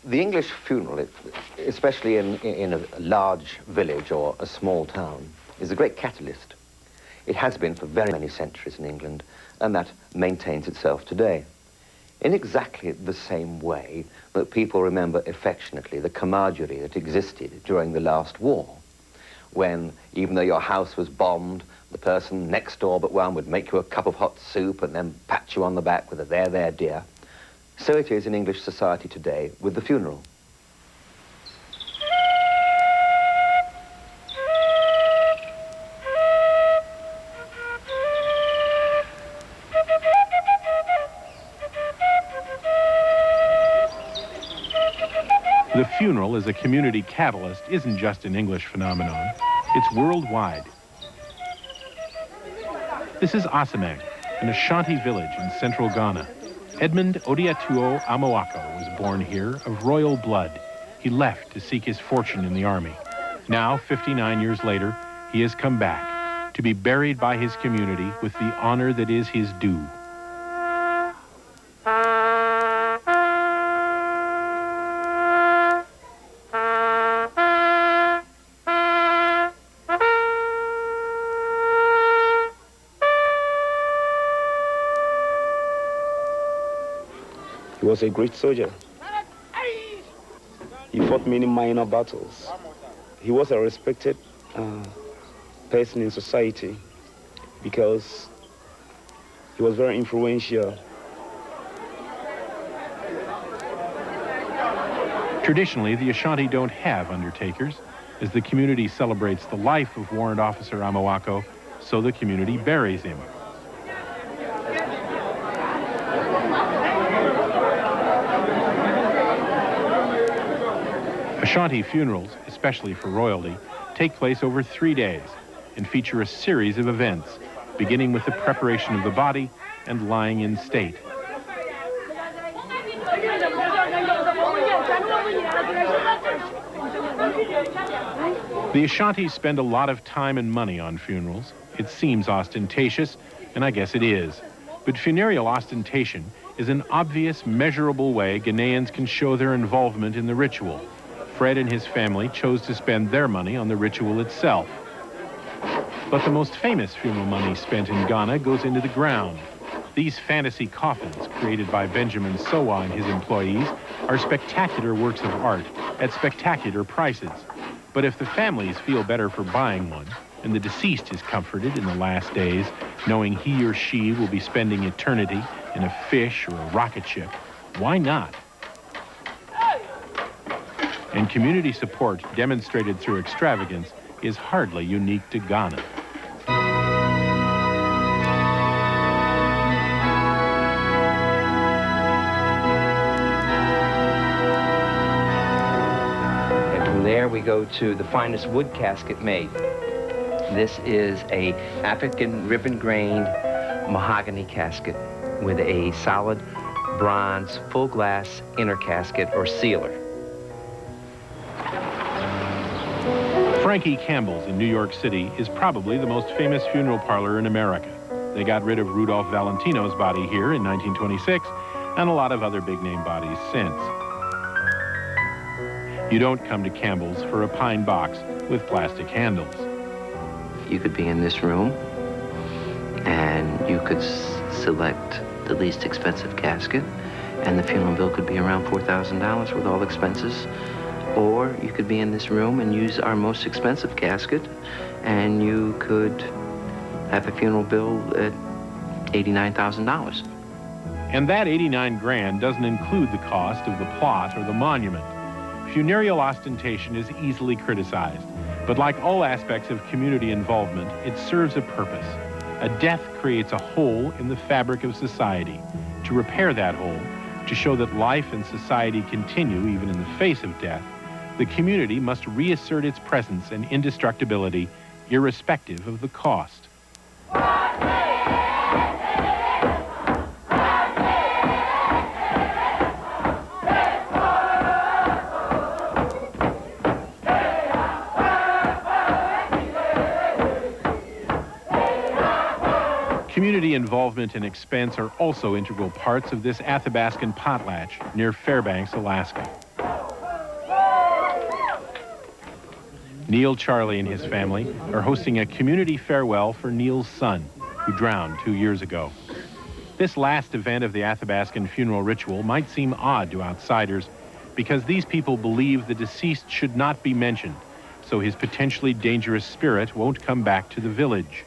The English funeral, especially in a large village or a small town, is a great catalyst. It has been for very many centuries in England, and that maintains itself today. In exactly the same way that people remember affectionately the camaraderie that existed during the last war, when, even though your house was bombed, the person next door but one would make you a cup of hot soup and then pat you on the back with a there, there, dear. So it is in English society today with the funeral. The funeral as a community catalyst isn't just an English phenomenon, it's worldwide. This is Asamang, an Ashanti village in central Ghana. Edmund Odiatuo Amoako was born here of royal blood. He left to seek his fortune in the army. Now, 59 years later, he has come back to be buried by his community with the honor that is his due. He was a great soldier. He fought many minor battles. He was a respected person in society because he was very influential. Traditionally, the Ashanti don't have undertakers. As the community celebrates the life of Warrant Officer Amoako, so the community buries him. Ashanti funerals, especially for royalty, take place over 3 days and feature a series of events, beginning with the preparation of the body and lying in state. The Ashantis spend a lot of time and money on funerals. It seems ostentatious, and I guess it is. But funereal ostentation is an obvious, measurable way Ghanaians can show their involvement in the ritual. Fred and his family chose to spend their money on the ritual itself. But the most famous funeral money spent in Ghana goes into the ground. These fantasy coffins, created by Benjamin Sowa and his employees, are spectacular works of art at spectacular prices. But if the families feel better for buying one, and the deceased is comforted in the last days, knowing he or she will be spending eternity in a fish or a rocket ship, why not? And community support demonstrated through extravagance is hardly unique to Ghana. And from there we go to the finest wood casket made. This is a African ribbon-grained mahogany casket with a solid bronze full glass inner casket or sealer. Frankie Campbell's in New York City is probably the most famous funeral parlor in America. They got rid of Rudolph Valentino's body here in 1926 and a lot of other big-name bodies since. You don't come to Campbell's for a pine box with plastic handles. You could be in this room and you could select the least expensive casket and the funeral bill could be around $4,000 with all expenses. Or you could be in this room and use our most expensive casket, and you could have a funeral bill at $89,000. And that 89 grand doesn't include the cost of the plot or the monument. Funereal ostentation is easily criticized, but like all aspects of community involvement, it serves a purpose. A death creates a hole in the fabric of society. To repair that hole, to show that life and society continue even in the face of death, The community must reassert its presence and indestructibility, irrespective of the cost. Community involvement and expense are also integral parts of this Athabascan potlatch near Fairbanks, Alaska. Neil Charlie and his family are hosting a community farewell for Neil's son, who drowned 2 years ago. This last event of the Athabascan funeral ritual might seem odd to outsiders because these people believe the deceased should not be mentioned, so his potentially dangerous spirit won't come back to the village.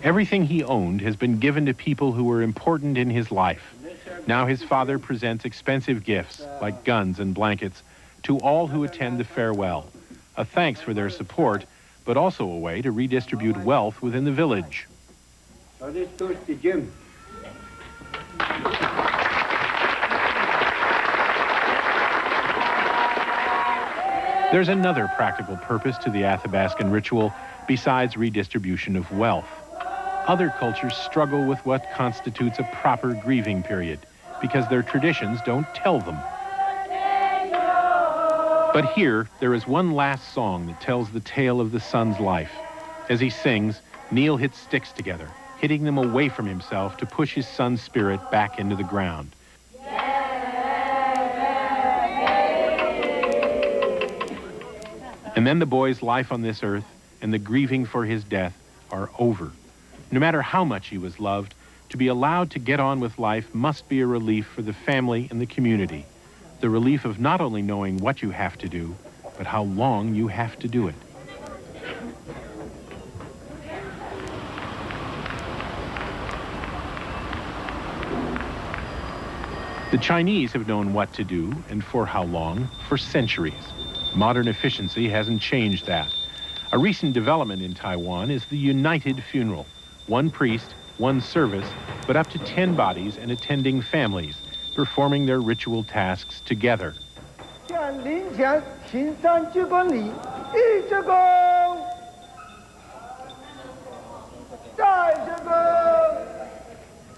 Everything he owned has been given to people who were important in his life. Now his father presents expensive gifts, like guns and blankets, to all who attend the farewell. A thanks for their support, but also a way to redistribute wealth within the village. There's another practical purpose to the Athabascan ritual besides redistribution of wealth. Other cultures struggle with what constitutes a proper grieving period because their traditions don't tell them. But here, there is one last song that tells the tale of the son's life. As he sings, Neil hits sticks together, hitting them away from himself to push his son's spirit back into the ground. And then the boy's life on this earth and the grieving for his death are over. No matter how much he was loved, to be allowed to get on with life must be a relief for the family and the community. The relief of not only knowing what you have to do, but how long you have to do it. The Chinese have known what to do, and for how long, for centuries. Modern efficiency hasn't changed that. A recent development in Taiwan is the united funeral. One priest, one service, but up to 10 bodies and attending families, performing their ritual tasks together.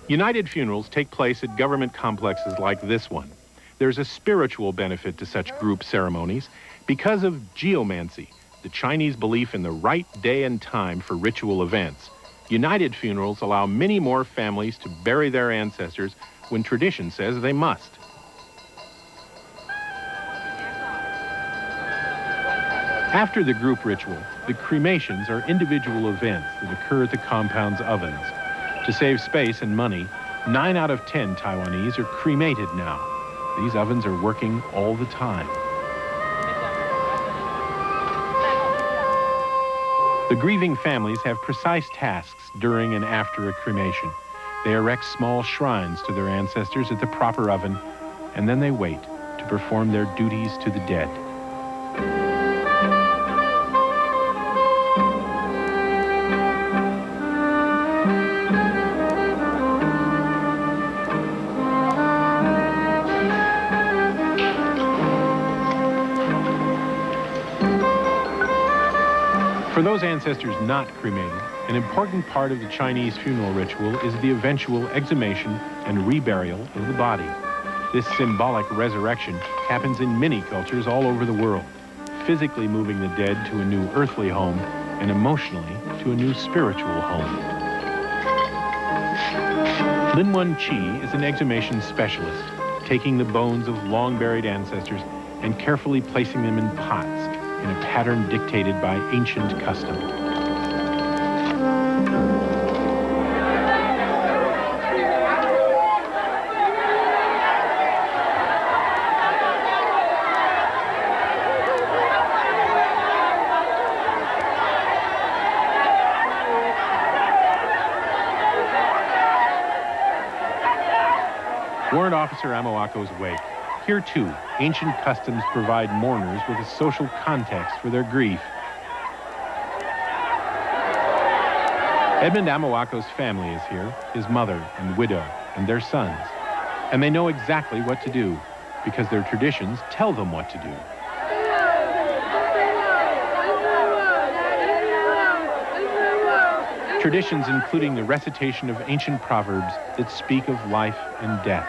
United funerals take place at government complexes like this one. There's a spiritual benefit to such group ceremonies because of geomancy, the Chinese belief in the right day and time for ritual events. United funerals allow many more families to bury their ancestors when tradition says they must. After the group ritual, the cremations are individual events that occur at the compound's ovens. To save space and money, 9 out of 10 Taiwanese are cremated now. These ovens are working all the time. The grieving families have precise tasks during and after a cremation. They erect small shrines to their ancestors at the proper oven, and then they wait to perform their duties to the dead. For those ancestors not cremated, an important part of the Chinese funeral ritual is the eventual exhumation and reburial of the body. This symbolic resurrection happens in many cultures all over the world, physically moving the dead to a new earthly home and emotionally to a new spiritual home. Lin Wen Chi is an exhumation specialist, taking the bones of long-buried ancestors and carefully placing them in pots in a pattern dictated by ancient custom. Warrant Officer Amawako's wake. Here, too, ancient customs provide mourners with a social context for their grief. Edmund Amawako's family is here, his mother and widow, and their sons. And they know exactly what to do because their traditions tell them what to do. Traditions including the recitation of ancient proverbs that speak of life and death.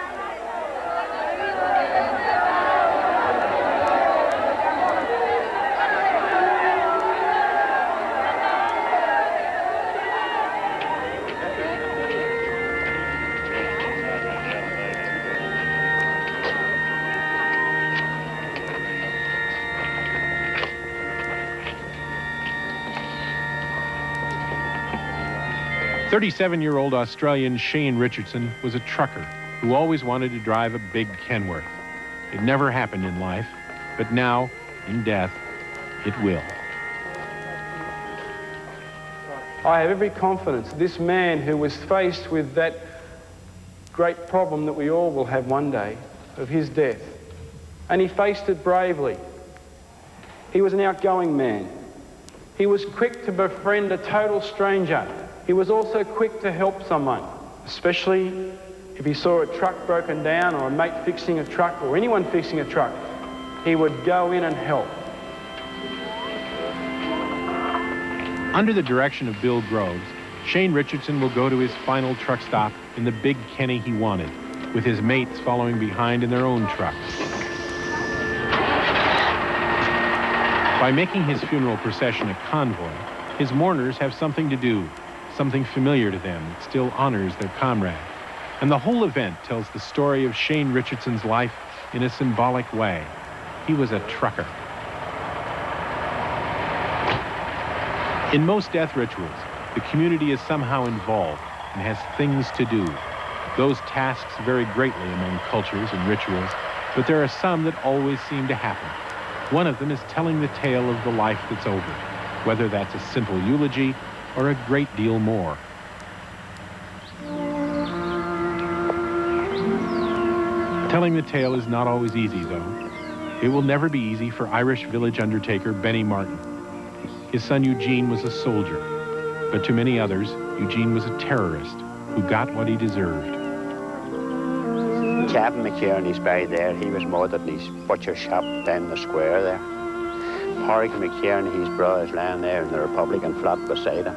"37-year-old Australian Shane Richardson was a trucker who always wanted to drive a big Kenworth. It never happened in life, but now, in death, it will." I have every confidence this man who was faced with that great problem that we all will have one day of his death, and he faced it bravely. He was an outgoing man. He was quick to befriend a total stranger. He was also quick to help someone, especially if he saw a truck broken down or a mate fixing a truck or anyone fixing a truck. He would go in and help. Under the direction of Bill Groves, Shane Richardson will go to his final truck stop in the big Kenny he wanted, with his mates following behind in their own trucks. By making his funeral procession a convoy, his mourners have something to do, something familiar to them that still honors their comrade. And the whole event tells the story of Shane Richardson's life in a symbolic way. He was a trucker. In most death rituals, the community is somehow involved and has things to do. Those tasks vary greatly among cultures and rituals, but there are some that always seem to happen. One of them is telling the tale of the life that's over, whether that's a simple eulogy or a great deal more. Telling the tale is not always easy, though. It will never be easy for Irish village undertaker Benny Martin. His son Eugene was a soldier, but to many others, Eugene was a terrorist who got what he deserved. Captain McKierney's buried there. He was murdered in his butcher shop down the square there. Horrigan McKierney, his brother, is lying there in the Republican flat beside him.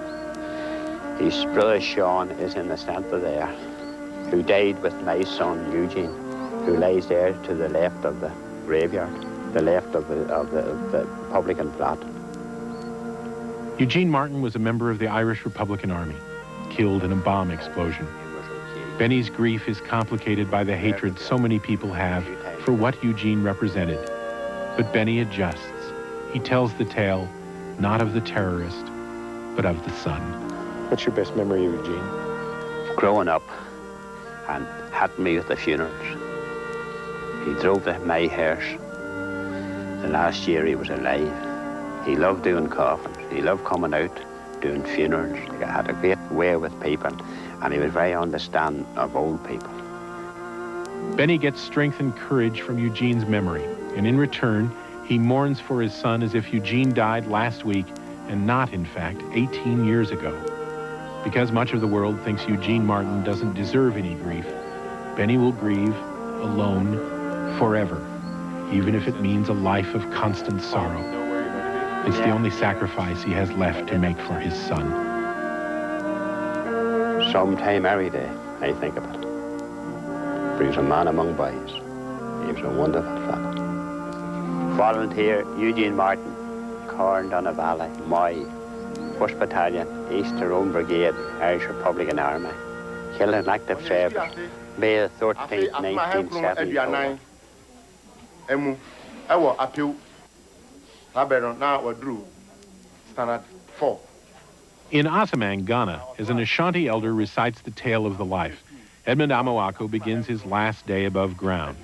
His brother Sean is in the centre there, who died with my son Eugene, who lays there to the left of the graveyard, the left of the Republican flat. Eugene Martin was a member of the Irish Republican Army, killed in a bomb explosion. Benny's grief is complicated by the hatred so many people have for what Eugene represented. But Benny adjusts. He tells the tale, not of the terrorist, but of the son. What's your best memory of Eugene? Growing up and helping me with the funerals. He drove my hearse. The last year he was alive. He loved doing coffins. He loved coming out, doing funerals. He had a great way with people, and he was very understanding of old people. Benny gets strength and courage from Eugene's memory, and in return, he mourns for his son as if Eugene died last week and not, in fact, 18 years ago. Because much of the world thinks Eugene Martin doesn't deserve any grief, Benny will grieve alone forever, even if it means a life of constant sorrow. It's the only sacrifice he has left to make for his son. Sometime every day, I think of it. For he was a man among boys. He was a wonderful fellow. Volunteer Eugene Martin, Corn Valley, Moy, 1st Battalion, East Tyrone Brigade, Irish Republican Army. Killed in active service, May the 13th, 1974. In Asamang, Ghana, as an Ashanti elder recites the tale of the life, Edmund Amoako begins his last day above ground.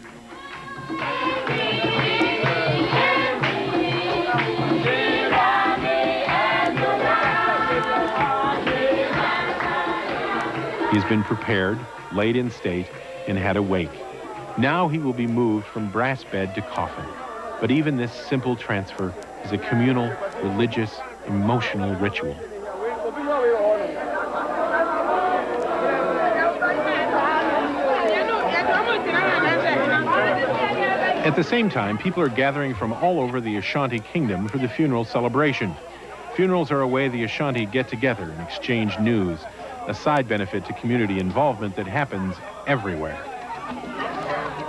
He's been prepared, laid in state, and had a wake. Now he will be moved from brass bed to coffin. But even this simple transfer is a communal, religious, emotional ritual. At the same time, people are gathering from all over the Ashanti Kingdom for the funeral celebration. Funerals are a way the Ashanti get together and exchange news, a side benefit to community involvement that happens everywhere.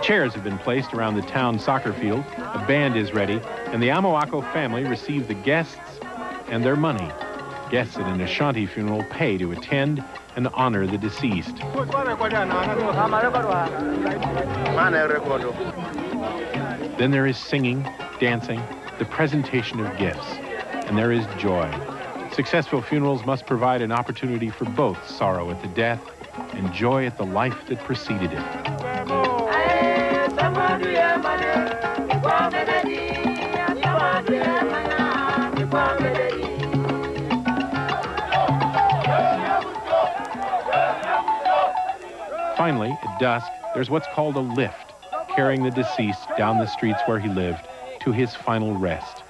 Chairs have been placed around the town soccer field, a band is ready, and the Amawako family receive the guests and their money. Guests at an Ashanti funeral pay to attend and honor the deceased. Then there is singing, dancing, the presentation of gifts, and there is joy. Successful funerals must provide an opportunity for both sorrow at the death and joy at the life that preceded it. Finally, at dusk, there's what's called a lift, carrying the deceased down the streets where he lived to his final rest.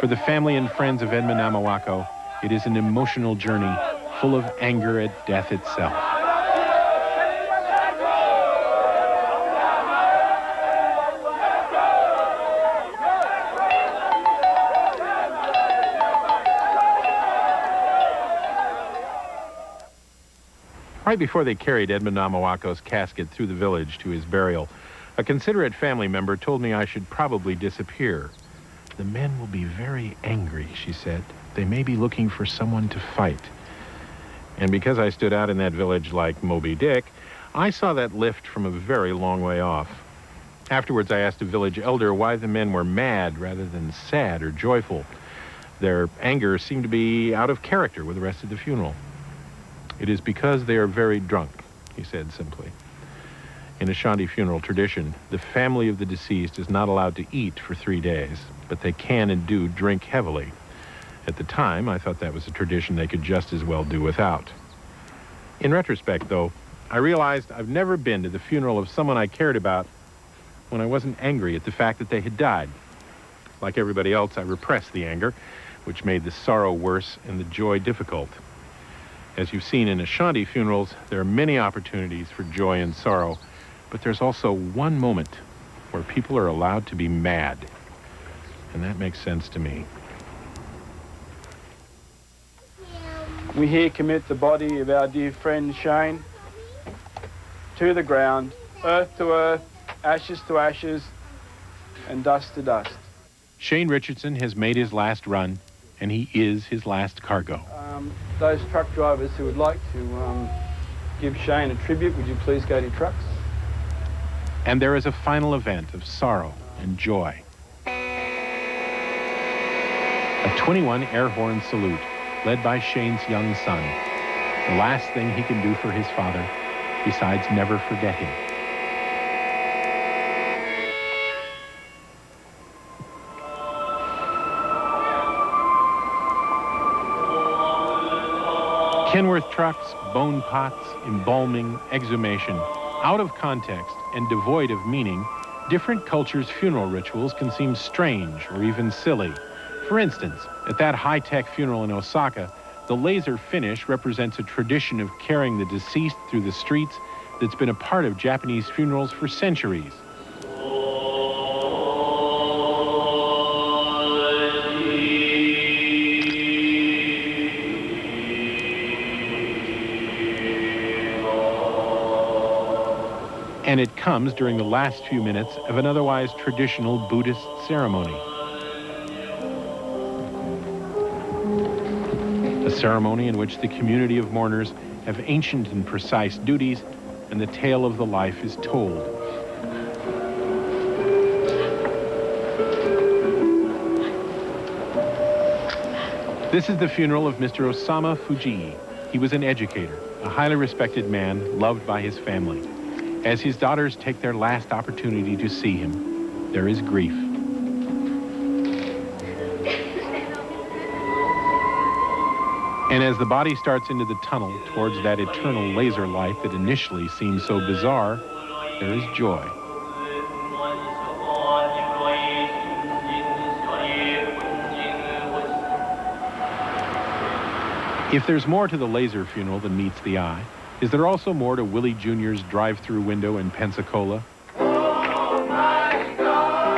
For the family and friends of Edmund Amawako, it is an emotional journey full of anger at death itself. Right before they carried Edmund Amawako's casket through the village to his burial, a considerate family member told me I should probably disappear. The men will be very angry, she said. They may be looking for someone to fight. And because I stood out in that village like Moby Dick, I saw that lift from a very long way off. Afterwards, I asked a village elder why the men were mad rather than sad or joyful. Their anger seemed to be out of character with the rest of the funeral. It is because they are very drunk, he said simply. In Ashanti funeral tradition, the family of the deceased is not allowed to eat for 3 days, but they can and do drink heavily. At the time, I thought that was a tradition they could just as well do without. In retrospect, though, I realized I've never been to the funeral of someone I cared about when I wasn't angry at the fact that they had died. Like everybody else, I repressed the anger, which made the sorrow worse and the joy difficult. As you've seen in Ashanti funerals, there are many opportunities for joy and sorrow, but there's also one moment where people are allowed to be mad. And that makes sense to me. We here commit the body of our dear friend Shane to the ground, earth to earth, ashes to ashes, and dust to dust. Shane Richardson has made his last run, and he is his last cargo. Those truck drivers who would like to give Shane a tribute, would you please go to your trucks? And there is a final event of sorrow and joy. A 21 air horn salute led by Shane's young son. The last thing he can do for his father, besides never forget him. Kenworth trucks, bone pots, embalming, exhumation. Out of context and devoid of meaning, different cultures' funeral rituals can seem strange or even silly. For instance, at that high-tech funeral in Osaka, the laser finish represents a tradition of carrying the deceased through the streets that's been a part of Japanese funerals for centuries. And it comes during the last few minutes of an otherwise traditional Buddhist ceremony. A ceremony in which the community of mourners have ancient and precise duties, and the tale of the life is told. This is the funeral of Mr. Osamu Fujii. He was an educator, a highly respected man, loved by his family. As his daughters take their last opportunity to see him, there is grief. And as the body starts into the tunnel towards that eternal laser light that initially seemed so bizarre, there is joy. If there's more to the laser funeral than meets the eye, is there also more to Willie Jr.'s drive-through window in Pensacola? Oh my God.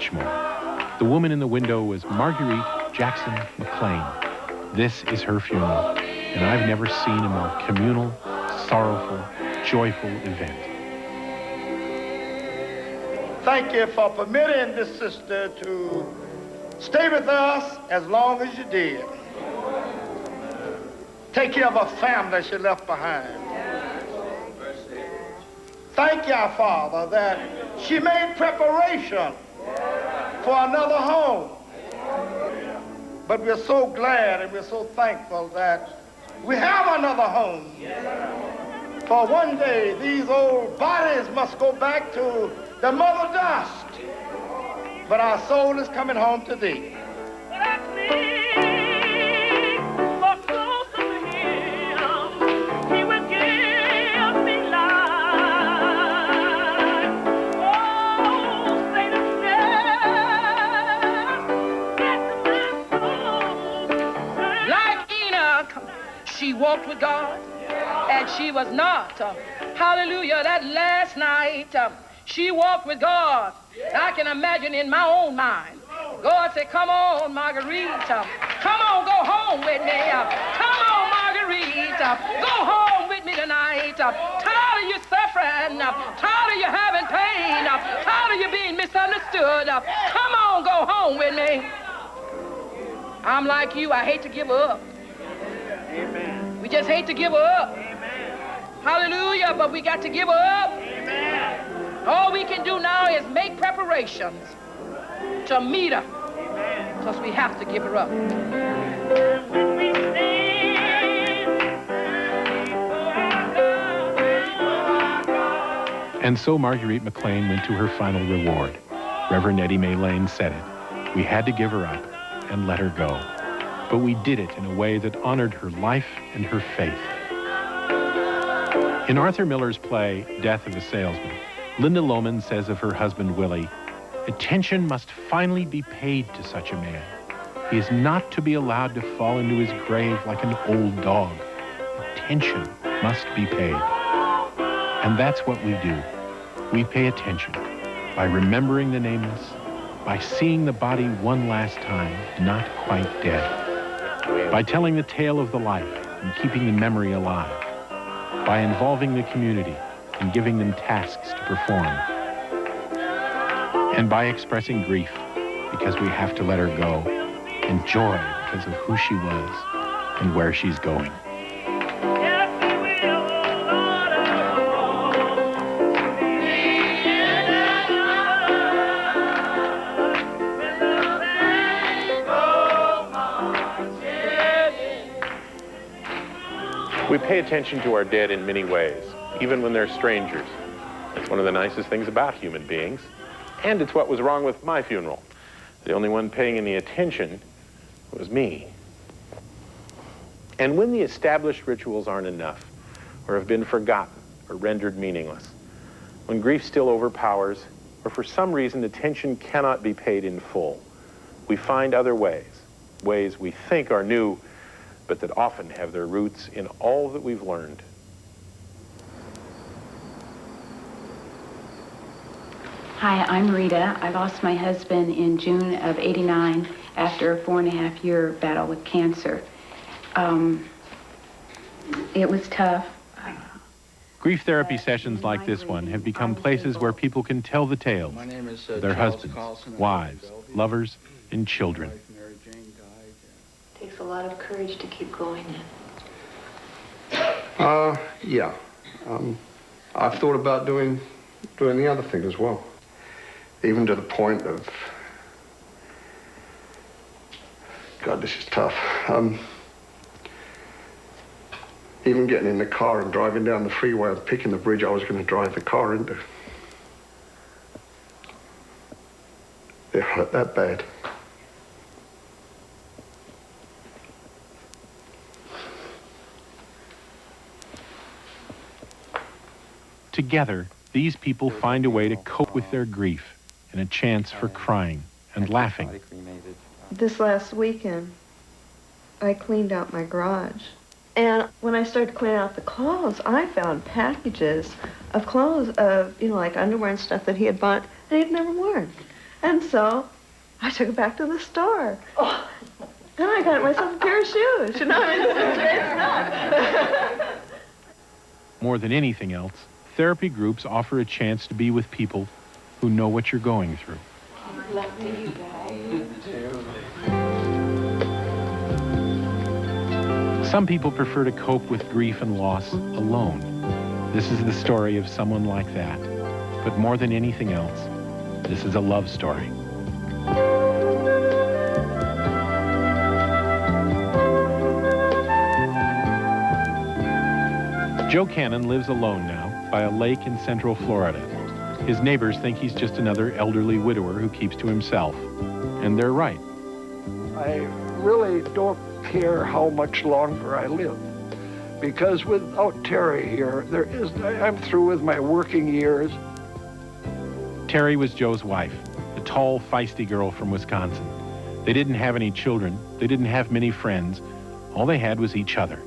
much more. The woman in the window was Marguerite Jackson McLean. This is her funeral, and I've never seen a more communal, sorrowful, joyful event. Thank you for permitting this sister to stay with us as long as you did. Take care of her family she left behind. Thank you, our Father, that she made preparation for another home. But we're so glad and we're so thankful that we have another home. For one day, these old bodies must go back to the mother dust. But our soul is coming home to thee. She walked with God, and she was not. Hallelujah, that last night, she walked with God. I can imagine in my own mind. God said, come on, Marguerite. Come on, go home with me. Come on, Marguerite. Go home with me tonight. Tired of you suffering. Tired of you having pain. Tired of you being misunderstood. Come on, go home with me. I'm like you, I hate to give her up. Amen. We just hate to give her up. Amen. Hallelujah, but we got to give her up. Amen. All we can do now is make preparations to meet her, because we have to give her up. And so Marguerite McLean went to her final reward. Reverend Eddie May Lane said it. We had to give her up and let her go. But we did it in a way that honored her life and her faith. In Arthur Miller's play, Death of a Salesman, Linda Lohman says of her husband, Willie, attention must finally be paid to such a man. He is not to be allowed to fall into his grave like an old dog. Attention must be paid. And that's what we do. We pay attention by remembering the nameless, by seeing the body one last time, not quite dead. By telling the tale of the life and keeping the memory alive. By involving the community and giving them tasks to perform. And by expressing grief because we have to let her go, and joy because of who she was and where she's going. We pay attention to our dead in many ways, even when they're strangers. It's one of the nicest things about human beings, and it's what was wrong with my funeral. The only one paying any attention was me. And when the established rituals aren't enough, or have been forgotten, or rendered meaningless, when grief still overpowers, or for some reason attention cannot be paid in full, we find other ways, ways we think are new, but that often have their roots in all that we've learned. Hi, I'm Rita. I lost my husband in June of '89 after a 4.5-year battle with cancer. It was tough. Grief therapy sessions like this one have become places where people can tell the tales of their husbands, wives, lovers, and children. It takes a lot of courage to keep going in. Yeah. I've thought about doing the other thing as well. Even to the point of, God, this is tough. Even getting in the car and driving down the freeway and picking the bridge I was going to drive the car into. It hurt that bad. Together, these people find a way to cope with their grief and a chance for crying and laughing. This last weekend, I cleaned out my garage. And when I started cleaning out the clothes, I found packages of clothes of, like underwear and stuff that he had bought and he'd never worn. And so I took it back to the store. Oh. And I got myself a pair of shoes. You know, I mean, this is great stuff. More than anything else, therapy groups offer a chance to be with people who know what you're going through. Love to you guys. Some people prefer to cope with grief and loss alone. This is the story of someone like that. But more than anything else, this is a love story. Joe Cannon lives alone now by a lake in central Florida. His neighbors think he's just another elderly widower who keeps to himself. And they're right. I really don't care how much longer I live, because without Terry here, I'm through with my working years. Terry was Joe's wife, a tall, feisty girl from Wisconsin. They didn't have any children. They didn't have many friends. All they had was each other.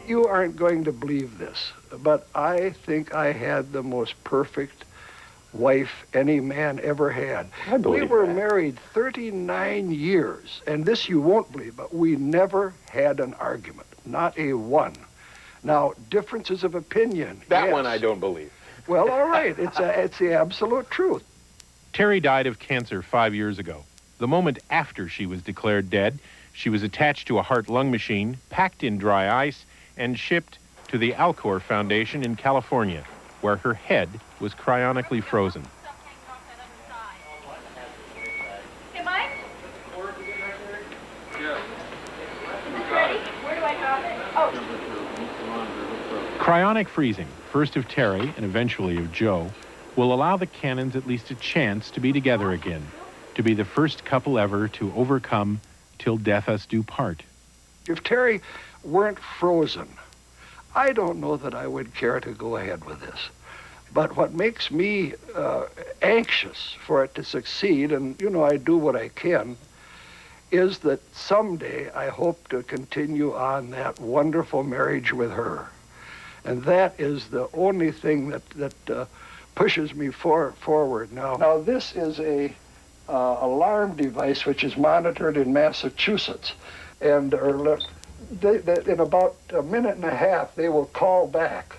You aren't going to believe this, but I think I had the most perfect wife any man ever had. I believe we were that. married 39 years, and this you won't believe, but we never had an argument, not a one. Now, differences of opinion. That yes. one I don't believe. Well, all right, it's the absolute truth. Terry died of cancer 5 years ago. The moment after she was declared dead, she was attached to a heart-lung machine, packed in dry ice, and shipped to the Alcor Foundation in California, where her head was cryonically frozen. Hey, Mike? Ready? Where do I drop it? Oh. Cryonic freezing, first of Terry and eventually of Joe, will allow the Cannons at least a chance to be together again, to be the first couple ever to overcome till death us do part. If Terry weren't frozen, I don't know that I would care to go ahead with this. But what makes me anxious for it to succeed, and you know I do what I can, is that someday I hope to continue on that wonderful marriage with her. And that is the only thing that pushes me forward now. Now this is a alarm device which is monitored in Massachusetts, and in about a minute and a half they will call back.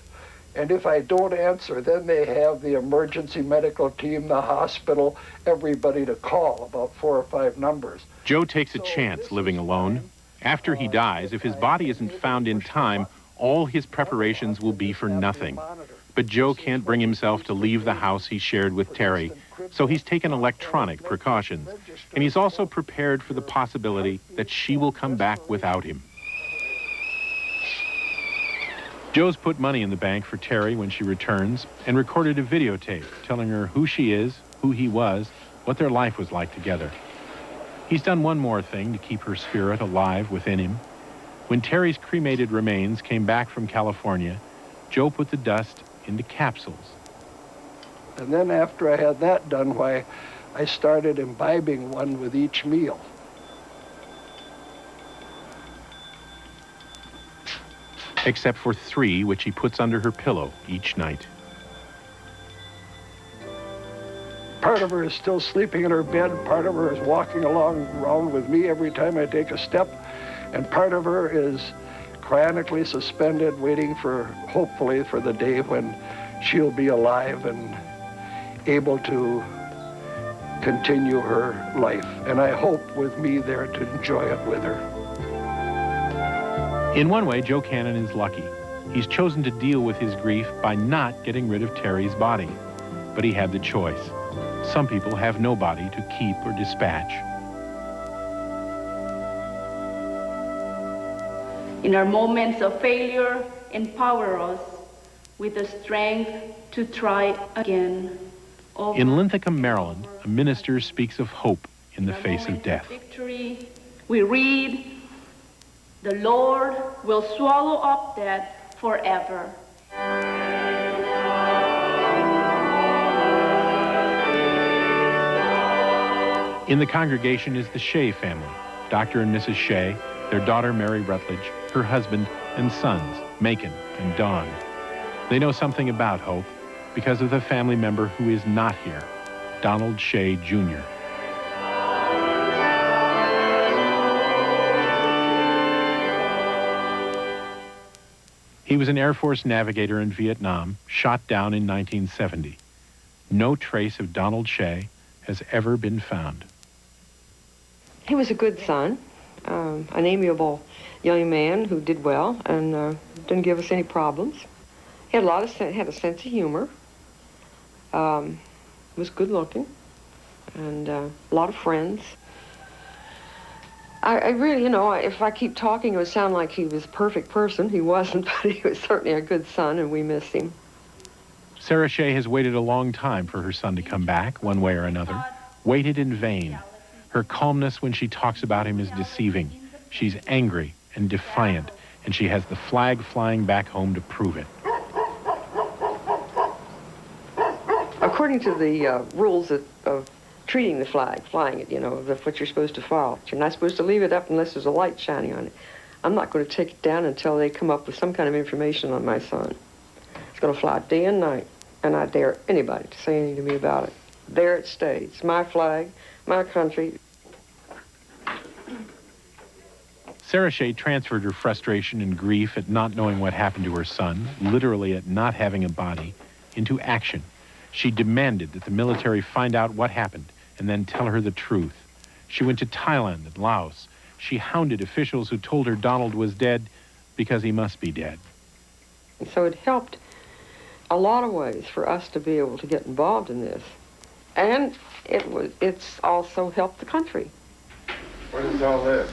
And if I don't answer, then they have the emergency medical team, the hospital, everybody to call, about 4 or 5 numbers. Joe takes a chance living alone. After he dies, if his body isn't found in time, all his preparations will be for nothing. But Joe can't bring himself to leave the house he shared with Terry, so he's taken electronic precautions. And he's also prepared for the possibility that she will come back without him. Joe's put money in the bank for Terry when she returns and recorded a videotape telling her who she is, who he was, what their life was like together. He's done one more thing to keep her spirit alive within him. When Terry's cremated remains came back from California, Joe put the dust into capsules. And then after I had that done, why, I started imbibing one with each meal. Except for 3, which he puts under her pillow each night. Part of her is still sleeping in her bed, part of her is walking around with me every time I take a step, and part of her is cryonically suspended, waiting for, hopefully, for the day when she'll be alive and able to continue her life. And I hope with me there to enjoy it with her. In one way, Joe Cannon is lucky. He's chosen to deal with his grief by not getting rid of Terry's body. But he had the choice. Some people have no body to keep or dispatch. In our moments of failure, empower us with the strength to try again. In Linthicum, Maryland, a minister speaks of hope in the face of death. Victory, we read, the Lord will swallow up death forever. In the congregation is the Shea family, Dr. and Mrs. Shea, their daughter Mary Rutledge, her husband, and sons, Macon and Don. They know something about hope because of the family member who is not here, Donald Shea, Jr. He was an Air Force navigator in Vietnam, shot down in 1970. No trace of Donald Shea has ever been found. He was a good son, an amiable young man who did well and didn't give us any problems. He had had a sense of humor, was good looking, and a lot of friends. I really, you know, if I keep talking, it would sound like he was a perfect person. He wasn't, but he was certainly a good son, and we miss him. Sarah Shea has waited a long time for her son to come back, one way or another. Waited in vain. Her calmness when she talks about him is deceiving. She's angry and defiant, and she has the flag flying back home to prove it. According to the rules of treating the flag, flying it, you know, that's what you're supposed to follow. You're not supposed to leave it up unless there's a light shining on it. I'm not going to take it down until they come up with some kind of information on my son. It's going to fly day and night, and I dare anybody to say anything to me about it. There it stays. It's my flag, my country. Sarah Shea transferred her frustration and grief at not knowing what happened to her son, literally at not having a body, into action. She demanded that the military find out what happened and then tell her the truth. She went to Thailand and Laos. She hounded officials who told her Donald was dead because he must be dead. And so it helped a lot of ways for us to be able to get involved in this. And it's also helped the country. Where does all live?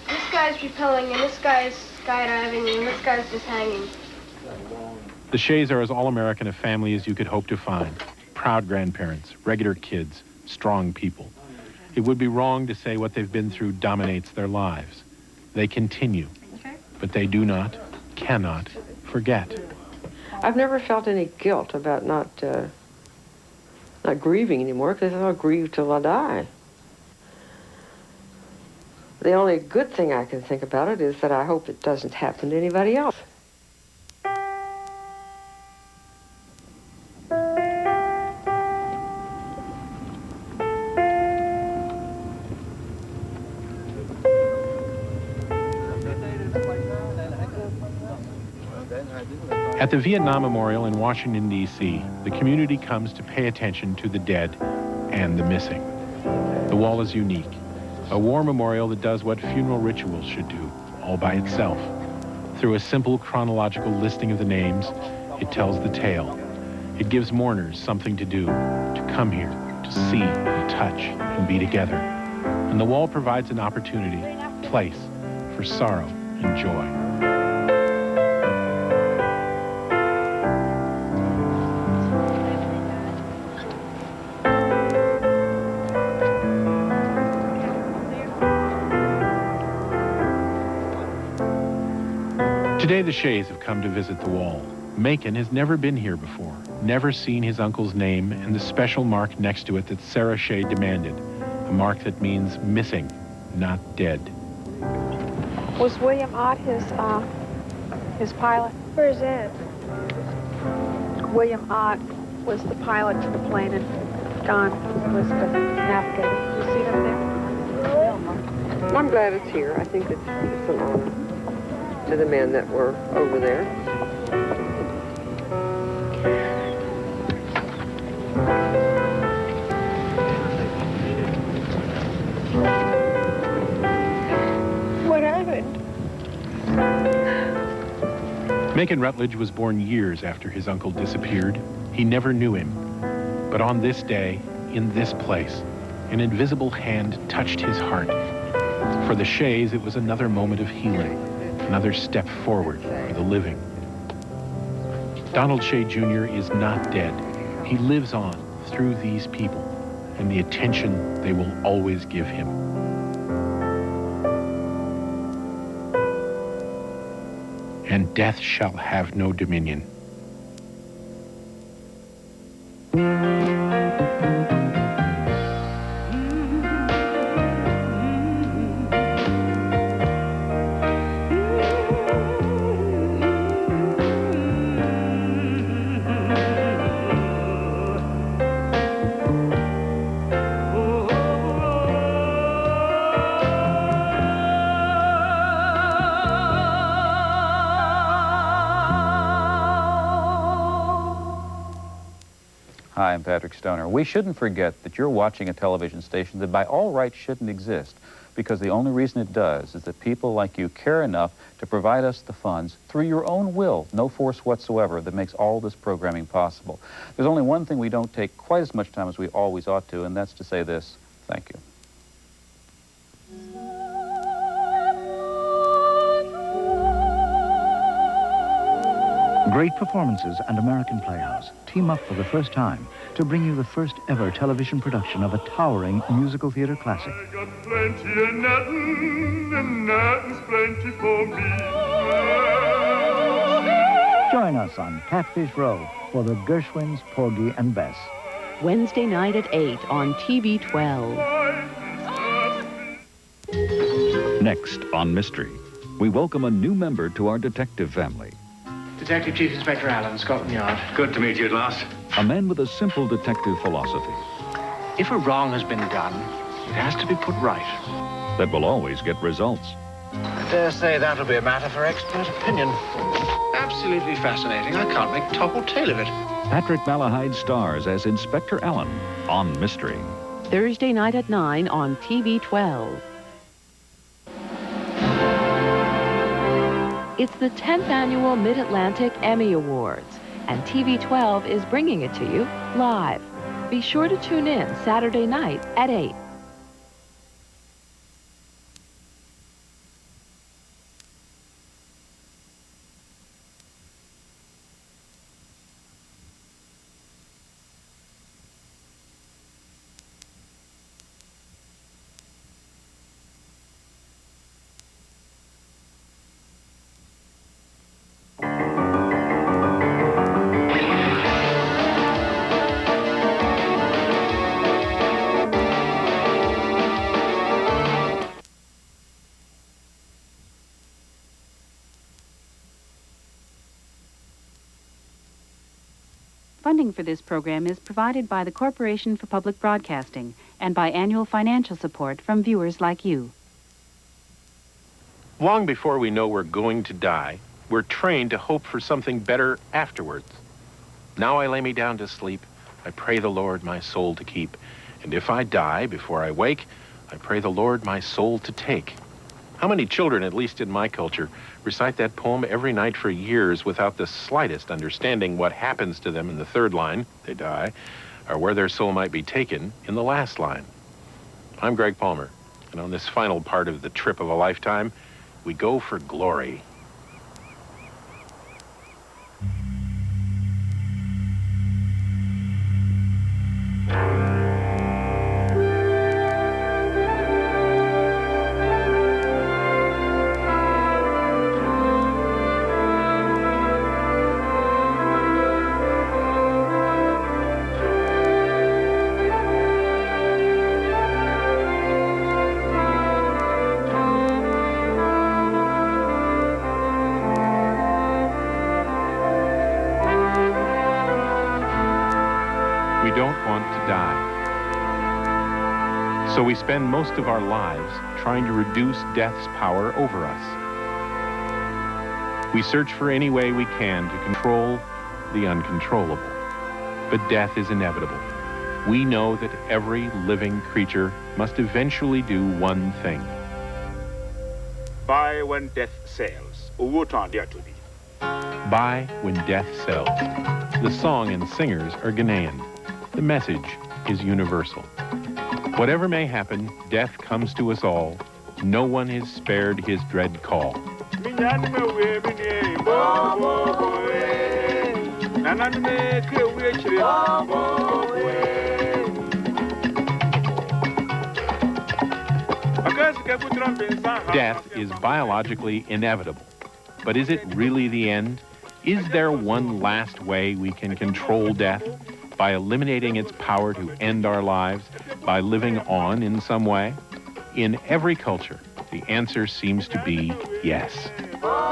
This guy's rappelling, and this guy's skydiving, and this guy's just hanging. The Shays are as all-American a family as you could hope to find. Proud grandparents, regular kids, strong people. It would be wrong to say what they've been through dominates their lives. They continue, but they do not, cannot forget. I've never felt any guilt about not grieving anymore, because I'll grieve till I die. The only good thing I can think about it is that I hope it doesn't happen to anybody else. At the Vietnam Memorial in Washington, D.C., the community comes to pay attention to the dead and the missing. The wall is unique, a war memorial that does what funeral rituals should do, all by itself. Through a simple chronological listing of the names, it tells the tale. It gives mourners something to do, to come here, to see and touch and be together. And the wall provides an opportunity, place, for sorrow and joy. Today the Shays have come to visit the wall. Macon has never been here before, never seen his uncle's name and the special mark next to it that Sarah Shea demanded, a mark that means missing, not dead. Was William Ott his pilot? Where's that? William Ott was the pilot to the plane, and Don was the navigator. You see them there? I'm glad it's here. I think it's an honor to the men that were over there. What happened? Macon Rutledge was born years after his uncle disappeared. He never knew him. But on this day, in this place, an invisible hand touched his heart. For the Shays, it was another moment of healing, another step forward for the living. Donald Shea Jr. is not dead. He lives on through these people and the attention they will always give him. And death shall have no dominion. Hi, I'm Patrick Stoner. We shouldn't forget that you're watching a television station that by all rights shouldn't exist, because the only reason it does is that people like you care enough to provide us the funds through your own will, no force whatsoever, that makes all this programming possible. There's only one thing we don't take quite as much time as we always ought to, and that's to say this: thank you. Great performances and American Playhouse team up for the first time to bring you the first ever television production of a towering musical theater classic. I got plenty of nothing, and nothing's plenty for me. Join us on Catfish Row for the Gershwins, Porgy and Bess. Wednesday night at 8 on TV 12. Next on Mystery, we welcome a new member to our detective family. Detective Chief Inspector Allen, Scotland Yard. Good to meet you at last. A man with a simple detective philosophy. If a wrong has been done, it has to be put right. That will always get results. I dare say that'll be a matter for expert opinion. Absolutely fascinating. I can't make top or tail of it. Patrick Malahide stars as Inspector Allen on Mystery. Thursday night at 9 on TV 12. It's the 10th annual Mid-Atlantic Emmy Awards, and TV 12 is bringing it to you live. Be sure to tune in Saturday night at 8. Funding for this program is provided by the Corporation for Public Broadcasting and by annual financial support from viewers like you. Long before we know we're going to die, we're trained to hope for something better afterwards. Now I lay me down to sleep. I pray the Lord my soul to keep. And if I die before I wake, I pray the Lord my soul to take. How many children, at least in my culture, recite that poem every night for years without the slightest understanding what happens to them in the third line, they die, or where their soul might be taken in the last line? I'm Greg Palmer, and on this final part of the trip of a lifetime, we go for glory. We don't want to die. So we spend most of our lives trying to reduce death's power over us. We search for any way we can to control the uncontrollable. But death is inevitable. We know that every living creature must eventually do one thing. Buy when death sells. Buy when death sells. The song and singers are Ghanaian. The message is universal. Whatever may happen, death comes to us all. No one is spared his dread call. Death is biologically inevitable. But is it really the end? Is there one last way we can control death? By eliminating its power to end our lives? By living on in some way? In every culture, the answer seems to be yes.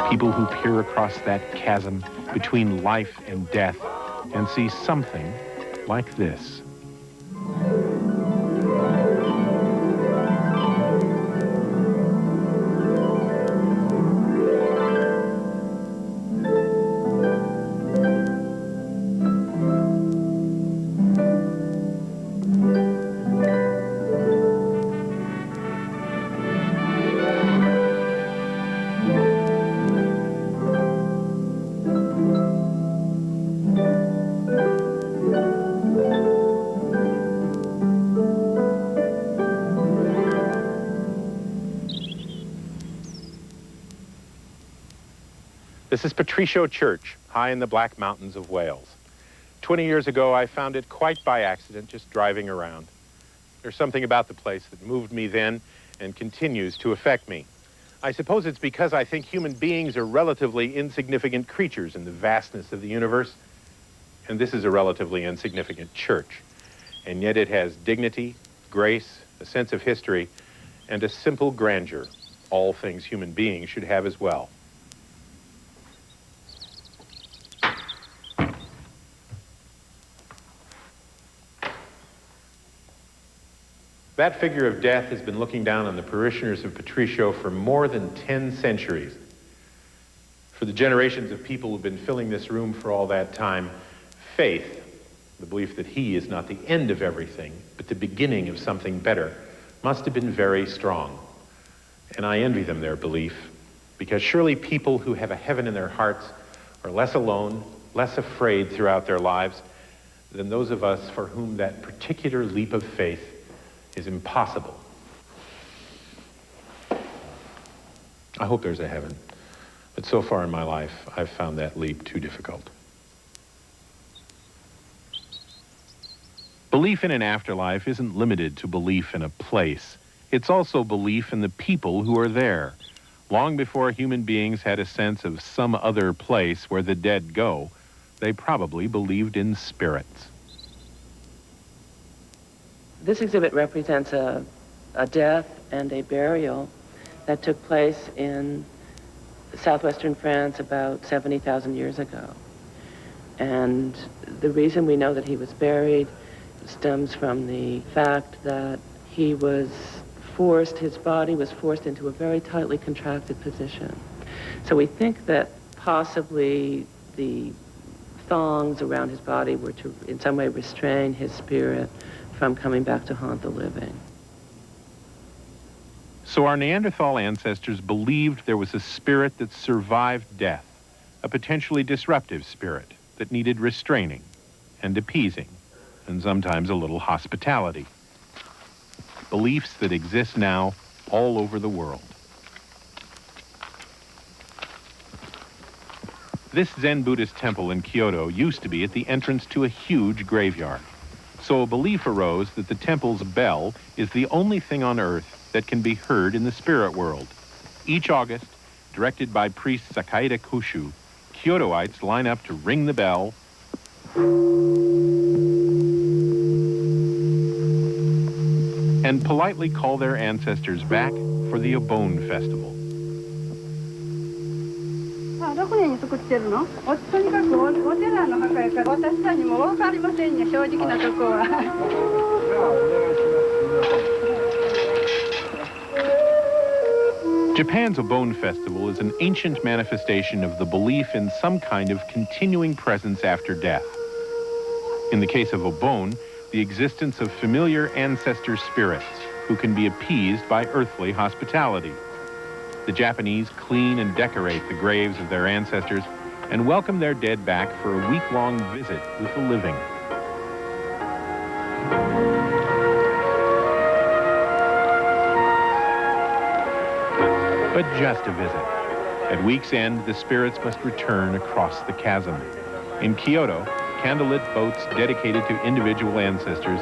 People who peer across that chasm between life and death and see something like this. This is Patricio Church, high in the Black Mountains of Wales. 20 years ago, I found it quite by accident, just driving around. There's something about the place that moved me then and continues to affect me. I suppose it's because I think human beings are relatively insignificant creatures in the vastness of the universe, and this is a relatively insignificant church. And yet it has dignity, grace, a sense of history, and a simple grandeur, all things human beings should have as well. That figure of death has been looking down on the parishioners of Patricio for more than 10 centuries. For the generations of people who've been filling this room for all that time, faith, the belief that he is not the end of everything, but the beginning of something better, must have been very strong. And I envy them their belief, because surely people who have a heaven in their hearts are less alone, less afraid throughout their lives than those of us for whom that particular leap of faith is impossible. I hope there's a heaven, but so far in my life, I've found that leap too difficult. Belief in an afterlife isn't limited to belief in a place. It's also belief in the people who are there. Long before human beings had a sense of some other place where the dead go, they probably believed in spirits. This exhibit represents a death and a burial that took place in southwestern France about 70,000 years ago. And the reason we know that he was buried stems from the fact that he was forced, his body was forced into a very tightly contracted position. So we think that possibly the thongs around his body were to in some way restrain his spirit from coming back to haunt the living. So our Neanderthal ancestors believed there was a spirit that survived death, a potentially disruptive spirit that needed restraining and appeasing, and sometimes a little hospitality. Beliefs that exist now all over the world. This Zen Buddhist temple in Kyoto used to be at the entrance to a huge graveyard. So a belief arose that the temple's bell is the only thing on earth that can be heard in the spirit world. Each August, directed by priest Sakaida Kushu, Kyotoites line up to ring the bell and politely call their ancestors back for the Obon festival. 6年に作ってるの？とにかくお寺の墓やから私さんにも分かりませんね、正直なとこは。Japan's Obon festival is an ancient manifestation of the belief in some kind of continuing presence after death. In the case of Obon, the existence of familiar ancestor spirits who can be appeased by earthly hospitality. The Japanese clean and decorate the graves of their ancestors and welcome their dead back for a week-long visit with the living. But just a visit. At week's end, the spirits must return across the chasm. In Kyoto, candlelit boats dedicated to individual ancestors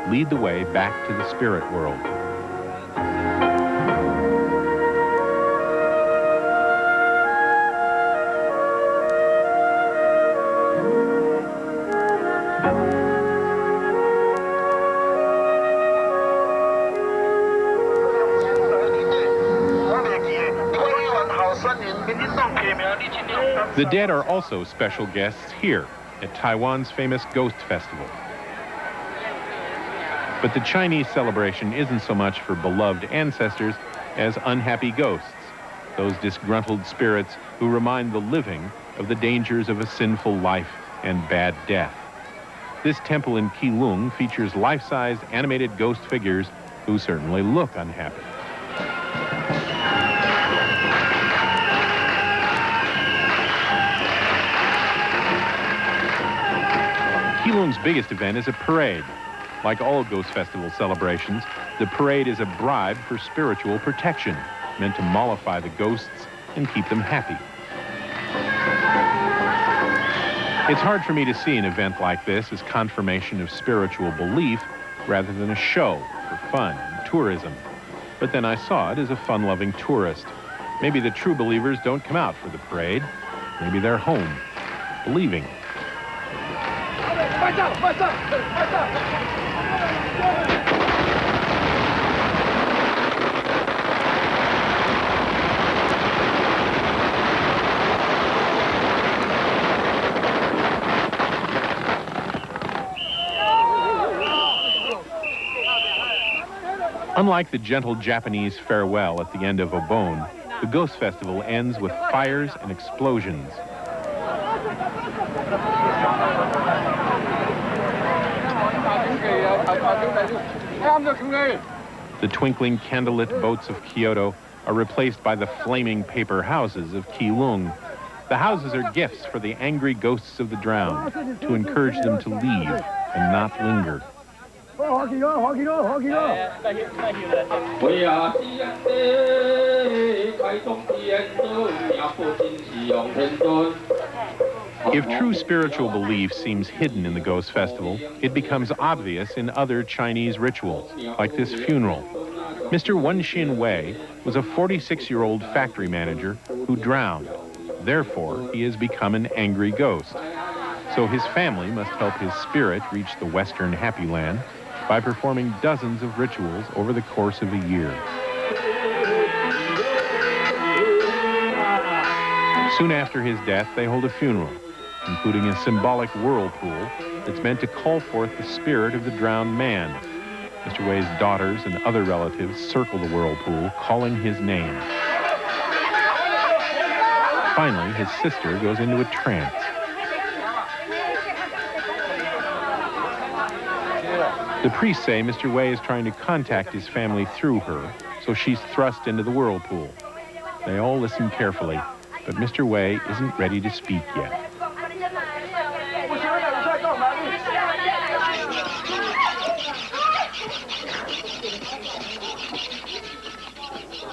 lead the way back to the spirit world. The dead are also special guests here at Taiwan's famous Ghost Festival. But the Chinese celebration isn't so much for beloved ancestors as unhappy ghosts, those disgruntled spirits who remind the living of the dangers of a sinful life and bad death. This temple in Keelung features life-sized animated ghost figures who certainly look unhappy. Keelung's biggest event is a parade. Like all Ghost Festival celebrations, the parade is a bribe for spiritual protection, meant to mollify the ghosts and keep them happy. It's hard for me to see an event like this as confirmation of spiritual belief rather than a show for fun and tourism. But then I saw it as a fun-loving tourist. Maybe the true believers don't come out for the parade. Maybe they're home, believing. Unlike the gentle Japanese farewell at the end of Obon, the Ghost Festival ends with fires and explosions. The twinkling candlelit boats of Kyoto are replaced by the flaming paper houses of Keelung. The houses are gifts for the angry ghosts of the drowned to encourage them to leave and not linger. If true spiritual belief seems hidden in the Ghost Festival, it becomes obvious in other Chinese rituals, like this funeral. Mr. Wenxin Wei was a 46-year-old factory manager who drowned. Therefore, he has become an angry ghost. So his family must help his spirit reach the Western Happy Land by performing dozens of rituals over the course of a year. Soon after his death, they hold a funeral, including a symbolic whirlpool that's meant to call forth the spirit of the drowned man. Mr. Wei's daughters and other relatives circle the whirlpool, calling his name. Finally, his sister goes into a trance. The priests say Mr. Wei is trying to contact his family through her, so she's thrust into the whirlpool. They all listen carefully, but Mr. Wei isn't ready to speak yet.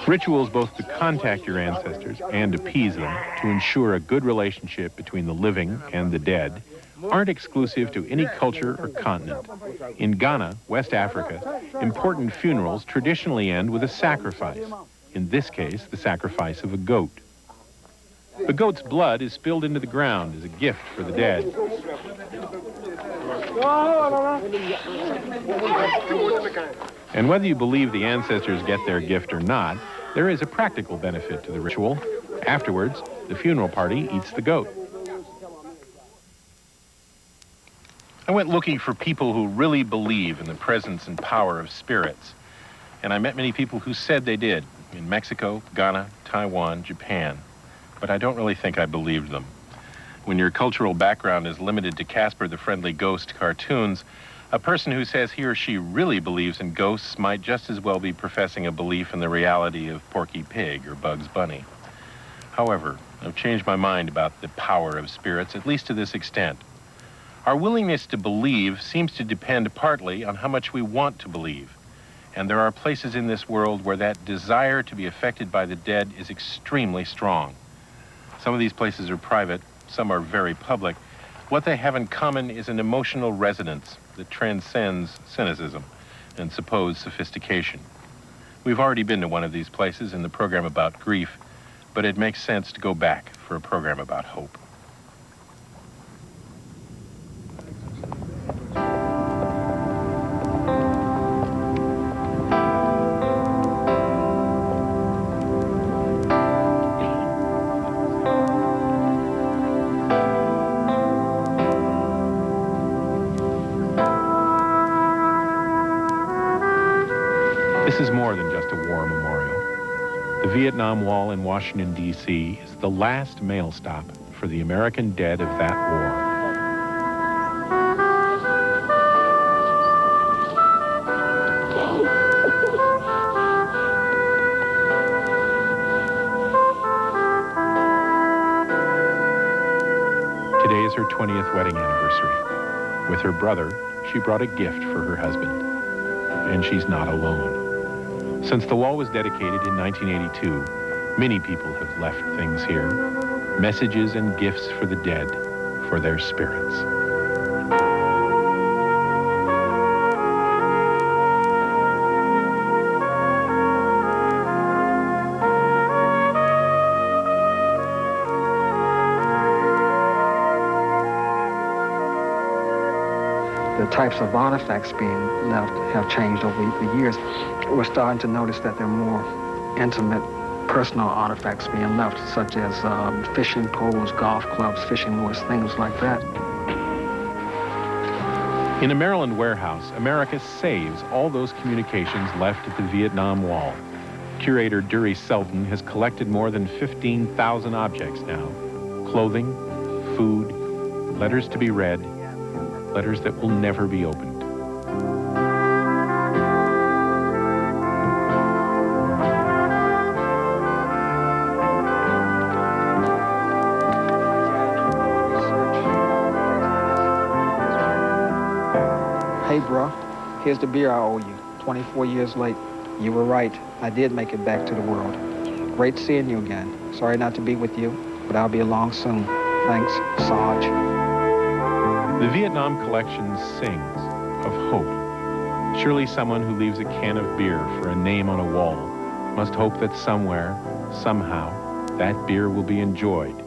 Rituals both to contact your ancestors and appease them to ensure a good relationship between the living and the dead aren't exclusive to any culture or continent. In Ghana, West Africa, important funerals traditionally end with a sacrifice. In this case, the sacrifice of a goat. The goat's blood is spilled into the ground as a gift for the dead. And whether you believe the ancestors get their gift or not, there is a practical benefit to the ritual. Afterwards, the funeral party eats the goat. I went looking for people who really believe in the presence and power of spirits. And I met many people who said they did, in Mexico, Ghana, Taiwan, Japan. But I don't really think I believed them. When your cultural background is limited to Casper the Friendly Ghost cartoons, a person who says he or she really believes in ghosts might just as well be professing a belief in the reality of Porky Pig or Bugs Bunny. However, I've changed my mind about the power of spirits, at least to this extent. Our willingness to believe seems to depend partly on how much we want to believe. And there are places in this world where that desire to be affected by the dead is extremely strong. Some of these places are private, some are very public. What they have in common is an emotional resonance that transcends cynicism and supposed sophistication. We've already been to one of these places in the program about grief, but it makes sense to go back for a program about hope. This is more than just a war memorial. The Vietnam Wall in Washington, D.C. is the last mail stop for the American dead of that war. Today is her 20th wedding anniversary. With her brother, she brought a gift for her husband. And she's not alone. Since the wall was dedicated in 1982, many people have left things here. Messages and gifts for the dead, for for their spirits. The types of artifacts being left have changed over the years. We're starting to notice that there are more intimate, personal artifacts being left, such as fishing poles, golf clubs, fishing lures, things like that. In a Maryland warehouse, America saves all those communications left at the Vietnam Wall. Curator Dury Selden has collected more than 15,000 objects now. Clothing, food, letters to be read, letters that will never be opened. Hey, bro, here's the beer I owe you. 24 years late. You were right. I did make it back to the world. Great seeing you again. Sorry not to be with you, but I'll be along soon. Thanks, Sarge. The Vietnam collection sings of hope. Surely someone who leaves a can of beer for a name on a wall must hope that somewhere, somehow, that beer will be enjoyed.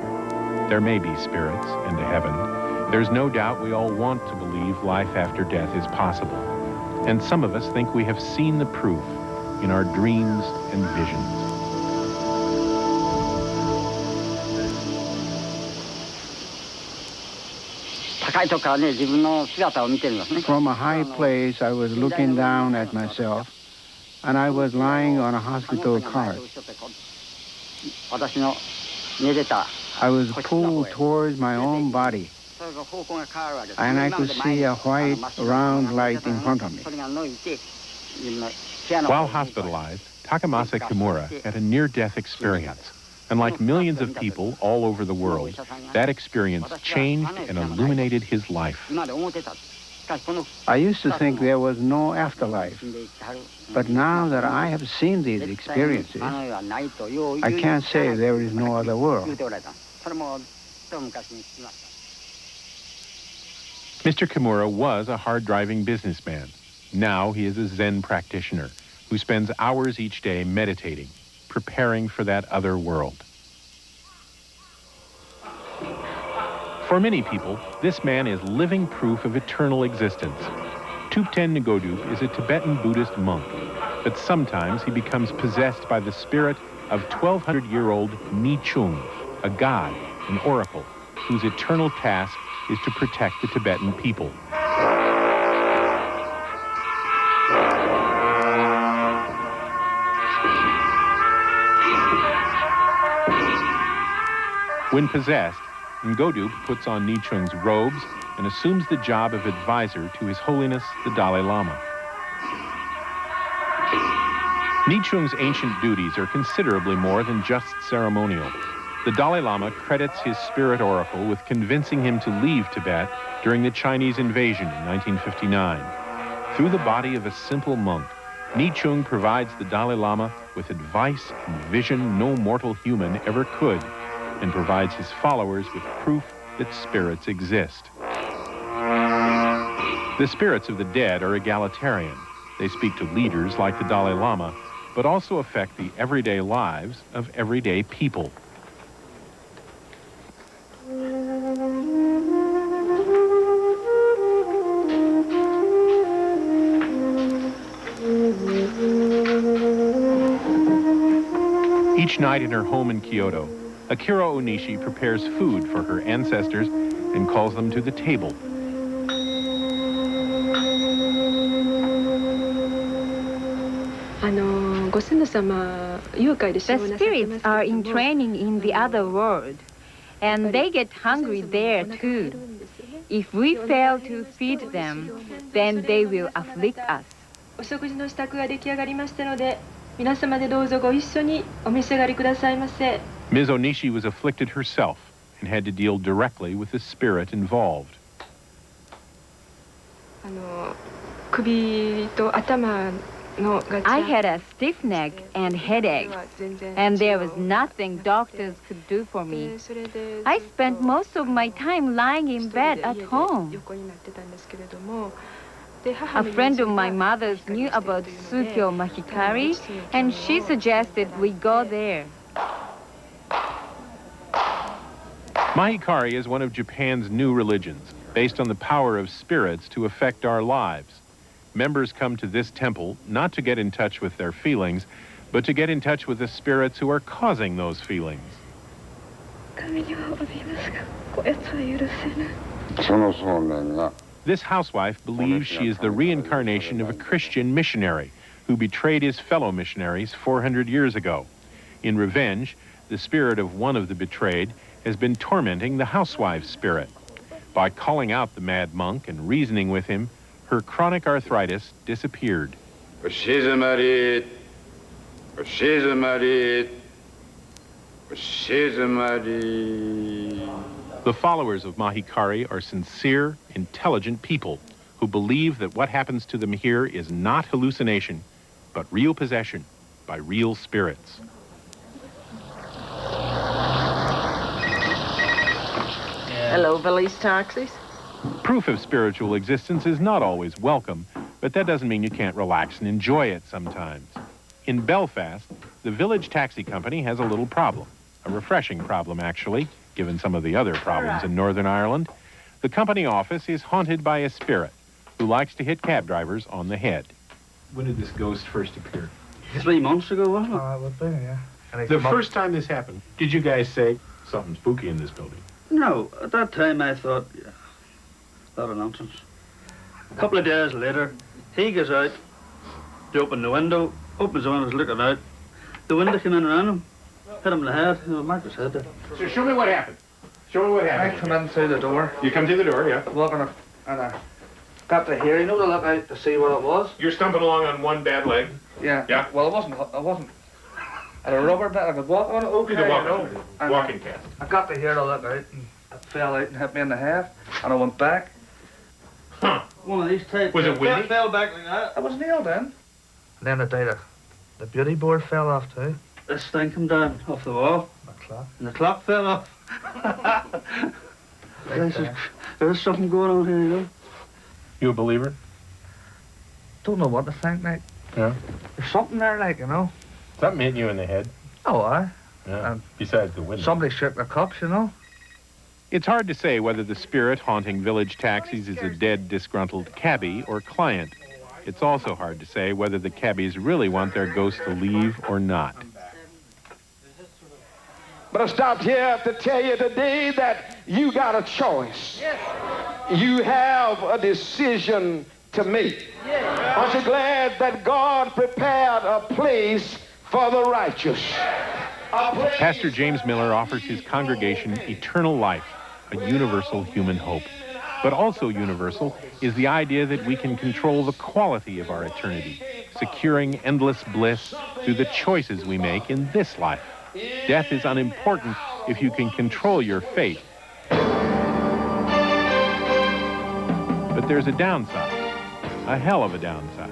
There may be spirits and a heaven. There's no doubt we all want to believe life after death is possible. And some of us think we have seen the proof in our dreams and visions. From a high place, I was looking down at myself, and I was lying on a hospital cart. I was pulled towards my own body, and I could see a white, round light in front of me. While hospitalized, Takamasa Kimura had a near-death experience. And like millions of people all over the world, that experience changed and illuminated his life. I used to think there was no afterlife. But now that I have seen these experiences, I can't say there is no other world. Mr. Kimura was a hard-driving businessman. Now he is a Zen practitioner who spends hours each day meditating, preparing for that other world. For many people, this man is living proof of eternal existence. Thupten Ngodup is a Tibetan Buddhist monk, but sometimes he becomes possessed by the spirit of 1,200-year-old Ni Chung, a god, an oracle, whose eternal task is to protect the Tibetan people. When possessed, Ngodup puts on Ni Chung's robes and assumes the job of advisor to His Holiness the Dalai Lama. Ni Chung's ancient duties are considerably more than just ceremonial. The Dalai Lama credits his spirit oracle with convincing him to leave Tibet during the Chinese invasion in 1959. Through the body of a simple monk, Ni Chung provides the Dalai Lama with advice and vision no mortal human ever could, and provides his followers with proof that spirits exist. The spirits of the dead are egalitarian. They speak to leaders like the Dalai Lama, but also affect the everyday lives of everyday people. Each night in her home in Kyoto, Akira Onishi prepares food for her ancestors and calls them to the table. The spirits are in training in the other world, and they get hungry there too. If we fail to feed them, then they will afflict us. Ms. Onishi was afflicted herself and had to deal directly with the spirit involved. I had a stiff neck and headaches, and there was nothing doctors could do for me. I spent most of my time lying in bed at home. A friend of my mother's knew about Sukyo Mahikari, and she suggested we go there. Mahikari is one of Japan's new religions, based on the power of spirits to affect our lives. Members come to this temple not to get in touch with their feelings, but to get in touch with the spirits who are causing those feelings. This housewife believes she is the reincarnation of a Christian missionary who betrayed his fellow missionaries 400 years ago. In revenge, the spirit of one of the betrayed has been tormenting the housewife's spirit. By calling out the mad monk and reasoning with him, her chronic arthritis disappeared. The followers of Mahikari are sincere, intelligent people who believe that what happens to them here is not hallucination, but real possession by real spirits. Hello, police taxis. Proof of spiritual existence is not always welcome, but that doesn't mean you can't relax and enjoy it sometimes. In Belfast, the village taxi company has a little problem. A refreshing problem, actually, given some of the other problems in Northern Ireland. The company office is haunted by a spirit who likes to hit cab drivers on the head. When did this ghost first appear? 3 months ago, wasn't it? It would be, yeah. The first time this happened, did you guys say something spooky in this building? No, at that time I thought, yeah, a lot of nonsense. A couple of days later, he goes out to open the window, opens the window, looking out. The window came in around him, hit him in the head, marked his head there. So show me what happened. Show me what happened. I come in through the door. You come through the door, yeah. Walking up, and I got to here, you know, to look out to see what it was. You're stumping along on one bad leg. Yeah. Yeah. Well, I wasn't. I had a rubber bed, I could walk on it, okay, You could walk you know. on it. Walking cast. I got to here to look out, and it fell out and hit me in the head, and I went back. Huh. One of these types. Was it windy? It fell back like that. I was nailed in. And then the day the beauty board fell off too. This thing came down off the wall. The clock. And the clock fell off. There's something going on here, you know. You a believer? Don't know what to think, mate. Yeah. There's something there, like, you know. Something hit you in the head. Oh, aye. Yeah. Besides the window. Somebody shook the cups, you know. It's hard to say whether the spirit haunting village taxis is a dead, disgruntled cabbie or client. It's also hard to say whether the cabbies really want their ghost to leave or not. But I stopped here to tell you today that you got a choice. You have a decision to make. Aren't you glad that God prepared a place for the righteous? Pastor James Miller offers his congregation eternal life, a universal human hope. But also universal is the idea that we can control the quality of our eternity, securing endless bliss through the choices we make in this life. Death is unimportant if you can control your fate. But there's a downside, a hell of a downside.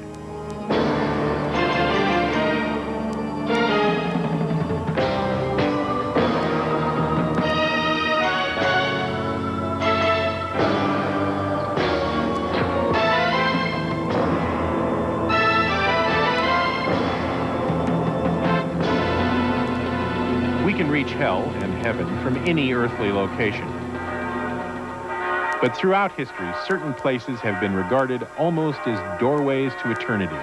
We can reach hell and heaven from any earthly location. But throughout history, certain places have been regarded almost as doorways to eternity,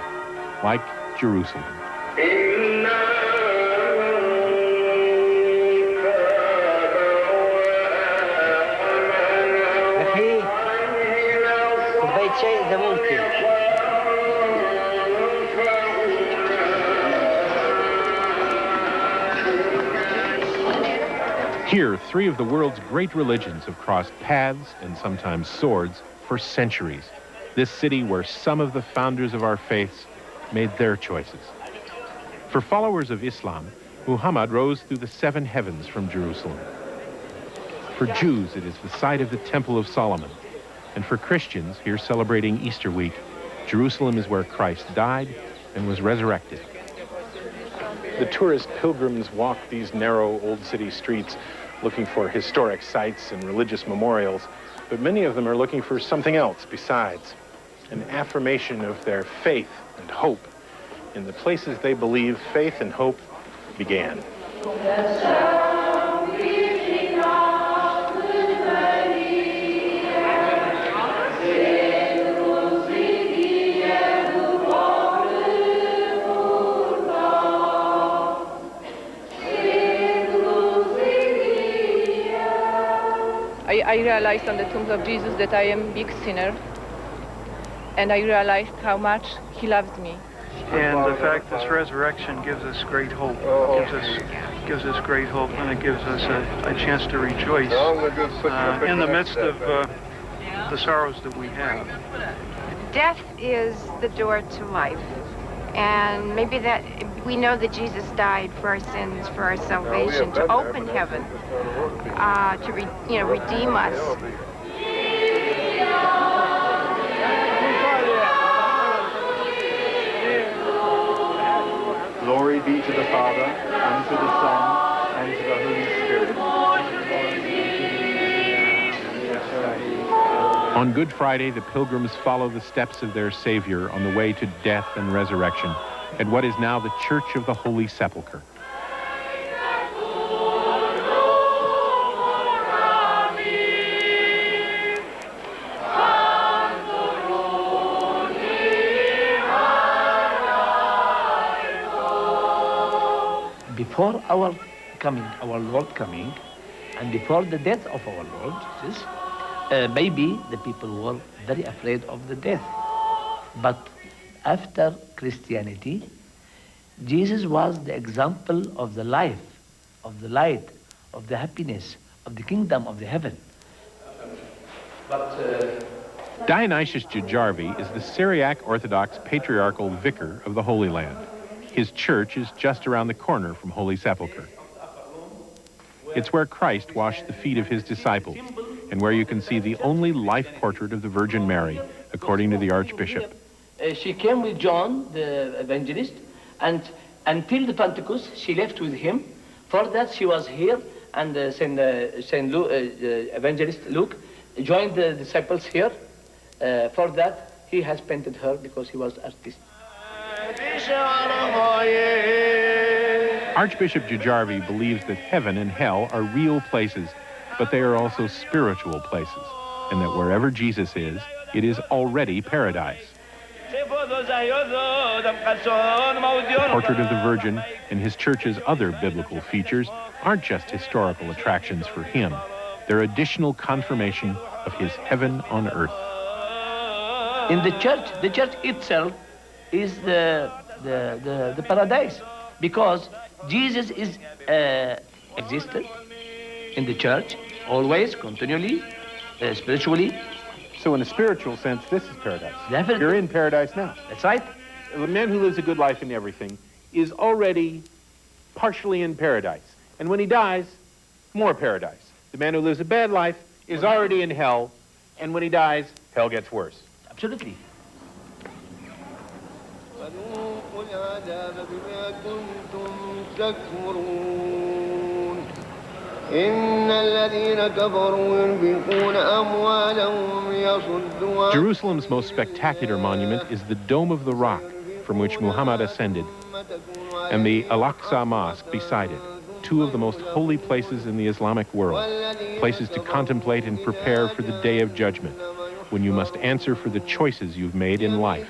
like Jerusalem. Here, three of the world's great religions have crossed paths and sometimes swords for centuries. This city where some of the founders of our faiths made their choices. For followers of Islam, Muhammad rose through the 7 heavens from Jerusalem. For Jews, it is the site of the Temple of Solomon. And for Christians, here celebrating Easter week, Jerusalem is where Christ died and was resurrected. The tourist pilgrims walk these narrow old city streets looking for historic sites and religious memorials, but many of them are looking for something else besides, an affirmation of their faith and hope in the places they believe faith and hope began. I realized on the tomb of Jesus that I am a big sinner, and I realized how much he loves me. And the fact this resurrection gives us great hope. Gives us great hope, and it gives us a chance to rejoice in the midst of the sorrows that we have. Death is the door to life, and maybe that we know that Jesus died for our sins, for our salvation, to open heaven, to redeem us. Glory be to the Father, and to the Son, and to the Holy Spirit. On Good Friday, the pilgrims follow the steps of their Savior on the way to death and resurrection at what is now the Church of the Holy Sepulchre. Before our coming, our Lord coming, and before the death of our Lord Jesus, maybe the people were very afraid of the death. But after Christianity, Jesus was the example of the life, of the light, of the happiness, of the kingdom of the heaven. Dionysius Jajarvi is the Syriac Orthodox Patriarchal Vicar of the Holy Land. His church is just around the corner from Holy Sepulchre. It's where Christ washed the feet of his disciples, and where you can see the only life portrait of the Virgin Mary, according to the Archbishop. She came with John, the evangelist, and until the Pentecost, she left with him. For that, she was here, and evangelist Luke joined the disciples here. For that, he has painted her because he was artist. Archbishop Jajarvi believes that heaven and hell are real places, but they are also spiritual places, and that wherever Jesus is, it is already paradise. The portrait of the Virgin and his church's other biblical features aren't just historical attractions for him. They're additional confirmation of his heaven on earth. In the church itself is the paradise, because Jesus is existed in the church always, continually, spiritually. So in a spiritual sense, this is paradise. Definitely. You're in paradise now. That's right. The man who lives a good life in everything is already partially in paradise. And when he dies, more paradise. The man who lives a bad life is already in hell, and when he dies, hell gets worse. Absolutely. Jerusalem's most spectacular monument is the Dome of the Rock, from which Muhammad ascended, and the Al-Aqsa Mosque beside it, two of the most holy places in the Islamic world, places to contemplate and prepare for the Day of Judgment, when you must answer for the choices you've made in life.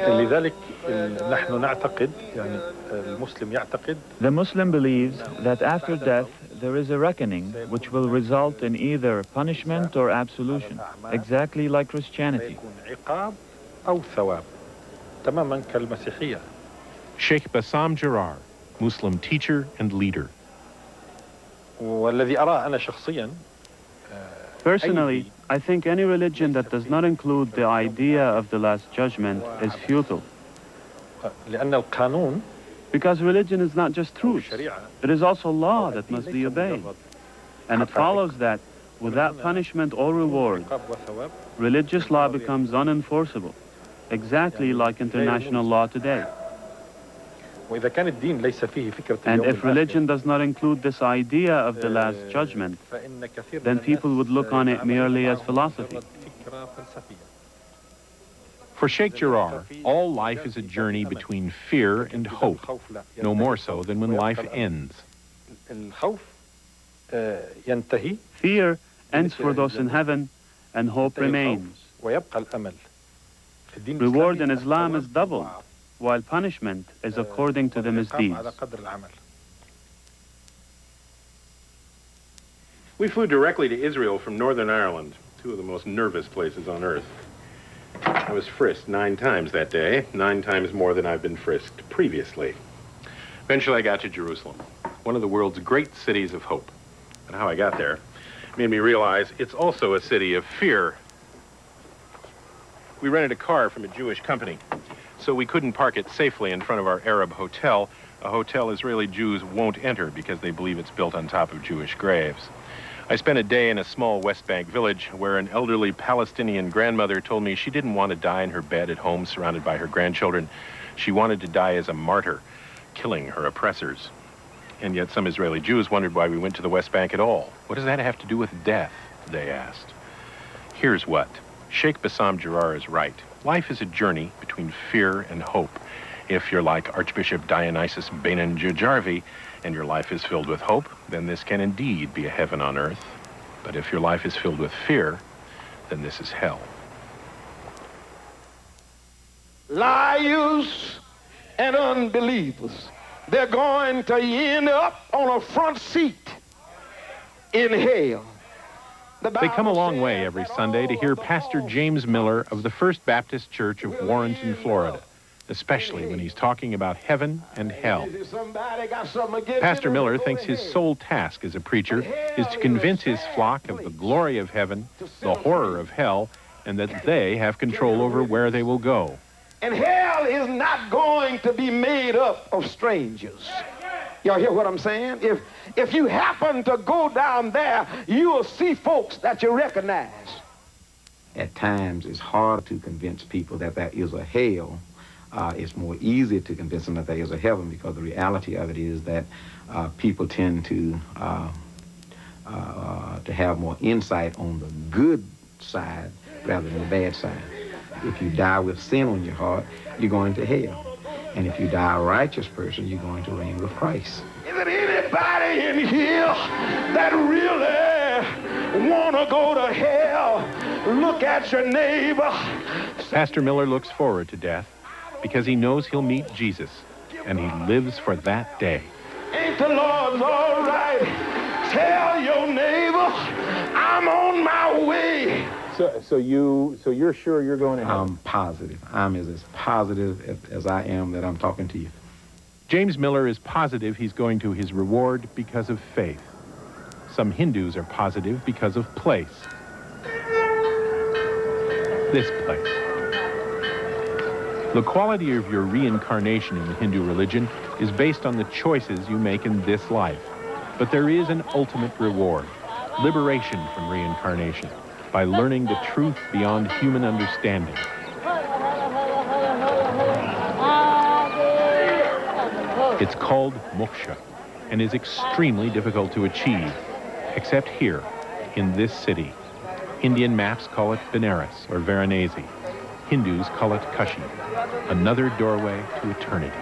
لذلك نحن نعتقد يعني المسلم يعتقد The Muslim believes that after death there is a reckoning which will result in either punishment or absolution, exactly like Christianity. عقاب أو ثواب تماما كالمسيحية. Sheikh Bassam Jarar, Muslim teacher and leader. والذي أراه أنا شخصيا Personally, I think any religion that does not include the idea of the Last Judgment is futile. لأن القانون Because religion is not just truth, it is also law that must be obeyed. And it follows that without punishment or reward, religious law becomes unenforceable, exactly like international law today. And if religion does not include this idea of the Last Judgment, then people would look on it merely as philosophy. For Sheikh Jarrah, all life is a journey between fear and hope, no more so than when life ends. Fear ends for those in heaven, and hope remains. Reward in Islam is doubled, while punishment is according to the misdeeds. We flew directly to Israel from Northern Ireland, two of the most nervous places on earth. I was frisked 9 times that day, 9 times more than I've been frisked previously. Eventually I got to Jerusalem, one of the world's great cities of hope. And how I got there made me realize it's also a city of fear. We rented a car from a Jewish company, so we couldn't park it safely in front of our Arab hotel, a hotel Israeli Jews won't enter because they believe it's built on top of Jewish graves. I spent a day in a small West Bank village where an elderly Palestinian grandmother told me she didn't want to die in her bed at home surrounded by her grandchildren. She wanted to die as a martyr, killing her oppressors. And yet some Israeli Jews wondered why we went to the West Bank at all. What does that have to do with death, they asked. Here's what. Sheikh Bassam Jarrah is right. Life is a journey between fear and hope. If you're like Archbishop Dionysius Benin Jujarvi and your life is filled with hope, then this can indeed be a heaven on earth. But if your life is filled with fear, then this is hell. Liars and unbelievers, they're going to end up on a front seat in hell. They come a long way every Sunday to hear Pastor James Miller of the First Baptist Church of Warrenton, Florida, especially when he's talking about heaven and hell. Pastor Miller thinks his sole task as a preacher is to convince his flock of the glory of heaven, the horror of hell, and that they have control over where they will go. And hell is not going to be made up of strangers. Y'all hear what I'm saying? If you happen to go down there, you'll see folks that you recognize. At times, it's hard to convince people that there is a hell. It's more easy to convince them that there is a heaven, because the reality of it is that people tend to have more insight on the good side rather than the bad side. If you die with sin on your heart, you're going to hell. And if you die a righteous person, you're going to reign with Christ. Is there anybody in here that really want to go to hell? Look at your neighbor. Pastor Miller looks forward to death because he knows he'll meet Jesus, and he lives for that day. Ain't the Lord's all right? Tell your neighbor I'm on my way. So you're sure you're going to heaven? I'm positive. I'm as positive as I am that I'm talking to you. James Miller is positive he's going to his reward because of faith. Some Hindus are positive because of place. This place. The quality of your reincarnation in the Hindu religion is based on the choices you make in this life. But there is an ultimate reward, liberation from reincarnation, by learning the truth beyond human understanding. It's called moksha and is extremely difficult to achieve, except here, in this city. Indian maps call it Benares or Varanasi. Hindus call it Kashi, another doorway to eternity.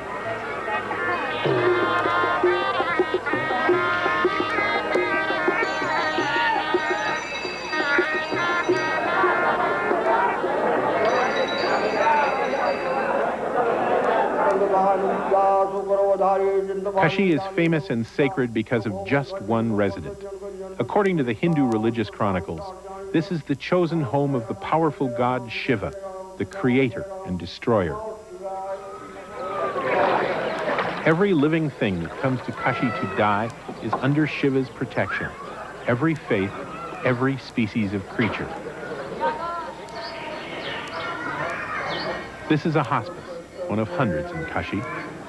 Kashi is famous and sacred because of just one resident. According to the Hindu religious chronicles, this is the chosen home of the powerful god Shiva, the creator and destroyer. Every living thing that comes to Kashi to die is under Shiva's protection. Every faith, every species of creature. This is a hospice, one of hundreds in Kashi.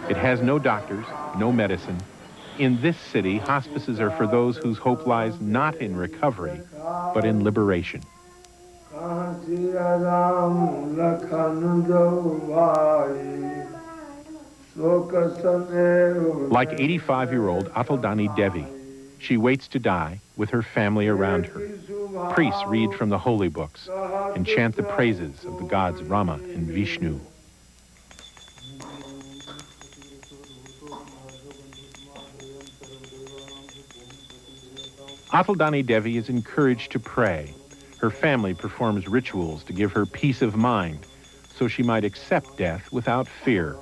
It has no doctors, no medicine. In this city, hospices are for those whose hope lies not in recovery, but in liberation. Like 85-year-old Ataldani Devi, she waits to die with her family around her. Priests read from the holy books and chant the praises of the gods Rama and Vishnu. Ataldani Devi is encouraged to pray. Her family performs rituals to give her peace of mind so she might accept death without fear.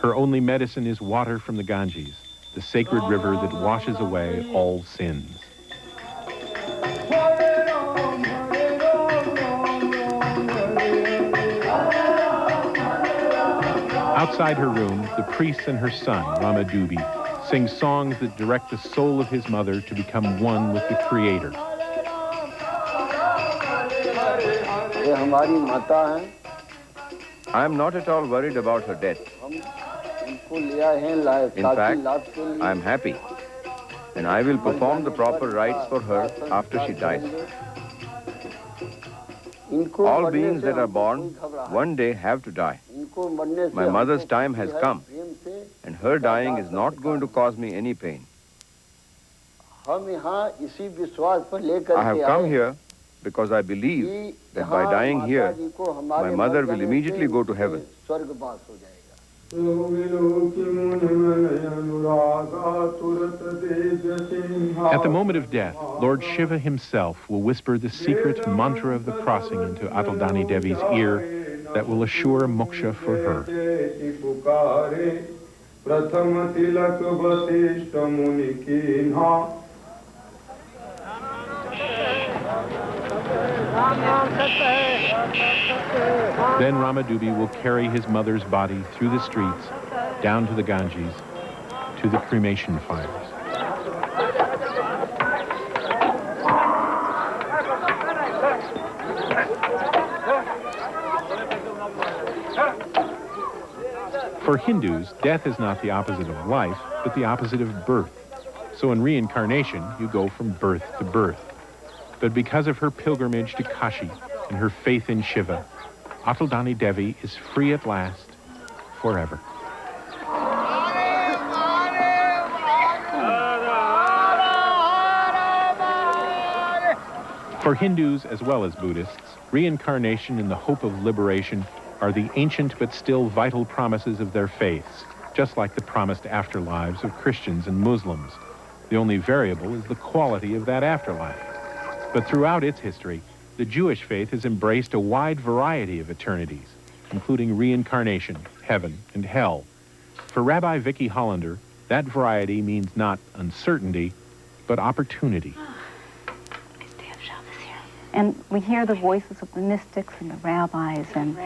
Her only medicine is water from the Ganges, the sacred river that washes away all sins. Outside her room, the priest and her son, Rama Dubi, sing songs that direct the soul of his mother to become one with the Creator. I am not at all worried about her death. In fact, I am happy, and I will perform the proper rites for her after she dies. All beings that are born one day have to die. My mother's time has come, and her dying is not going to cause me any pain. I have come here because I believe that by dying here, my mother will immediately go to heaven. At the moment of death, Lord Shiva himself will whisper the secret mantra of the crossing into Ataldani Devi's ear that will assure moksha for her. Then Ramadubi will carry his mother's body through the streets, down to the Ganges, to the cremation fires. For Hindus, death is not the opposite of life, but the opposite of birth. So in reincarnation, you go from birth to birth. But because of her pilgrimage to Kashi and her faith in Shiva, Ataldani Devi is free at last, forever. For Hindus as well as Buddhists, reincarnation and the hope of liberation are the ancient but still vital promises of their faiths, just like the promised afterlives of Christians and Muslims. The only variable is the quality of that afterlife. But throughout its history, the Jewish faith has embraced a wide variety of eternities, including reincarnation, heaven, and hell. For Rabbi Vicky Hollander, that variety means not uncertainty, but opportunity. And we hear the voices of the mystics and the rabbis and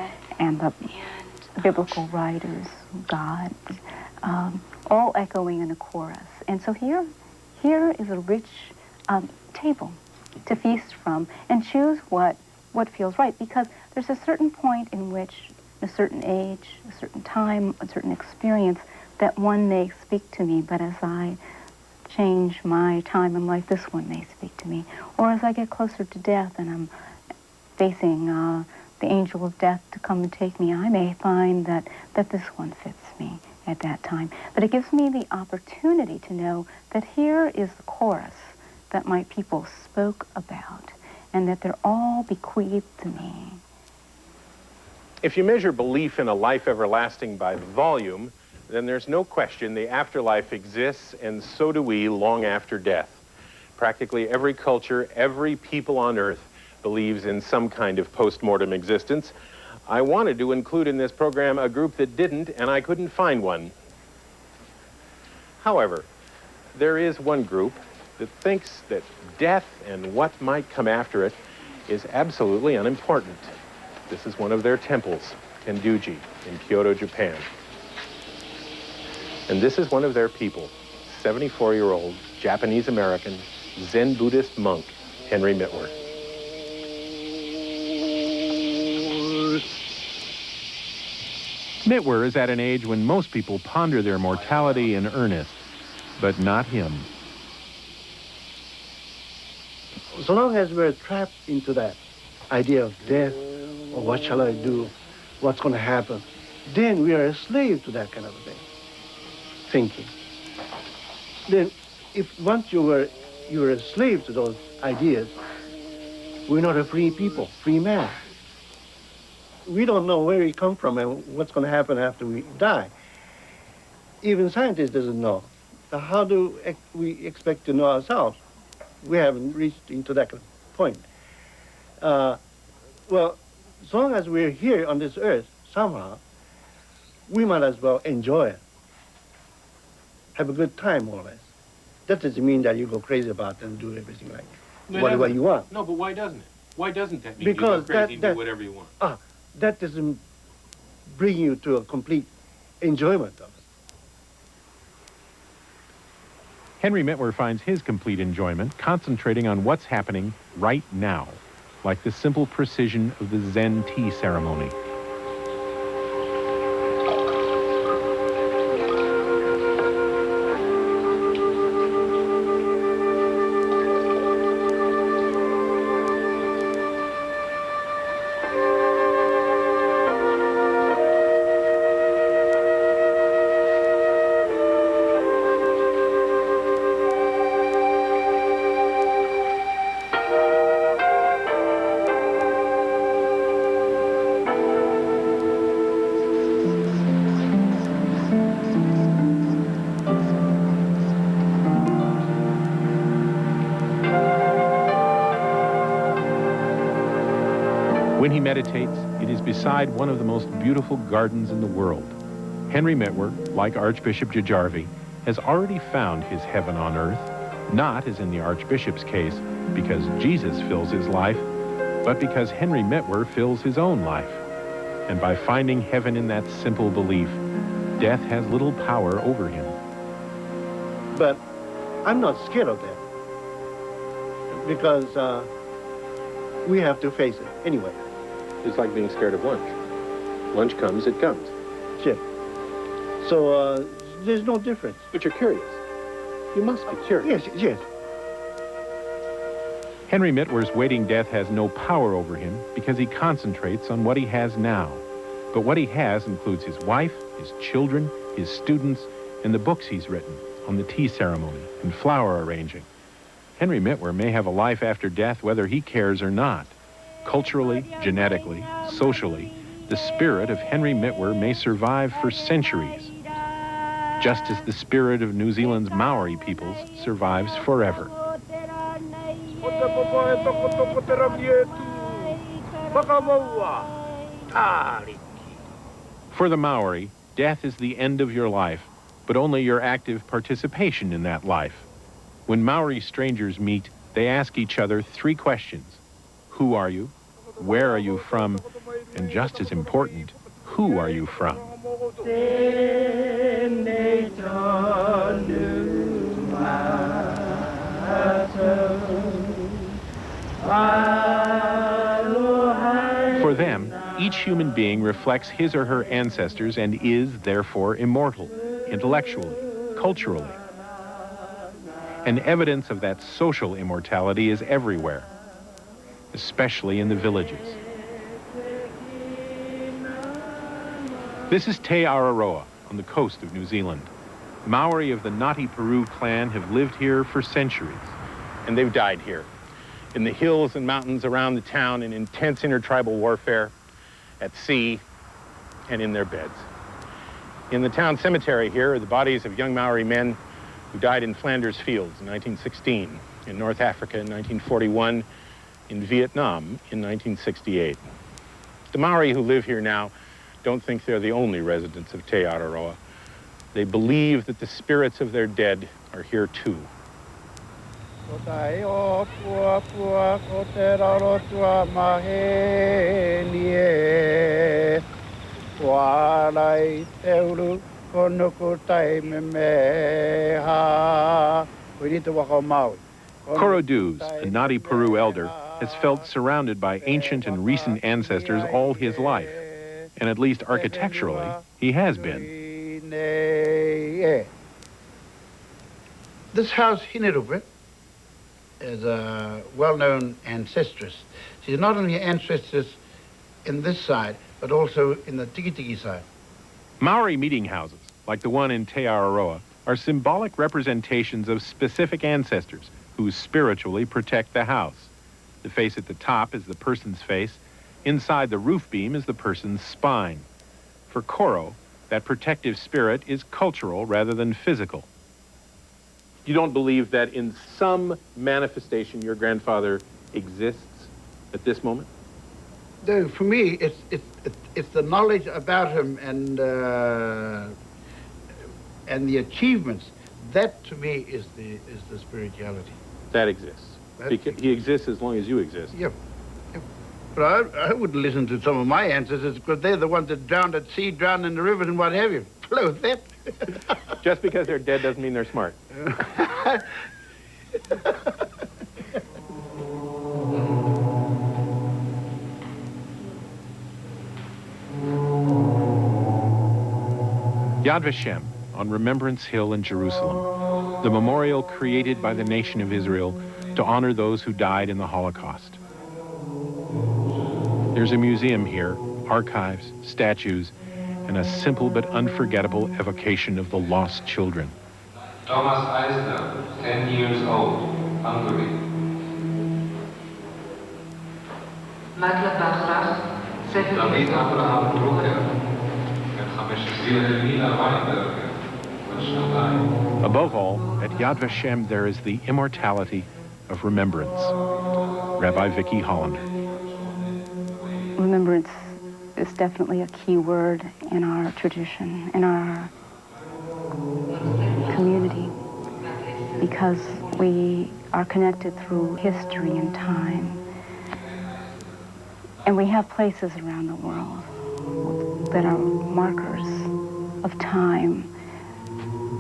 the biblical writers, God, all echoing in a chorus. And so here is a rich table to feast from and choose what feels right, because there's a certain point in which, a certain age, a certain time, a certain experience, that one may speak to me, but as I change my time in life, this one may speak to me. Or as I get closer to death and I'm facing the angel of death to come and take me, I may find that this one fits me at that time. But it gives me the opportunity to know that here is the chorus that my people spoke about, and that they're all bequeathed to me. If you measure belief in a life everlasting by volume, then there's no question the afterlife exists, and so do we long after death. Practically every culture, every people on Earth believes in some kind of post-mortem existence. I wanted to include in this program a group that didn't, and I couldn't find one. However, there is one group that thinks that death and what might come after it is absolutely unimportant. This is one of their temples, Tenduji, in Kyoto, Japan. And this is one of their people, 74-year-old Japanese-American Zen Buddhist monk, Henry Mitwer. Mitwer is at an age when most people ponder their mortality in earnest, but not him. So long as we're trapped into that idea of death, or what shall I do, what's going to happen, then we are a slave to that kind of a thing, thinking. Then, if once you're a slave to those ideas, we're not a free people, free man. We don't know where we come from and what's going to happen after we die. Even scientists doesn't know. So how do we expect to know ourselves? We haven't reached into that point. Well, as long as we're here on this earth, somehow, we might as well enjoy it. Have a good time, more or less. That doesn't mean that you go crazy about it and do everything like whatever you want. No, but why doesn't it? Why doesn't that mean Because you go crazy and do whatever you want? That doesn't bring you to a complete enjoyment of it. Henry Mitwer finds his complete enjoyment concentrating on what's happening right now, like the simple precision of the Zen tea ceremony. When he meditates, it is beside one of the most beautiful gardens in the world. Henry Mitwer, like Archbishop Jajarvi, has already found his heaven on earth, not, as in the Archbishop's case, because Jesus fills his life, but because Henry Mitwer fills his own life. And by finding heaven in that simple belief, death has little power over him. But I'm not scared of that, because we have to face it anyway. It's like being scared of lunch. Lunch comes, it comes. Sure. So there's no difference. But you're curious. You must be curious. Yes, yes. Henry Mitwer's waiting death has no power over him because he concentrates on what he has now. But what he has includes his wife, his children, his students, and the books he's written on the tea ceremony and flower arranging. Henry Mitwer may have a life after death whether he cares or not. Culturally, genetically, socially, the spirit of Henry Mitwer may survive for centuries, just as the spirit of New Zealand's Maori peoples survives forever. For the Maori, death is the end of your life, but only your active participation in that life. When Maori strangers meet, they ask each other 3 questions. Who are you? Where are you from? And just as important, who are you from? For them, each human being reflects his or her ancestors and is, therefore, immortal, intellectually, culturally. And evidence of that social immortality is everywhere, especially in the villages. This is Te Araroa on the coast of New Zealand. Maori of the Ngāti Porou clan have lived here for centuries. And they've died here, in the hills and mountains around the town, in intense intertribal warfare, at sea, and in their beds. In the town cemetery here are the bodies of young Maori men who died in Flanders Fields in 1916, in North Africa in 1941, in Vietnam in 1968. The Maori who live here now don't think they're the only residents of Te Araroa. They believe that the spirits of their dead are here too. Koroduz, a Ngāti Porou elder, has felt surrounded by ancient and recent ancestors all his life. And at least architecturally, he has been. This house, Hinerubre, is a well-known ancestress. She's not only ancestress in this side, but also in the Tiki-Tiki side. Maori meeting houses, like the one in Te Araroa, are symbolic representations of specific ancestors who spiritually protect the house. The face at the top is the person's face. Inside the roof beam is the person's spine. For Koro, that protective spirit is cultural rather than physical. You don't believe that in some manifestation your grandfather exists at this moment? No, for me, it's the knowledge about him and the achievements. That to me is the spirituality. That exists. Because he exists as long as you exist. Yep. But I wouldn't listen to some of my ancestors because they're the ones that drowned at sea, drowned in the rivers and what have you. Flow that. Just because they're dead doesn't mean they're smart. Yad Vashem on Remembrance Hill in Jerusalem, the memorial created by the nation of Israel to honor those who died in the Holocaust. There's a museum here, archives, statues, and a simple but unforgettable evocation of the lost children. Thomas Eisner, 10 years old, Hungary. David Abraham Drucker, Above all, at Yad Vashem there is the immortality of remembrance. Rabbi Vicki Hollander. Remembrance is definitely a key word in our tradition, in our community, because we are connected through history and time. And we have places around the world that are markers of time,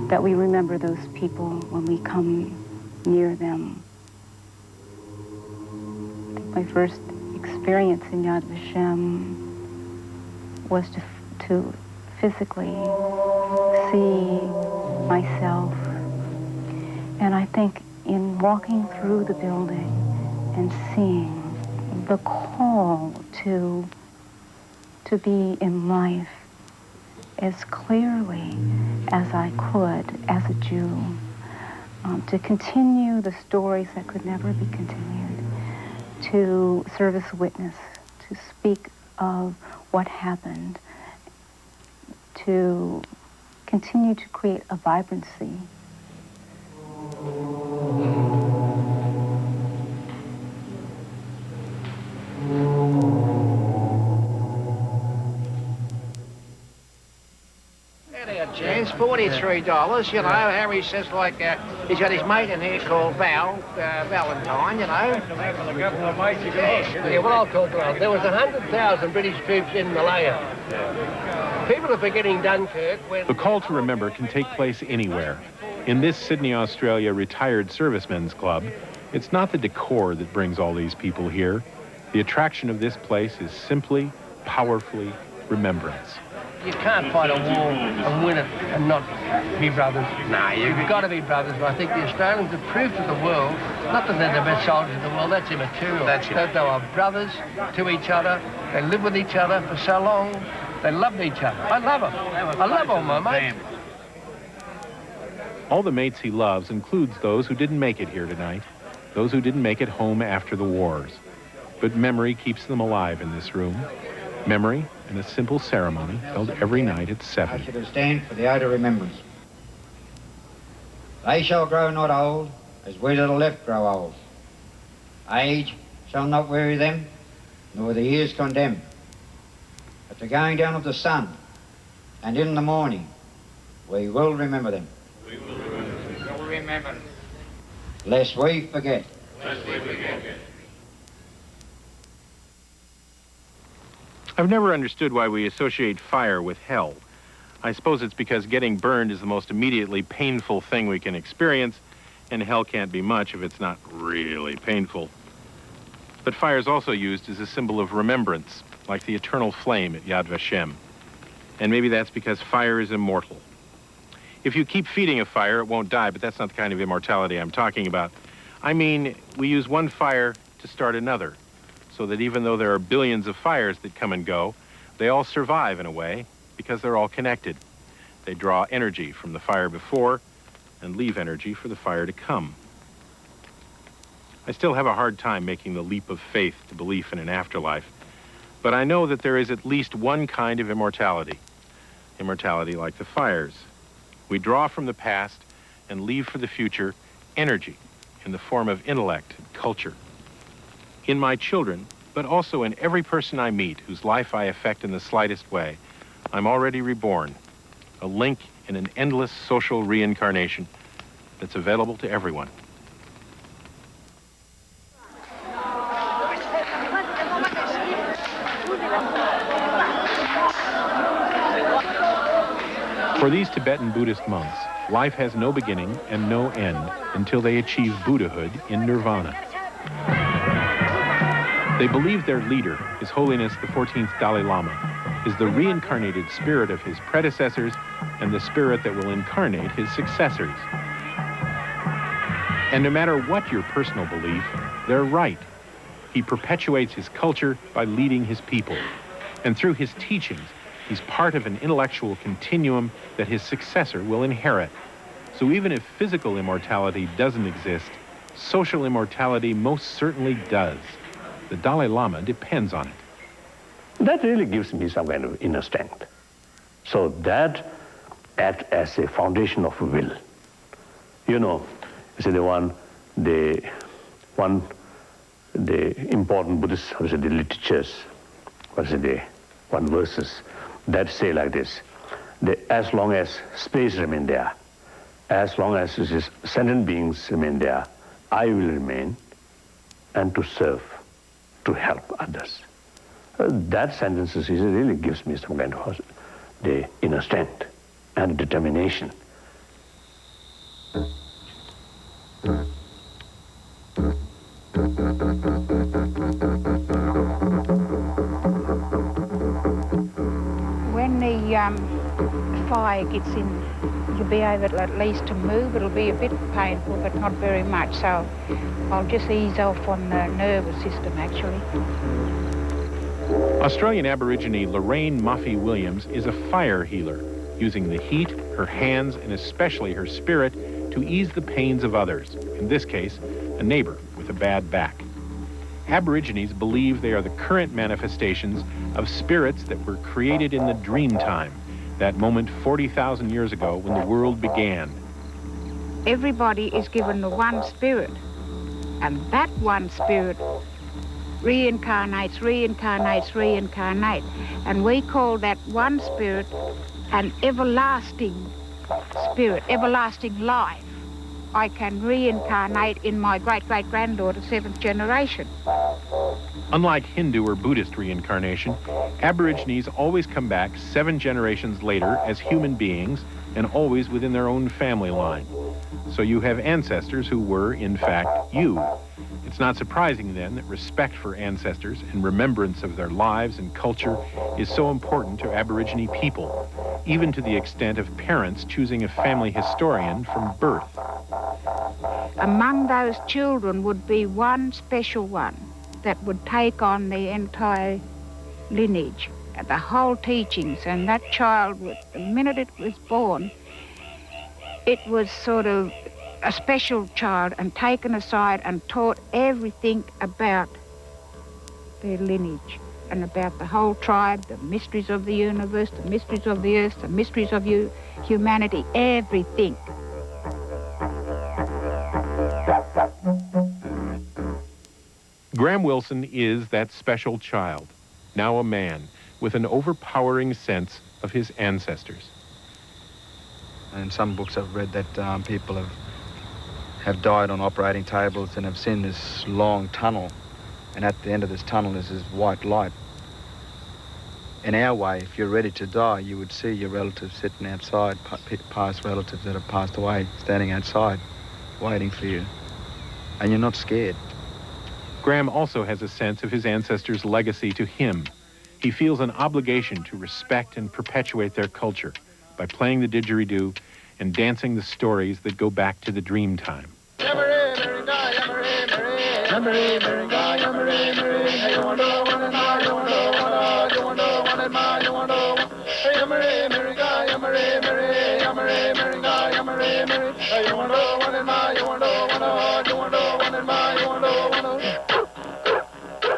that we remember those people when we come near them. My first experience in Yad Vashem was to physically see myself. And I think in walking through the building and seeing the call to be in life as clearly as I could as a Jew, to continue the stories that could never be continued, to serve as a witness, to speak of what happened, to continue to create a vibrancy. James, $43, you know. Harry says, like, he's got his mate in here called Valentine, you know. Yeah, what I'll talk about, there was 100,000 British troops in Malaya. People are forgetting Dunkirk when... The call to remember can take place anywhere. In this Sydney, Australia retired servicemen's club, it's not the decor that brings all these people here. The attraction of this place is simply, powerfully, remembrance. You can't fight a war and win it and not be brothers. No, you've got to be brothers. But I think the Australians have proved to the world, not that they're the best soldiers in the world, that's immaterial. That they are brothers to each other. They live with each other for so long. They loved each other. I love them. I love all my mates. All the mates he loves includes those who didn't make it here tonight, those who didn't make it home after the wars. But memory keeps them alive in this room. Memory and a simple ceremony held every night at 7. I should stand for the oath of remembrance. They shall grow not old, as we that are left grow old. Age shall not weary them, nor the years condemn. At the going down of the sun, and in the morning, we will remember them. We will remember. Lest we forget. Lest we forget. I've never understood why we associate fire with hell. I suppose it's because getting burned is the most immediately painful thing we can experience, and hell can't be much if it's not really painful. But fire is also used as a symbol of remembrance, like the eternal flame at Yad Vashem. And maybe that's because fire is immortal. If you keep feeding a fire, it won't die, but that's not the kind of immortality I'm talking about. I mean, we use one fire to start another, so that even though there are billions of fires that come and go, they all survive in a way because they're all connected. They draw energy from the fire before and leave energy for the fire to come. I still have a hard time making the leap of faith to belief in an afterlife, but I know that there is at least one kind of immortality, immortality like the fires. We draw from the past and leave for the future energy in the form of intellect and culture. In my children, but also in every person I meet whose life I affect in the slightest way, I'm already reborn, a link in an endless social reincarnation that's available to everyone. For these Tibetan Buddhist monks, life has no beginning and no end until they achieve Buddhahood in nirvana. They believe their leader, His Holiness the 14th Dalai Lama, is the reincarnated spirit of his predecessors and the spirit that will incarnate his successors. And no matter what your personal belief, they're right. He perpetuates his culture by leading his people. And through his teachings, he's part of an intellectual continuum that his successor will inherit. So even if physical immortality doesn't exist, social immortality most certainly does. The Dalai Lama depends on it. That really gives me some kind of inner strength. So that acts as a foundation of will. You know, the important Buddhist literatures, one verses that say like this: as long as space remains there, as long as sentient beings remain there, I will remain, and to serve, to help others. That sentence really gives me some kind of the inner strength and determination. When the fire gets in, you'll be able at least to move. It'll be a bit painful, but not very much. So I'll just ease off on the nervous system, actually. Australian Aborigine Lorraine Muffy Williams is a fire healer, using the heat, her hands, and especially her spirit to ease the pains of others, in this case, a neighbor with a bad back. Aborigines believe they are the current manifestations of spirits that were created in the dream time, that moment 40,000 years ago when the world began. Everybody is given the one spirit, and that one spirit reincarnates, and we call that one spirit an everlasting spirit, everlasting life. I can reincarnate in my great-great-granddaughter, 7th generation. Unlike Hindu or Buddhist reincarnation, Aborigines always come back 7 generations later as human beings and always within their own family line. So you have ancestors who were, in fact, you. It's not surprising, then, that respect for ancestors and remembrance of their lives and culture is so important to Aborigine people, even to the extent of parents choosing a family historian from birth. Among those children would be one special one that would take on the entire lineage, the whole teachings, and that child, the minute it was born, it was sort of a special child and taken aside and taught everything about their lineage and about the whole tribe, the mysteries of the universe, the mysteries of the earth, the mysteries of humanity, everything. Graham Wilson is that special child, now a man, with an overpowering sense of his ancestors. In some books I've read that people have died on operating tables and have seen this long tunnel, and at the end of this tunnel is this white light. In our way, if you're ready to die, you would see your relatives sitting outside, past relatives that have passed away, standing outside, waiting for you, and you're not scared. Graham also has a sense of his ancestors' legacy to him. He feels an obligation to respect and perpetuate their culture by playing the didgeridoo and dancing the stories that go back to the dream time. Yammer,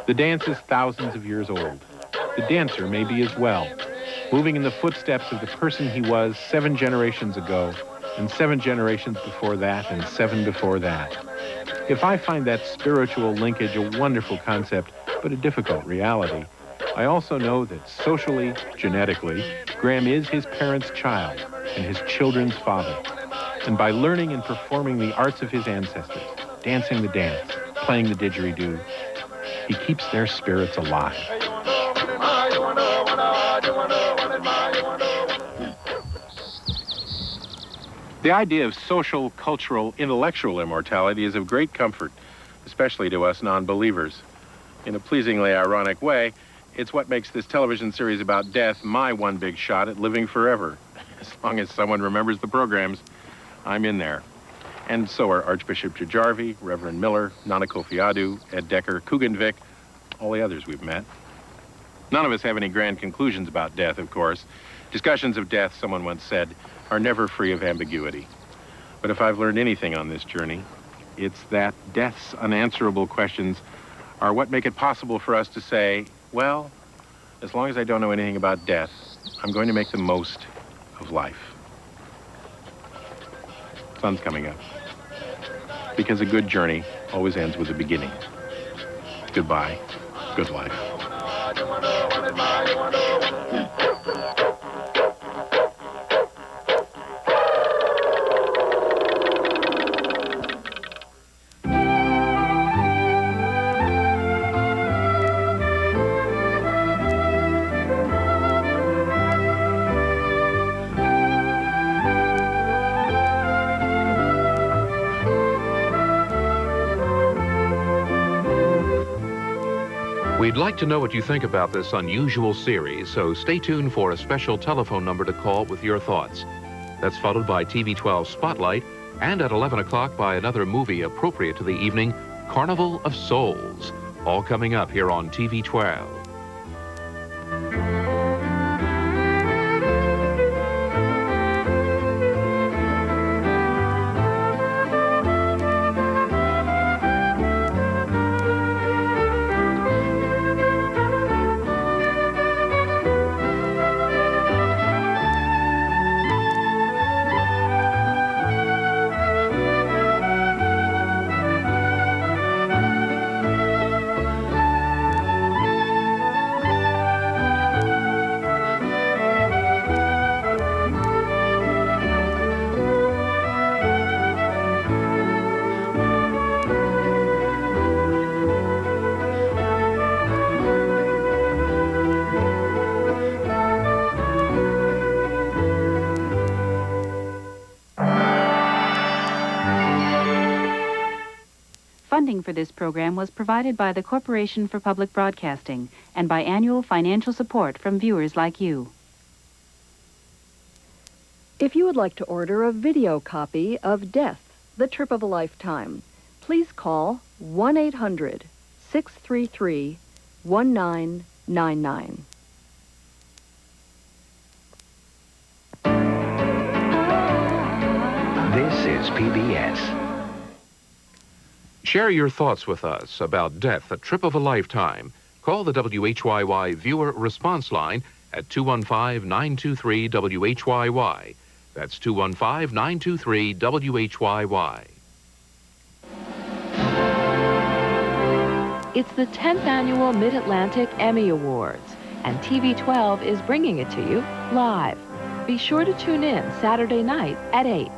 The dance is thousands of years old. The dancer may be as well, moving in the footsteps of the person he was 7 generations ago, and 7 generations before that, and 7 before that. If I find that spiritual linkage a wonderful concept, but a difficult reality, I also know that socially, genetically, Graham is his parents' child and his children's father. And by learning and performing the arts of his ancestors, dancing the dance, playing the didgeridoo, he keeps their spirits alive. The idea of social, cultural, intellectual immortality is of great comfort, especially to us non-believers. In a pleasingly ironic way, it's what makes this television series about death my one big shot at living forever. As long as someone remembers the programs, I'm in there. And so are Archbishop Jajarvi, Reverend Miller, Nana Kofi-Adu, Ed Decker, Coogan Vic, all the others we've met. None of us have any grand conclusions about death, of course. Discussions of death, someone once said, are never free of ambiguity. But if I've learned anything on this journey, it's that death's unanswerable questions are what make it possible for us to say, well, as long as I don't know anything about death, I'm going to make the most of life. Sun's coming up. Because a good journey always ends with a beginning. Goodbye. Good life. We'd like to know what you think about this unusual series, so stay tuned for a special telephone number to call with your thoughts. That's followed by TV 12 Spotlight, and at 11 o'clock by another movie appropriate to the evening, Carnival of Souls, all coming up here on TV 12. Funding for this program was provided by the Corporation for Public Broadcasting and by annual financial support from viewers like you. If you would like to order a video copy of Death, The Trip of a Lifetime, please call 1-800-633-1999. This is PBS. Share your thoughts with us about Death, A Trip of a Lifetime. Call the WHYY viewer response line at 215-923-WHYY. That's 215-923-WHYY. It's the 10th annual Mid-Atlantic Emmy Awards, and TV 12 is bringing it to you live. Be sure to tune in Saturday night at 8.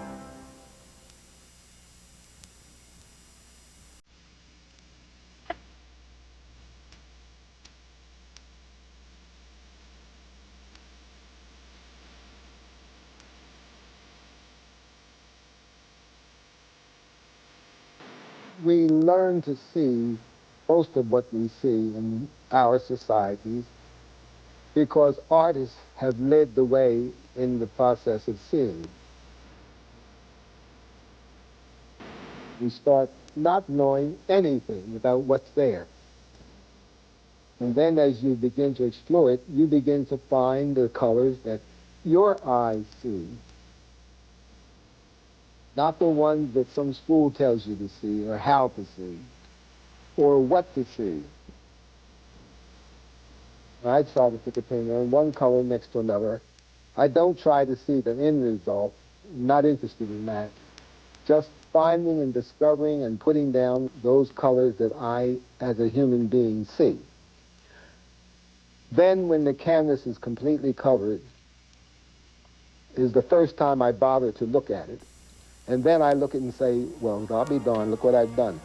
We learn to see most of what we see in our societies because artists have led the way in the process of seeing. We start not knowing anything about what's there. And then as you begin to explore it, you begin to find the colors that your eyes see, not the ones that some school tells you to see, or how to see, or what to see. I try to pick a painting on one color next to another. I don't try to see the end result. I'm not interested in that. Just finding and discovering and putting down those colors that I, as a human being, see. Then when the canvas is completely covered, is the first time I bother to look at it. And then I look at it and say, well, I'll be darned, look what I've done.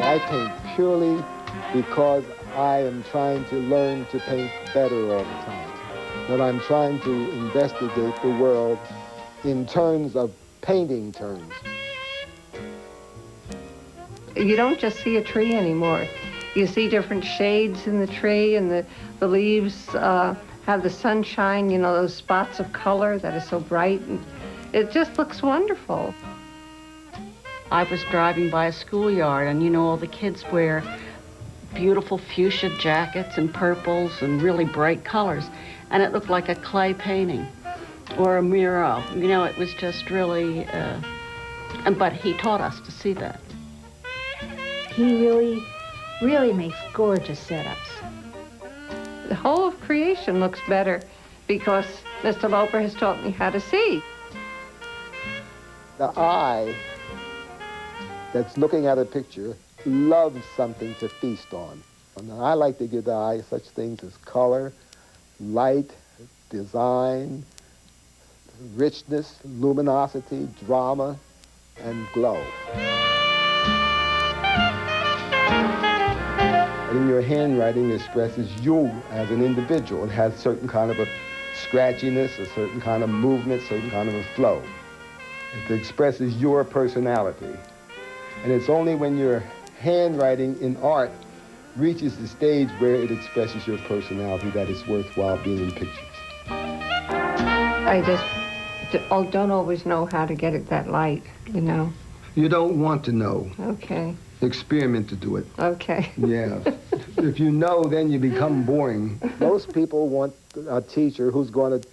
I paint purely because I am trying to learn to paint better all the time. That I'm trying to investigate the world in terms of painting terms. You don't just see a tree anymore. You see different shades in the tree, and the leaves have the sunshine, you know, those spots of color that are so bright. And it just looks wonderful. I was driving by a schoolyard, and you know, all the kids wear beautiful fuchsia jackets and purples and really bright colors, and it looked like a clay painting or a mural. You know, it was just really, but he taught us to see that. He really makes gorgeous setups. The whole of creation looks better because Mr. Loper has taught me how to see. The eye that's looking at a picture loves something to feast on. And I like to give the eye such things as color, light, design, richness, luminosity, drama, and glow. In your handwriting expresses you as an individual. It has certain kind of a scratchiness, a certain kind of movement, certain kind of a flow. It expresses your personality. And it's only when your handwriting in art reaches the stage where it expresses your personality that it's worthwhile being in pictures. I just don't always know how to get it that light, you know. You don't want to know. Okay. Experiment to do it. Okay. Yeah. If you know, then you become boring. Most people want a teacher who's going to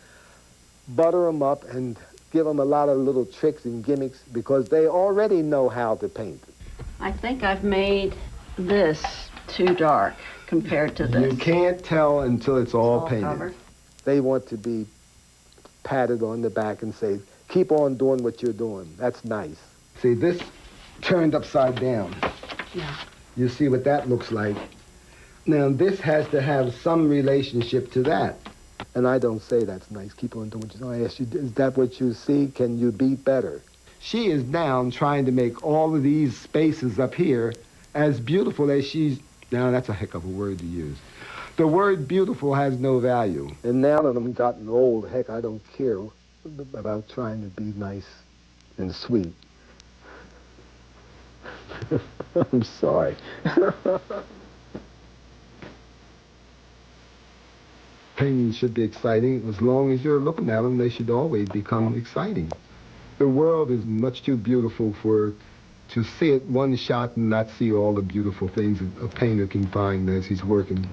butter them up and give them a lot of little tricks and gimmicks because they already know how to paint. I think I've made this too dark compared to this. You can't tell until it's all painted. Covered. They want to be patted on the back and say, keep on doing what you're doing. That's nice. See, this turned upside down. Yeah. You see what that looks like. Now, this has to have some relationship to that. And I don't say that's nice. Keep on doing what you're doing. I ask you, is that what you see? Can you be better? She is down trying to make all of these spaces up here as beautiful as she's... Now, that's a heck of a word to use. The word beautiful has no value. And now that I'm gotten old, heck, I don't care about trying to be nice and sweet. I'm sorry. Paintings should be exciting. As long as you're looking at them, they should always become exciting. The world is much too beautiful to see it one shot and not see all the beautiful things a painter can find as he's working.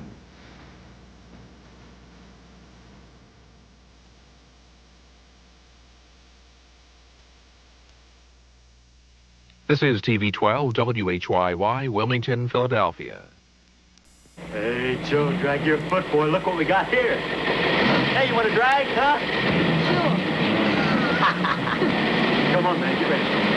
This is TV 12 WHYY, Wilmington, Philadelphia. Hey, Joe, drag your foot, boy. Look what we got here. Hey, you want to drag, huh? Sure. Come on, man. Get ready.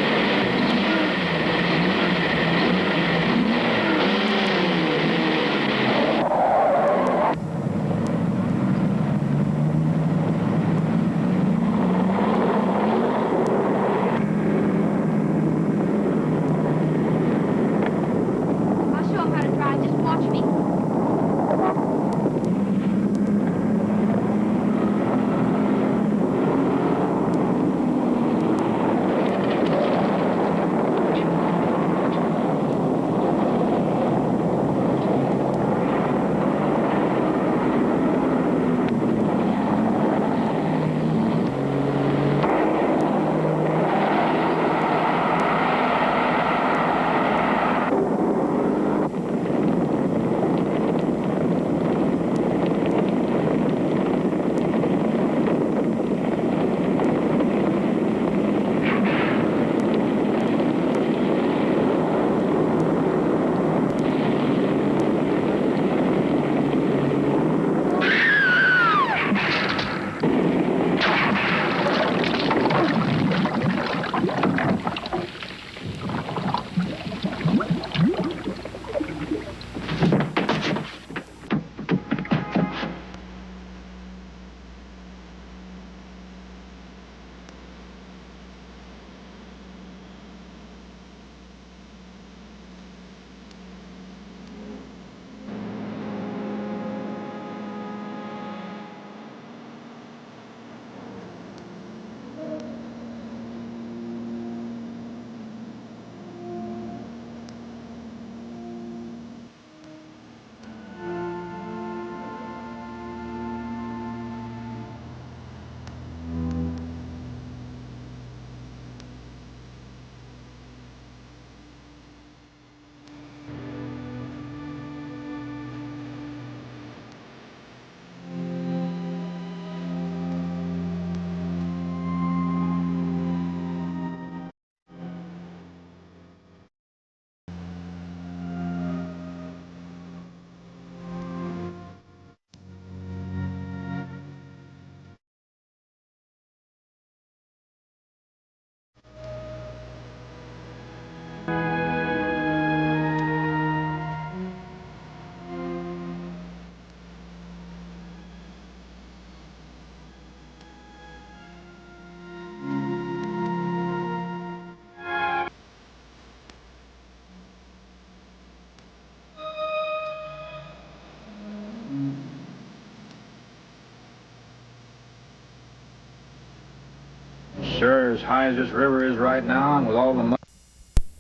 sir, as high as this river is right now, and with all the money